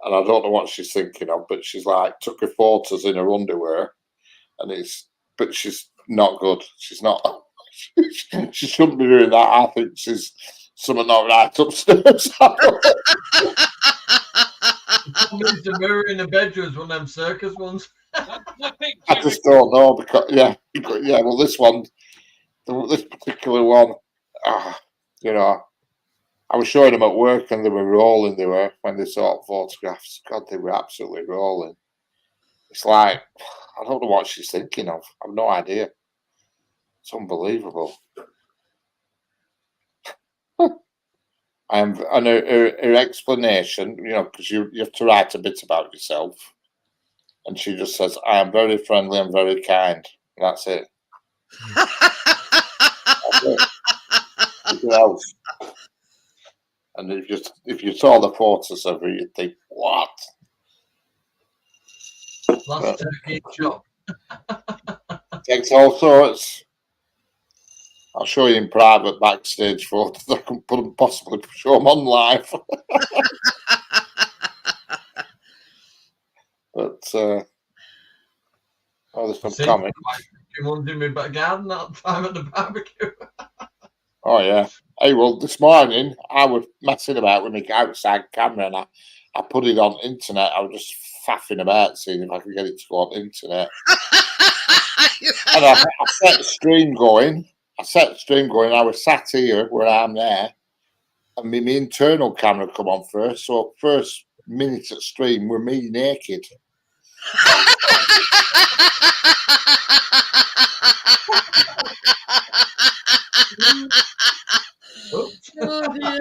And I don't know what she's thinking of, but she's like took her photos in her underwear, but she's not good. She's not. She shouldn't be doing that. I think she's something not right upstairs. There's the mirror in the bedroom is one of them circus ones. I just don't know because well, this particular one, you know, I was showing them at work and they were rolling. They were when they saw photographs. God, they were absolutely rolling. It's like I don't know what she's thinking of. I've no idea. It's unbelievable. And her explanation, you know, because you have to write a bit about yourself. And she just says, I am very friendly and very kind. And that's it. That's it. Nothing else. And if you saw the photos of her, you'd think, what? Last turkey chop. Takes all sorts. I'll show you in private backstage photos. I can put them possibly show them on live. But there's some comments. You wanted me back garden that time at the barbecue. Oh yeah. Hey, well, this morning I was messing about with my outside camera and I put it on internet. I was just faffing about seeing if I could get it to go on internet. And I set the stream going. I was sat here where I'm there, and my internal camera come on first. So first minute of stream were me naked.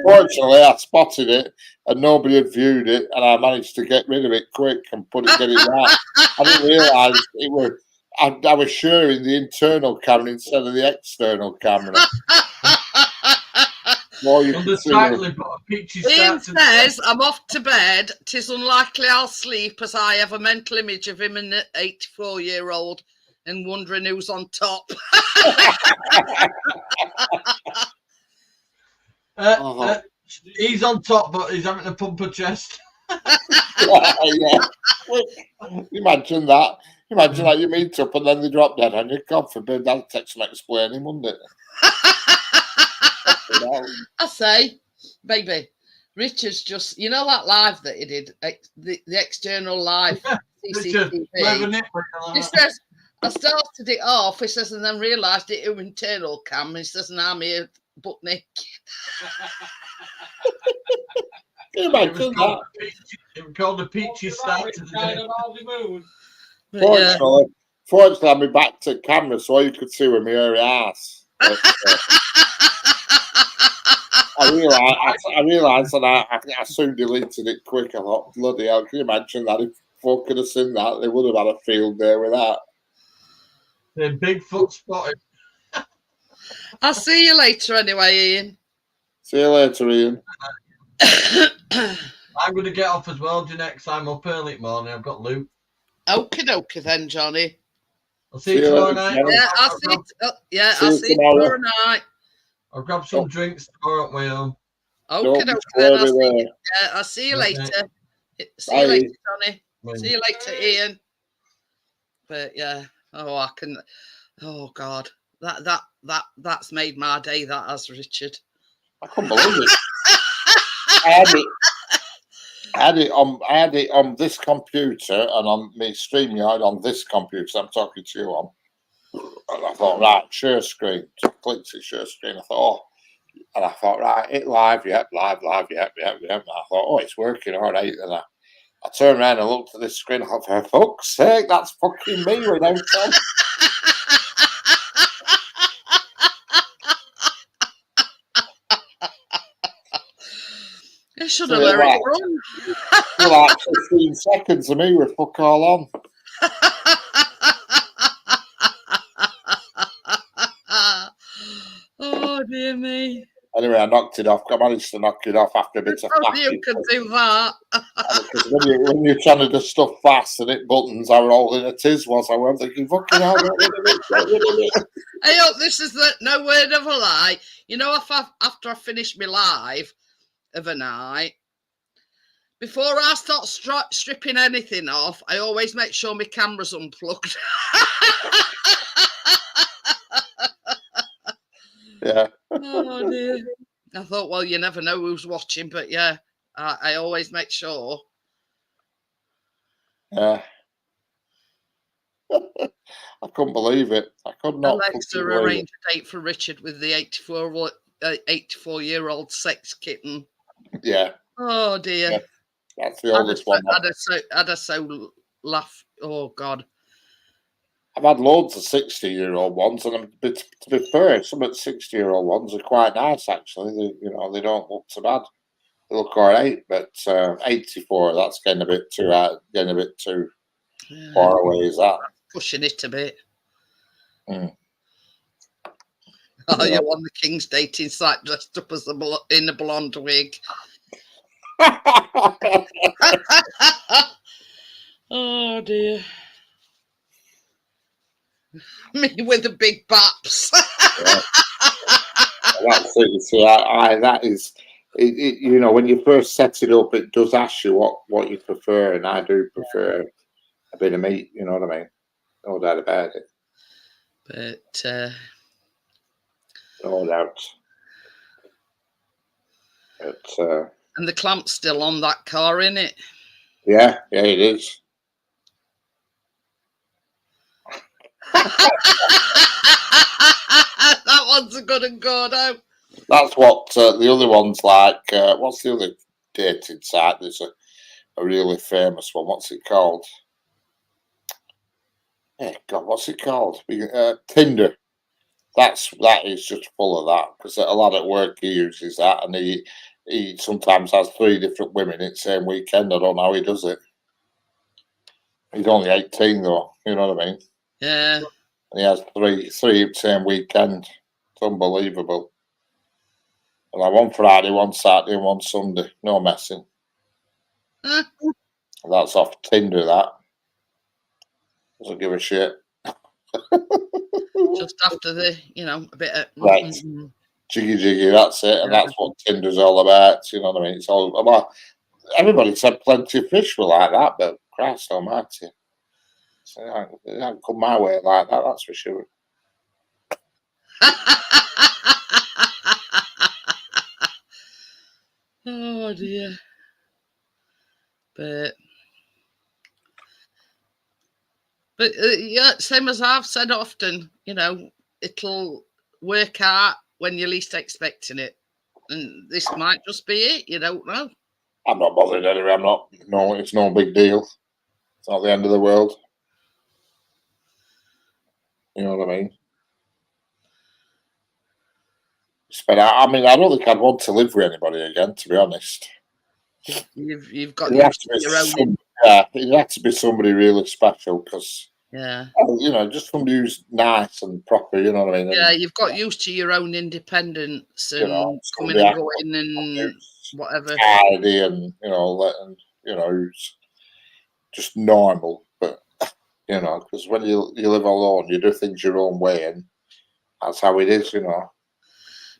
Fortunately, I spotted it, and nobody had viewed it, and I managed to get rid of it quick and get it right. I didn't realise it was. I was sharing the internal camera instead of the external camera. Ian says, I'm off to bed. 'Tis unlikely I'll sleep as I have a mental image of him and an 84-year-old and wondering who's on top. He's on top, but he's having to pump a chest. Yeah. Imagine that. Imagine that you meet up and then they drop dead on you. God forbid, that'll take some explaining, wouldn't it? I say, baby, Richard's just, you know that live that he did, the external live CCTV. He says, I started it off, he says, and then realised it was internal cam. He says, and I'm here butt naked. Can you imagine that? It was called the peachy start to the day. Fortunately, I'm back to camera so all you could see was my hairy ass. But, I realised and I soon deleted it quick. I thought, bloody hell, can you imagine that? If folk could have seen that, they would have had a field day with that. The Bigfoot spotted. I'll see you later anyway, Ian. See you later, Ian. I'm going to get off as well, Janex. I'm up early morning. I've got Luke. Okie dokie then, Johnny. I'll see you tomorrow night. Yeah, I'll see you tomorrow night. I'll grab some drinks tomorrow at my own. Okay, then. I'll see you later. See you later, Johnny. See you later, Ian. But yeah, Oh God, that's made my day. That has, Richard. I couldn't believe it. I had it on this computer and on my StreamYard on this computer I'm talking to you on. And I thought, right, share screen. So I clicked it, share screen. I thought, and I thought, right, it live, yep. And I thought, oh, it's working, all right. And I turned around and looked at this screen. I thought, for fuck's sake, that's fucking me without on. I should have let it run. Like 15 seconds of me with fuck all on. Oh dear me. Anyway, I knocked it off. I managed to knock it off after a bit of Oh, you could do that. Because when you're trying to do stuff fast and hit buttons, I was holding a tiz was. I was thinking, fucking hell, get rid of it. I hope this is no word of a lie. You know, after I finish my live of a night, before I start stripping anything off, I always make sure my camera's unplugged. Yeah. Oh dear. I thought, well, you never know who's watching, but yeah, I always make sure. Yeah. I couldn't believe it. I could not. Alexa arrange a date for Richard with the 84-year-old sex kitten. Yeah. Oh dear. Yeah. That's the oldest one. I'd so laugh. Oh God. I've had loads of 60-year-old ones, and to be fair, some of the 60-year-old ones are quite nice actually. They don't look so bad. They look all right, but 84, that's getting a bit too far away. Is that pushing it a bit? Mm. Oh, you're on the King's dating site dressed up as in a blonde wig. Oh dear. Me with the big baps. Yeah. That's it. See, that is, when you first set it up, it does ask you what you prefer, and I do prefer a bit of meat. You know what I mean? No doubt about it. But no doubt. But and the clamp's still on that car, isn't it? Yeah, it is. That one's a good and go now. That's what the other one's like. What's the other dating site? There's a really famous one. What's it called? Hey, God, what's it called? Tinder. That is just full of that, because a lot at work he uses that, and he sometimes has 3 different women in the same weekend. I don't know how he does it. He's only 18 though. You know what I mean? Yeah. And he has three same weekend. It's unbelievable. And like one Friday, one Saturday, and one Sunday. No messing. Huh? That's off Tinder, that. Doesn't give a shit. Just after a bit of... Right. Jiggy, that's it. And that's what Tinder's all about. You know what I mean? It's all about... Everybody said plenty of fish were like that, but Christ almighty. So it hasn't come my way like that, that's for sure. Oh dear. But yeah, same as I've said often, it'll work out when you're least expecting it. And this might just be it, you don't know. I'm not bothered anyway. It's no big deal. It's not the end of the world. You know what I mean? But I don't think I'd want to live with anybody again, to be honest. You've got your own. Yeah, it has to be somebody really special, because just somebody who's nice and proper. You know what I mean? Yeah, you've got used to your own independence and coming and going and whatever. Tidy and who's just normal, but because when you live alone, you do things your own way, and that's how it is,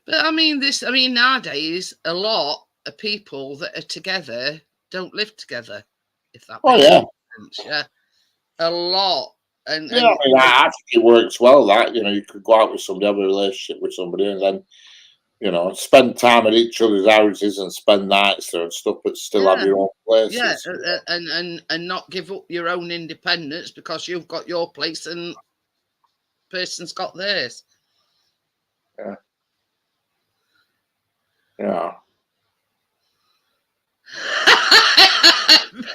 But nowadays, a lot of people that are together don't live together. If that makes sense, yeah. A lot And, Yeah, I mean, I think it works well. That you could go out with somebody, have a relationship with somebody, and then spend time at each other's houses and spend nights there and stuff, but still have your own places. Yeah, and not give up your own independence because you've got your place and person's got theirs. Yeah. Yeah.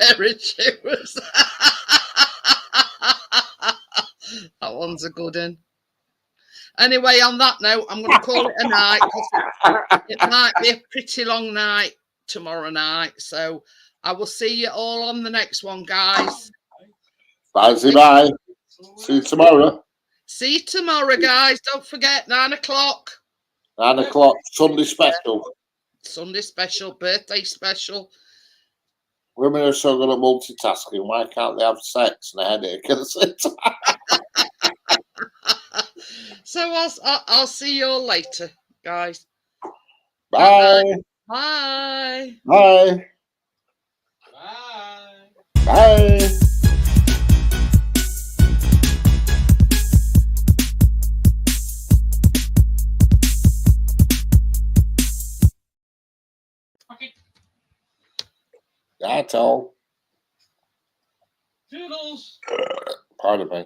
Very true. That one's a good one. Anyway, on that note, I'm going to call it a night because it might be a pretty long night tomorrow night. So I will see you all on the next one, guys. Bye. See you tomorrow. See you tomorrow, guys. Don't forget, 9 o'clock. 9 o'clock, Sunday special. Sunday special, birthday special. Women are so good at multitasking. Why can't they have sex and a headache at the same time? So I'll see you all later, guys. Bye. Bye. Bye. Bye. Bye. Okay. That's all. Toodles. Pardon me.